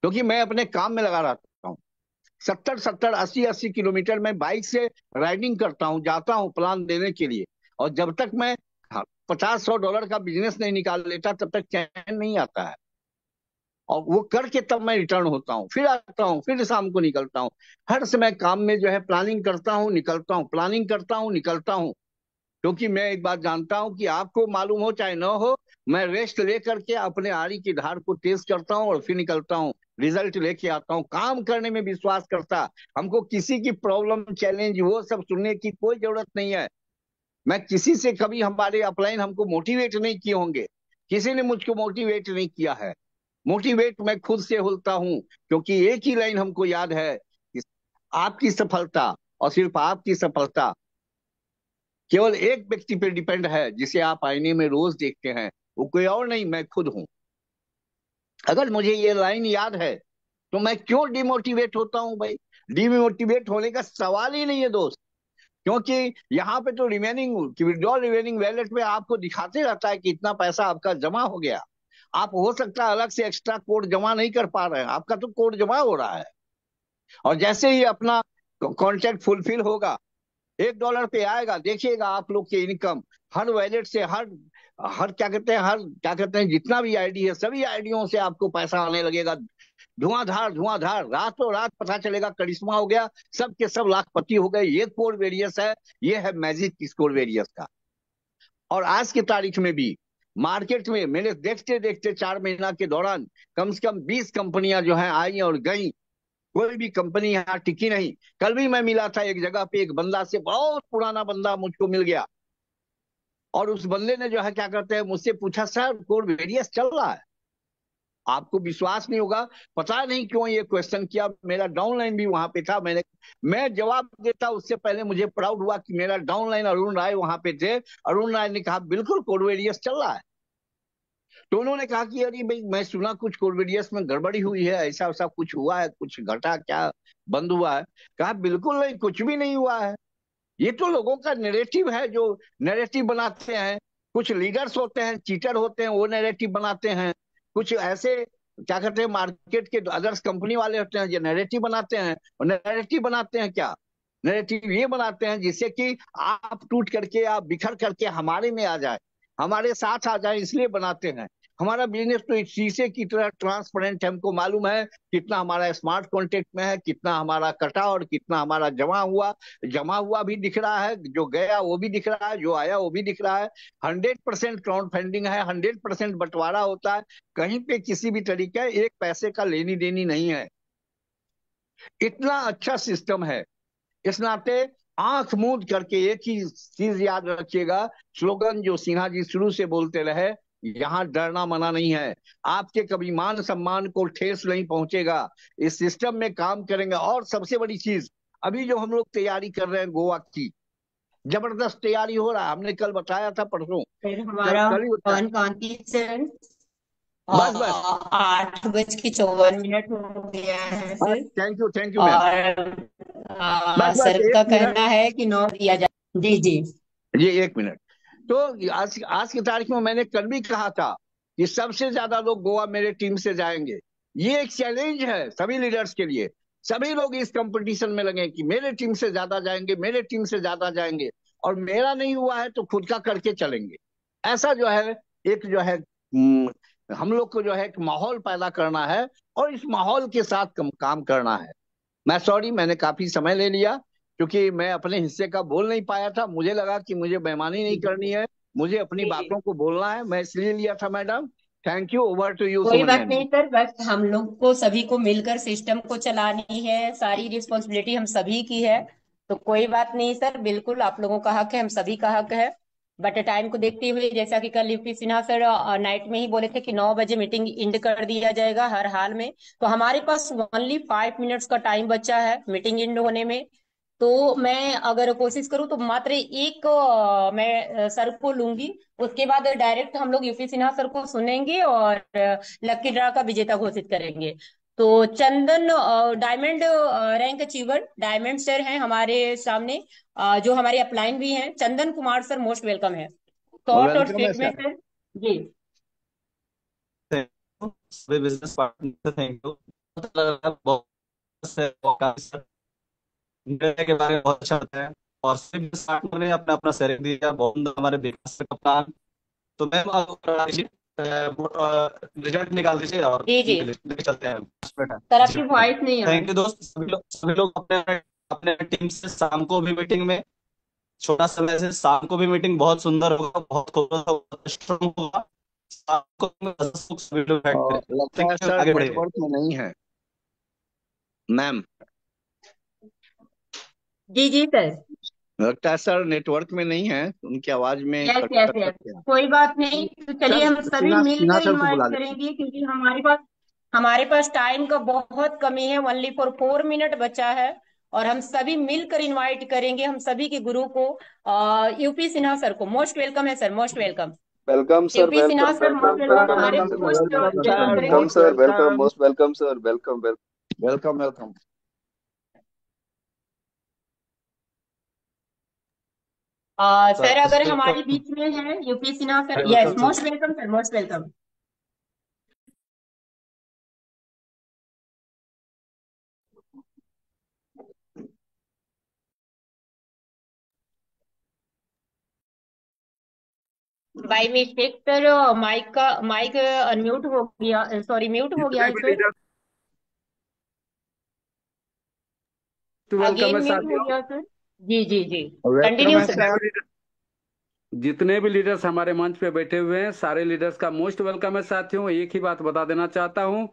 क्योंकि मैं अपने काम में लगा रहता हूँ। 70-70, 80-80 किलोमीटर मैं बाइक से राइडिंग करता हूँ, जाता हूँ प्लान देने के लिए, और जब तक मैं $50-100 का बिजनेस नहीं निकाल लेता तब तक चैन नहीं आता है। और वो करके तब मैं रिटर्न होता हूँ, फिर आता हूँ, फिर शाम को निकलता हूँ। हर समय काम में जो है प्लानिंग करता हूँ, निकलता हूँ, प्लानिंग करता हूँ, निकलता हूँ। क्योंकि मैं एक बात जानता हूं कि आपको मालूम हो चाहे न हो, मैं रेस्ट लेकर के अपने आरी की धार को तेज करता हूं और फिर निकलता हूं, रिजल्ट लेके आता हूं। काम करने में विश्वास करता, हमको किसी की प्रॉब्लम चैलेंज वो सब सुनने की कोई जरूरत नहीं है। मैं किसी से कभी, हमारे अपलाइन हमको मोटिवेट नहीं किए होंगे, किसी ने मुझको मोटिवेट नहीं किया है। मोटिवेट मैं खुद से होता हूं, क्योंकि एक ही लाइन हमको याद है कि आपकी सफलता और सिर्फ आपकी सफलता केवल एक व्यक्ति पे डिपेंड है, जिसे आप आईने में रोज देखते हैं, वो कोई और नहीं, मैं खुद हूं। अगर मुझे ये लाइन याद है तो मैं क्यों डिमोटिवेट होता हूं भाई? डिमोटिवेट होने का सवाल ही नहीं है दोस्त, क्योंकि यहाँ पे तो रिमेनिंग विड्रॉल रिमेनिंग वैलेट में आपको दिखाते रहता है कि इतना पैसा आपका जमा हो गया। आप हो सकता है अलग से एक्स्ट्रा कोड जमा नहीं कर पा रहे हैं, आपका तो कोड जमा हो रहा है। और जैसे ही अपना कॉन्ट्रैक्ट फुलफिल होगा, $1 पे आएगा, देखिएगा आप लोग के इनकम हर वैलेट से, हर हर क्या कहते हैं जितना भी आईडी है, सभी आईडियों से आपको पैसा आने लगेगा, धुआंधार धुआंधार। रातों रात पता चलेगा करिश्मा हो गया, सब के सब लाखपति हो गए। ये कोड वेरियस है, ये है मैजिक इस कोड वेरियस का। और आज की तारीख में भी मार्केट में मैंने देखते देखते 4 महीना के दौरान कम से कम 20 कंपनियां जो है आई और गई, कोई भी कंपनी यहाँ टिकी नहीं। कल भी मैं मिला था एक जगह पे, एक बंदा से, बहुत पुराना बंदा मुझको मिल गया, और उस बंदे ने जो है क्या करते हैं मुझसे पूछा, सर कोड वेरियस चल रहा है? आपको विश्वास नहीं होगा, पता नहीं क्यों ये क्वेश्चन किया। मेरा डाउनलाइन भी वहां पे था। मैं जवाब देता उससे पहले मुझे प्राउड हुआ कि मेरा डाउनलाइन अरुण राय वहां पे थे। अरुण राय ने कहा बिल्कुल कोड वेरियस चल रहा है। तो उन्होंने कहा कि अरे भाई मैं सुना कुछ कोविडियस में गड़बड़ी हुई है, ऐसा ऐसा कुछ हुआ है, कुछ घटा क्या, बंद हुआ है? कहा बिल्कुल नहीं, कुछ भी नहीं हुआ है। ये तो लोगों का नैरेटिव है, जो नैरेटिव बनाते हैं। कुछ लीडर्स होते हैं, चीटर होते हैं, वो नैरेटिव बनाते हैं। कुछ ऐसे क्या कहते हैं मार्केट के अदर्स कंपनी वाले होते हैं जो नैरेटिव बनाते हैं। और नैरेटिव बनाते हैं क्या? नैरेटिव ये बनाते हैं जिससे कि आप टूट करके, आप बिखर करके हमारे में आ जाए, हमारे साथ आ जाए, इसलिए बनाते हैं। हमारा बिजनेस तो एक शीशे की तरह ट्रांसपेरेंट है। हमको मालूम है कितना हमारा स्मार्ट कॉन्टेक्ट में है, कितना हमारा कटा और कितना हमारा जमा हुआ भी दिख रहा है, जो गया वो भी दिख रहा है, जो आया वो भी दिख रहा है। 100% क्राउड फंडिंग है, 100% बंटवारा होता है। कहीं पे किसी भी तरीके एक पैसे का लेनी देनी नहीं है। इतना अच्छा सिस्टम है। इस नाते आंख मूंद करके एक ही चीज याद रखिएगा, स्लोगन जो सिन्हा जी शुरू से बोलते रहे, यहाँ डरना मना नहीं है। आपके कभी मान सम्मान को ठेस नहीं पहुंचेगा। इस सिस्टम में काम करेंगे। और सबसे बड़ी चीज, अभी जो हम लोग तैयारी कर रहे हैं गोवा की, जबरदस्त तैयारी हो रहा है। हमने कल बताया था, परसों, फिर कल हमारा कल ही बताया। पवन कांति सर बस बस। 8:54 हो गया है सर। Thank you ma'am. और बस बस सर एक का मिनट। कहना है कि 9 दिया जाए। जी जी। ये एक मिनट। तो आज की तारीख में मैंने कल भी कहा था कि सबसे ज्यादा लोग गोवा मेरे टीम से जाएंगे। ये एक चैलेंज है सभी लीडर्स के लिए। सभी लोग इस कंपटीशन में लगे कि मेरे टीम से ज्यादा जाएंगे, मेरे टीम से ज्यादा जाएंगे। और मेरा नहीं हुआ है तो खुद का करके चलेंगे। ऐसा जो है, एक जो है हम लोग को जो है एक माहौल पैदा करना है, और इस माहौल के साथ काम करना है। मैं सॉरी, मैंने काफी समय ले लिया, क्योंकि मैं अपने हिस्से का बोल नहीं पाया था। मुझे लगा कि मुझे बेईमानी नहीं करनी है, मुझे अपनी जी जी। बातों को बोलना है, मैं इसलिए लिया था madam. Thank you. Over to you कोई सुमन बात मैम नहीं जी। सर, बस हम लोग को सभी को मिलकर सिस्टम को चलानी है, सारी रिस्पॉन्सिबिलिटी हम सभी की है। तो कोई बात नहीं सर, बिल्कुल आप लोगों का हक है, हम सभी का हक है। बट टाइम को देखते हुए, जैसा कि कल यूपी सिन्हा सर नाइट में ही बोले थे कि 9 बजे मीटिंग इंड कर दिया जाएगा हर हाल में। तो हमारे पास ओनली 5 मिनट्स का टाइम बचा है मीटिंग इंड होने में। तो मैं अगर कोशिश करूँ तो मात्र एक मैं सर को लूंगी। उसके बाद डायरेक्ट हम लोग यूपी सिन्हा सर को सुनेंगे और लकी ड्रा का विजेता घोषित करेंगे। तो Chandan diamond rank achiever diamond sir हैं हमारे सामने, जो हमारे अपलाइन भी हैं। Chandan Kumar sir most welcome है। शॉर्ट और वेलकम है स्वीट में सर। सर। जी। सभी बिजनेस पार्टनर थैंक यू। बहुत अच्छा लग रहा है, बहुत से काफी निर्णय के बारे में बहुत अच्छा बताया, और सभी बिजनेस पार्टनर ने अपना अपना शेयरिंग दिया। बहुत सुंदर हमारे विकास का प्लान। तो मैम रिजल्ट निकाल दीजिए और जी जी। लेके चलते हैं। सर जी आपकी मैम, वॉइस नहीं आ रही। थैंक यू दोस्त। सभी लोग अपने अपने टीम से शाम को भी मीटिंग में, छोटा समय से शाम को भी मीटिंग बहुत सुंदर होगा, बहुत खूबसूरत होगा, बहुत स्ट्रांग होगा। शाम को सभी लोग बैठ और करें। लगता थैंक है यू, सर आगे बढ़िए। नेटवर्क में नहीं है मैम। जी जी सर। लगता है सर नेटवर्क में नहीं है, उनकी आवाज में yes cut yes cut yes. करके। कोई बात नहीं, तो चलिए सर हम सभी सिन्हा मिलकर सर को इनवाइट बुला लेते हैं। करेंगे, क्योंकि हमारे पास टाइम का बहुत कमी है, ओनली फॉर 4 मिनट बचा है। और हम सभी मिलकर इनवाइट करेंगे हम सभी के गुरु को, यूपी सिन्हा सर को। मोस्ट वेलकम है sir, most welcome. Welcome sir, UP Sinha welcome sir most welcome welcome, welcome हमारे welcome most welcome welcome sir, करेंगे। Welcome most sir, welcome, welcome. Most welcome sir, welcome welcome. Welcome welcome. Sir अगर हमारे welcome. बीच में है UP Sinha sir, yes welcome sir. Most welcome sir, most welcome. By mistake sir mike unmute हो गया, sorry mute हो गया जितने है भी सर। लीडर वेलकम अगेन है म्यूट हो साथियों। गया सर। जी जी जी। वेलकम कंटिन्यू है सर। जितने सर। भी लीडर जितने भी लीडर्स हमारे मंच पे बैठे हुए हैं, सारे लीडर्स का मोस्ट वेलकम है साथियों। एक ही बात बता देना चाहता हूँ,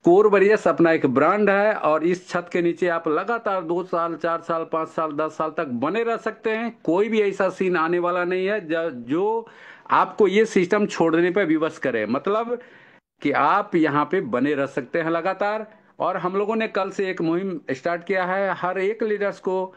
कोर वरियस अपना एक ब्रांड है और इस छत के नीचे आप लगातार 2 साल, 4 साल, 5 साल, 10 साल तक बने रह सकते हैं। कोई भी ऐसा सीन आने वाला नहीं है जो आपको ये सिस्टम छोड़ने पे विवश करे। मतलब कि आप यहाँ पे बने रह सकते हैं लगातार। और हम लोगों ने कल से एक मुहिम स्टार्ट किया है। हर एक लीडर्स को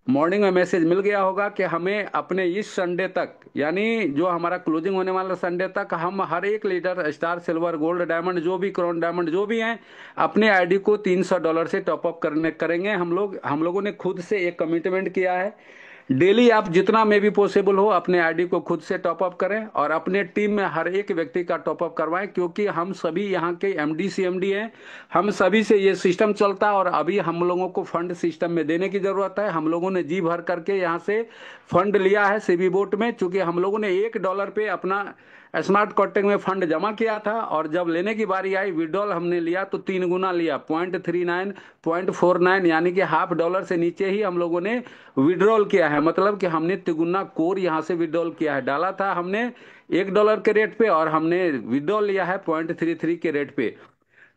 मॉर्निंग में मैसेज मिल गया होगा कि हमें अपने इस संडे तक, यानी जो हमारा क्लोजिंग होने वाला संडे तक, हम हर एक leader star, silver, gold, diamond, जो भी क्राउन डायमंड जो भी हैं, अपने आईडी को $300 से टॉप अप करने करेंगे। हम लोगों ने खुद से एक कमिटमेंट किया है। डेली आप जितना में भी पॉसिबल हो अपने आईडी को खुद से टॉप अप करें और अपने टीम में हर एक व्यक्ति का टॉप अप करवाएं, क्योंकि हम सभी यहाँ के एमडी सीएमडी हैं। हम सभी से ये सिस्टम चलता है और अभी हम लोगों को फंड सिस्टम में देने की जरूरत है। हम लोगों ने जी भर करके यहाँ से फंड लिया है सीबी बोट में, चूंकि हम लोगों ने $1 पे अपना स्मार्ट कॉन्टैक्ट में फंड जमा किया था और जब लेने की बारी आई विड्रॉल हमने लिया तो 3 गुना लिया, 0.39, 0.49, यानी कि $0.5 से नीचे ही हम लोगों ने विड्रॉल किया है। मतलब कि हमने तिगुना कोर यहाँ से विड्रॉल किया है। डाला था हमने $1 के रेट पे और हमने विड्रॉल लिया है 0.33 के रेट पे।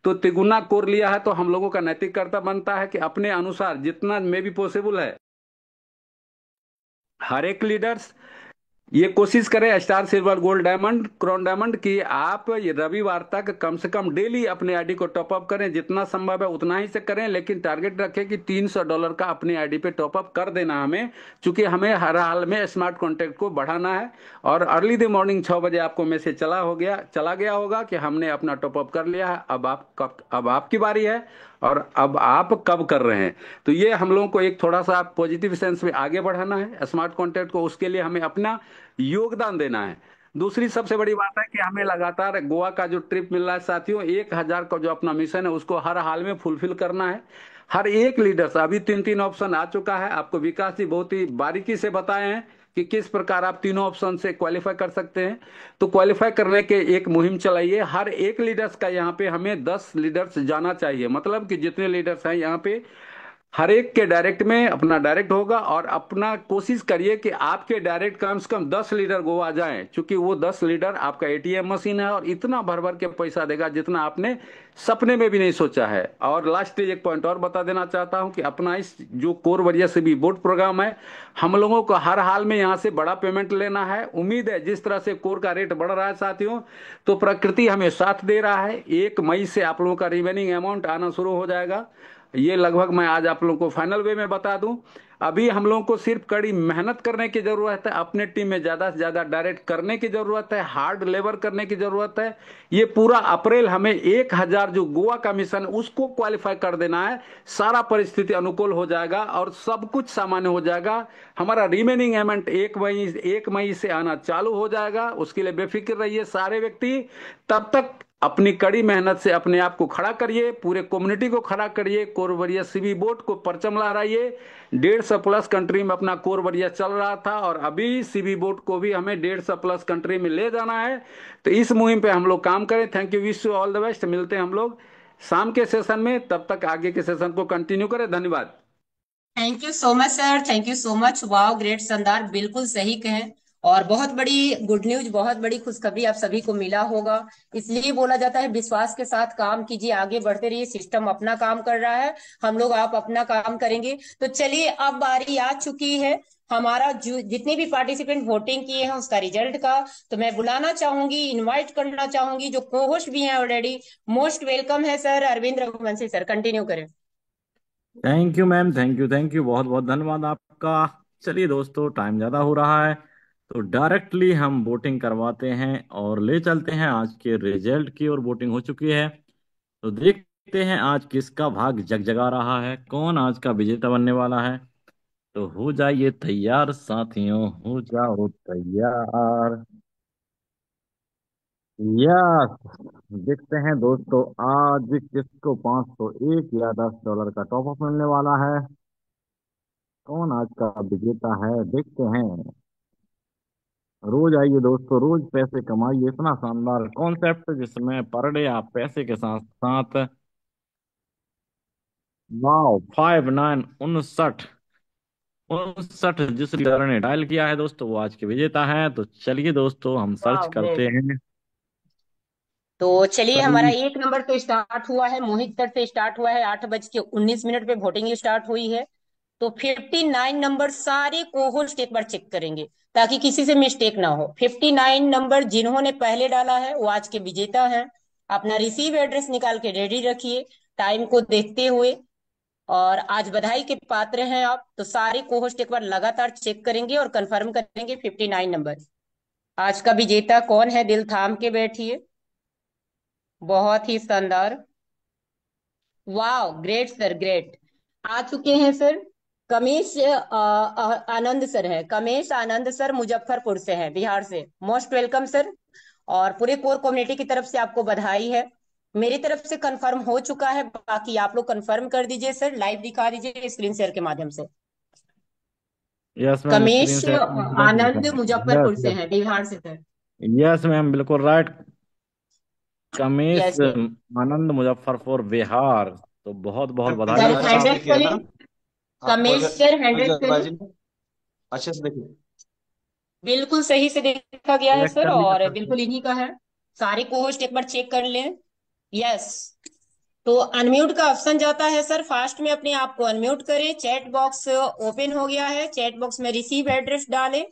तो तिगुना कोर लिया है। तो हम लोगों का नैतिक कर्तव्य बनता है कि अपने अनुसार जितना में भी पॉसिबल है, हर एक लीडर्स ये कोशिश करें star, silver, gold, diamond, crown diamond की आप ये रविवार तक कम से कम डेली अपने आईडी को टॉप अप करें। जितना संभव है उतना ही से करें, लेकिन टारगेट रखें कि $300 का अपने आईडी पे टॉप अप कर देना हमें, क्योंकि हमें हर हाल में स्मार्ट कॉन्टैक्ट को बढ़ाना है। और अर्ली द मॉर्निंग 6 बजे आपको मैसेज चला गया होगा कि हमने अपना टॉप अप कर लिया है। अब आपकी बारी है और अब आप कब कर रहे हैं। तो ये हम लोगों को एक थोड़ा सा पॉजिटिव सेंस में आगे बढ़ाना है स्मार्ट कॉन्टैक्ट को, उसके लिए हमें अपना योगदान देना है। दूसरी सबसे बड़ी बात है कि हमें लगातार गोवा का जो ट्रिप मिल रहा है साथियों, 1,000 का जो अपना मिशन है उसको हर हाल में फुलफिल करना है। हर एक लीडर्स, अभी 3 3 ऑप्शन आ चुका है। आपको विकास जी बहुत ही बारीकी से बताए हैं कि किस प्रकार आप तीनों ऑप्शन से क्वालिफाई कर सकते हैं। तो क्वालिफाई करने के एक मुहिम चलाइए। हर एक लीडर्स का यहाँ पे हमें 10 लीडर्स जाना चाहिए। मतलब कि जितने लीडर्स हैं यहाँ पे हर एक के डायरेक्ट में अपना डायरेक्ट होगा और अपना कोशिश करिए कि आपके डायरेक्ट कम से कम 10 लीडर गोवा जाएं, क्योंकि वो 10 लीडर आपका एटीएम मशीन है और इतना भर भर के पैसा देगा जितना आपने सपने में भी नहीं सोचा है। और लास्ट एक पॉइंट और बता देना चाहता हूं कि अपना इस जो कोर वरिया से भी बोर्ड प्रोग्राम है, हम लोगों को हर हाल में यहाँ से बड़ा पेमेंट लेना है। उम्मीद है जिस तरह से कोर का रेट बढ़ रहा है साथियों, तो प्रकृति हमें साथ दे रहा है। 1 मई से आप लोगों का रिमेनिंग अमाउंट आना शुरू हो जाएगा। ये लगभग मैं आज आप लोगों को फाइनल वे में बता दूं। अभी हम लोगों को सिर्फ कड़ी मेहनत करने की जरूरत है, अपने टीम में ज्यादा से ज्यादा डायरेक्ट करने की जरूरत है, हार्ड लेबर करने की जरूरत है। ये पूरा अप्रैल हमें 1,000 जो गोवा का मिशन उसको क्वालिफाई कर देना है। सारा परिस्थिति अनुकूल हो जाएगा और सब कुछ सामान्य हो जाएगा। हमारा रिमेनिंग अमाउंट 1 मई से आना चालू हो जाएगा। उसके लिए बेफिक्र रहिए सारे व्यक्ति। तब तक अपनी कड़ी मेहनत से अपने आप को खड़ा करिए, पूरे कम्युनिटी को खड़ा करिए। कोरबरिया सीबी बोट को परचम लहराइए। 150+ कंट्री में अपना कोरबरिया चल रहा था और अभी सीबी बोट को भी हमें 150+ कंट्री में ले जाना है। तो इस मुहिम पे हम लोग काम करें। Thank you, wish you all the best. मिलते हैं हम लोग शाम के सेशन में, तब तक आगे के सेशन को कंटिन्यू करें। धन्यवाद। Thank you so much sir, thank you so much. Wow, great शानदार, बिल्कुल सही कहें। और बहुत बड़ी गुड न्यूज, बहुत बड़ी खुशखबरी आप सभी को मिला होगा। इसलिए बोला जाता है विश्वास के साथ काम कीजिए, आगे बढ़ते रहिए। सिस्टम अपना काम कर रहा है, हम लोग आप अपना काम करेंगे। तो चलिए अब बारी आ चुकी है हमारा जो जितने भी पार्टिसिपेंट वोटिंग किए हैं उसका रिजल्ट का। तो मैं बुलाना चाहूंगी, इनवाइट करना चाहूंगी जो को होस्ट भी हैं ऑलरेडी। मोस्ट वेलकम है sir Arvind Raghuvanshi sir, continue करें। Thank you ma'am, thank you, बहुत बहुत धन्यवाद आपका। चलिए दोस्तों, टाइम ज़्यादा हो रहा है तो डायरेक्टली हम वोटिंग करवाते हैं और ले चलते हैं आज के रिजल्ट की। और वोटिंग हो चुकी है तो देखते हैं आज किसका भाग जगजगा रहा है, कौन आज का विजेता बनने वाला है। तो हो जाइए तैयार साथियों, हो जाओ तैयार। यस, देखते हैं दोस्तों आज किसको 501 या $10 का टॉप अप मिलने वाला है। कौन आज का विजेता है देखते हैं। रोज आइए दोस्तों, रोज पैसे कमाइए। इतना शानदार कॉन्सेप्ट जिसमें पर डे आप पैसे के साथ साथ, वाओ, 5959 59 जिस लीडर ने डायल किया है दोस्तों वो आज के विजेता है। तो चलिए दोस्तों हम सर्च वाह करते ग्रेट। हैं। तो चलिए, हमारा सही। 1 नंबर तो स्टार्ट हुआ है, मोहित सर से स्टार्ट हुआ है, 8:19 पे वोटिंग स्टार्ट हुई है। तो 59 नंबर सारे कोहोस्ट एक बार चेक करेंगे ताकि किसी से मिस्टेक ना हो। 59 नंबर जिन्होंने पहले डाला है वो आज के विजेता हैं। अपना रिसीव एड्रेस निकाल के रेडी रखिए टाइम को देखते हुए। और आज बधाई के पात्र हैं आप। तो सारे कोहोस्ट एक बार लगातार चेक करेंगे और कंफर्म करेंगे 59 नंबर आज का विजेता कौन है। दिल थाम के बैठिए। बहुत ही शानदार। वाह ग्रेट सर ग्रेट। आ चुके हैं सर। कमेश आनंद सर है। कमेश आनंद सर मुजफ्फरपुर से हैं, बिहार से। Most welcome sir. और पूरे कोर कम्युनिटी की तरफ से आपको बधाई है। मेरी तरफ से कंफर्म हो चुका है, बाकी आप लोग कंफर्म कर दीजिए सर, लाइव दिखा दीजिए स्क्रीन शेयर के माध्यम से। यस मैम, कमेश स्क्रीन शेयर आनंद यस मुजफ्फरपुर से यस। हैं, बिहार से सर। यस मैम, बिल्कुल राइट। कमेश यस यस आनंद, मुजफ्फरपुर, बिहार। तो बहुत बहुत बधाई सर। आपका। अच्छे से हैंड देखिए करें। ना। हाँ, कोई कमेश सर हैंड कोई करें। जल्दबाजी नहीं, अच्छे से देखिए। बिल्कुल सही से देखा गया है चेक सर, कर लिया और सर। बिल्कुल इन्हीं का है। सारे कोहोस्ट एक बार चेक कर लें। यस। तो अनम्यूट का ऑप्शन जाता है सर, फास्ट में अपने आप को अनम्यूट करें। चैट बॉक्स ओपन हो गया है, चैट बॉक्स में रिसीव एड्रेस डालें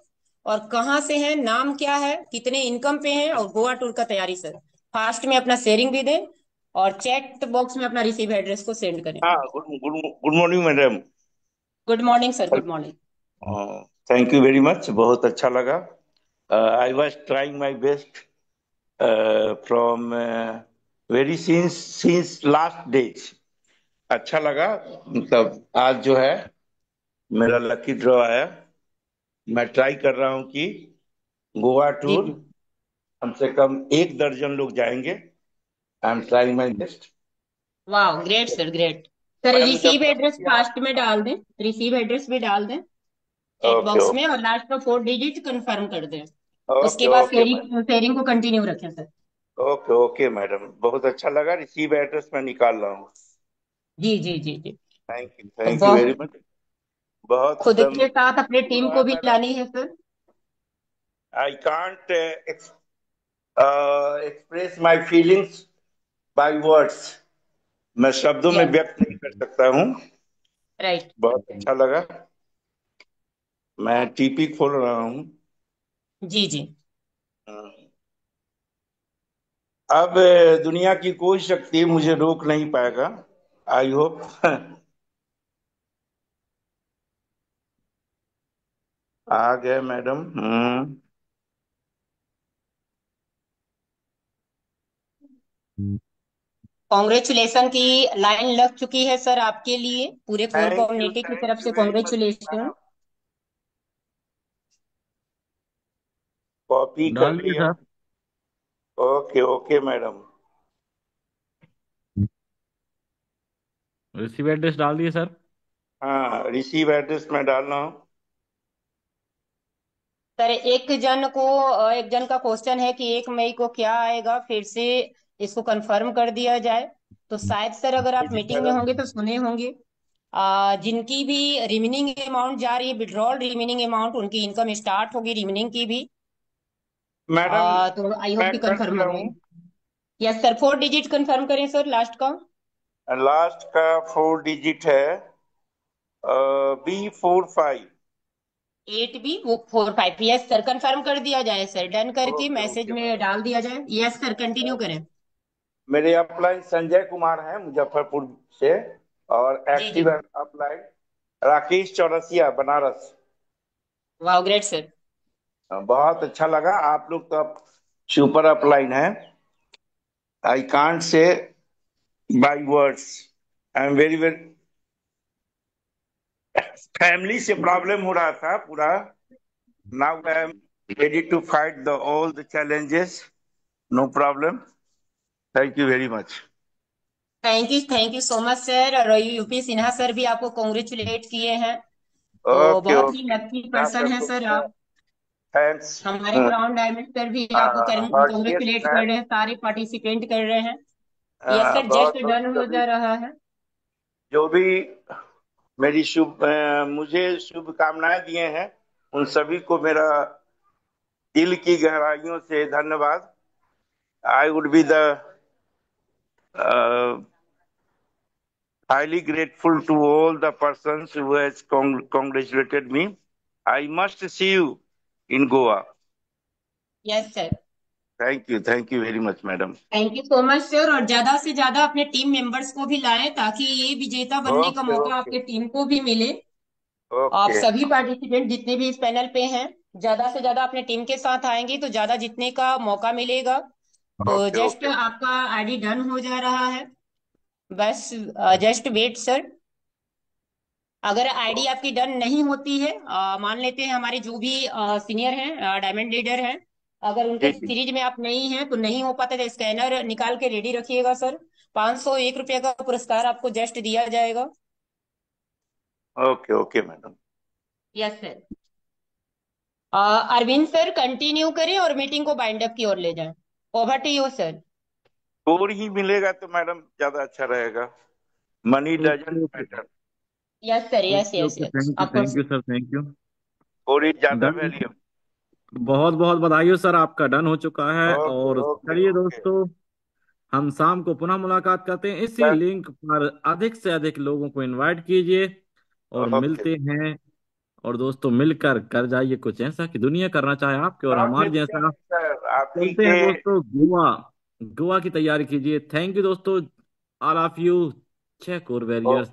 और कहाँ से हैं, नाम क्या है, कितने इनकम पे हैं और गोवा टूर का तैयारी सर। फास्ट में अपना शेयरिंग भी दें और चैट बॉक्स में अपना रिसीव एड्रेस को सेंड करें। हाँ, good good good morning madam. Good morning sir, good morning. Thank you very much, बहुत अच्छा लगा। I was trying my best from very since last days. अच्छा लगा। मतलब आज जो है मेरा लकी ड्रॉ आया। मैं ट्राई कर रहा हूँ कि गोवा जी टूर जी। कम से कम 1 दर्जन लोग जाएंगे। I am trying my best. वाह ग्रेट सर ग्रेट। सर मैं रिसीव एड्रेस मुजफ्फरपुर। फास्ट में डाल दें, रिसीव एड्रेस भी डाल दें चैट ओके बॉक्स में, ओके और लास्ट में 4 डिजिट कंफर्म कर दें। उसके ओके बाद ओके शेयरिंग शेयरिंग को कंटिन्यू रखें सर। ओके ओके मैडम, बहुत अच्छा लगा। रिसीव एड्रेस मैं निकाल रहा हूँ। जी जी जी जी। तो थैंक यू वेरी बहुत मच। बहुत खुद एकदम के साथ अपने खुशी टीम हुआ को है भी मैडम। लानी है sir. I can't express my feelings by words. मैं शब्दों में यस। व्यक्त नहीं कर सकता हूँ। राइट। बहुत अच्छा लगा। मैं टीपी खोल रहा हूँ। जी जी। अब दुनिया की कोई शक्ति मुझे रोक नहीं पाएगा। I hope. आ गए मैडम। कॉन्ग्रेचुलेशन की लाइन लग चुकी है सर आपके लिए, पूरे कोर कम्युनिटी की थैंक तरफ यू से वेरी मच। कॉन्ग्रेचुलेशन। कॉपी कर डाल दिए लिया। Sir. Okay okay madam. Receive address डाल दिए सर। हाँ, रिसीव एड्रेस में डाल रहा हूँ। सर एक जन का क्वेश्चन है कि 1 मई को क्या आएगा, फिर से इसको कंफर्म कर दिया जाए। तो शायद सर अगर आप जी मीटिंग में मैडम। होंगे तो सुने होंगे, जिनकी भी रिमेनिंग अमाउंट जा रही है, विड्रॉल रिमेनिंग अमाउंट, उनकी इनकम स्टार्ट होगी रिमेनिंग की भी। मैडम तो आई होप मैं कि कर कंफर्म दिया हो हूँ। गए। यस सर, 4 डिजिट कंफर्म करें सर लास्ट का। लास्ट का 4 डिजिट है B45। 8B वो 4 5। यस सर, कंफर्म कर दिया जाए सर, डन करके ओके मैसेज ओके में मैडम। डाल दिया जाए। यस सर, कंटिन्यू करें। मेरे अपलाइन संजय कुमार हैं मुजफ्फरपुर से। और जी जी। Active upline Rakesh Chaurasia Banaras. वाह ग्रेट सर। बहुत अच्छा लगा। आप लोग तो अब सुपर अपलाइन है। I can't say by words. I am very very. Family से प्रॉब्लम हो रहा था पूरा। Now I am ready to fight the all the challenges. No problem. Thank you very much. Thank you so much sir. और UP Sinha sir भी आपको congratulate किए हैं। तो ओके बहुत ही ओके। लकी पर्सन है सर आप। थैंक्स। हमारे क्राउन डायमंड सर भी आपको और ये कॉन्ग्रेचुलेट कर रहे हैं, सारे पार्टिसिपेंट कर रहे हैं। यस सर, बहुत जस्ट बहुत डन हो जो भी जा रहा है। जो भी मुझे शुभकामनाएं दिए हैं, उन सभी को मेरा दिल की गहराइयों से धन्यवाद। I would be the highly grateful to all the persons who has congratulated me. I must see you in Goa. Yes sir. Thank you very much, madam. Thank you so much sir. और ज्यादा से ज्यादा अपने team members को भी लाएं ताकि ये विजेता बनने का Okay, मौका okay, आपके टीम को भी मिले। आप okay, सभी पार्टिसिपेंट जितने भी इस पैनल पे हैं, ज्यादा से ज्यादा अपने टीम के साथ आएंगे तो ज्यादा जीतने का मौका मिलेगा। तो okay, जस्ट okay. आपका आईडी डन हो जा रहा है, बस जस्ट वेट सर। अगर आईडी आपकी डन नहीं होती है, मान लेते हैं हमारे जो भी सीनियर हैं, डायमंड लीडर हैं, अगर उनके जी जी, सीरीज में आप नहीं हैं तो नहीं हो पाता तो स्कैनर निकाल के रेडी रखिएगा सर। 501 रुपये का पुरस्कार आपको जस्ट दिया जाएगा। Okay okay madam. Yes sir. Arvind sir continue करें और मीटिंग को बाइंड अप की ओर ले जाएं। Over to you sir. Score ही मिलेगा तो मैडम ज्यादा अच्छा रहेगा। Money doesn't okay okay matter, yes sir, yes okay yes okay, yes, of thank course. You sir, thank you. Score is ज्यादा डन, वैल्यू। बहुत बहुत बधाई हो सर, आपका डन हो चुका है। ओके और ओके चलिए ओके। दोस्तों, हम शाम को पुनः मुलाकात करते हैं। इसी बस, लिंक पर अधिक से अधिक लोगों को इनवाइट कीजिए और ओके मिलते हैं। और दोस्तों, मिलकर कर जाइए कुछ ऐसा कि दुनिया करना चाहे आपके और और हमारे मिलते जैसा। हैं सर आप ही चलते हैं के। दोस्तों, गोवा। गोवा की तैयारी कीजिए। थैंक यू दोस्तों, ऑल ऑफ यू। चेक और ओ, वॉरियर्स।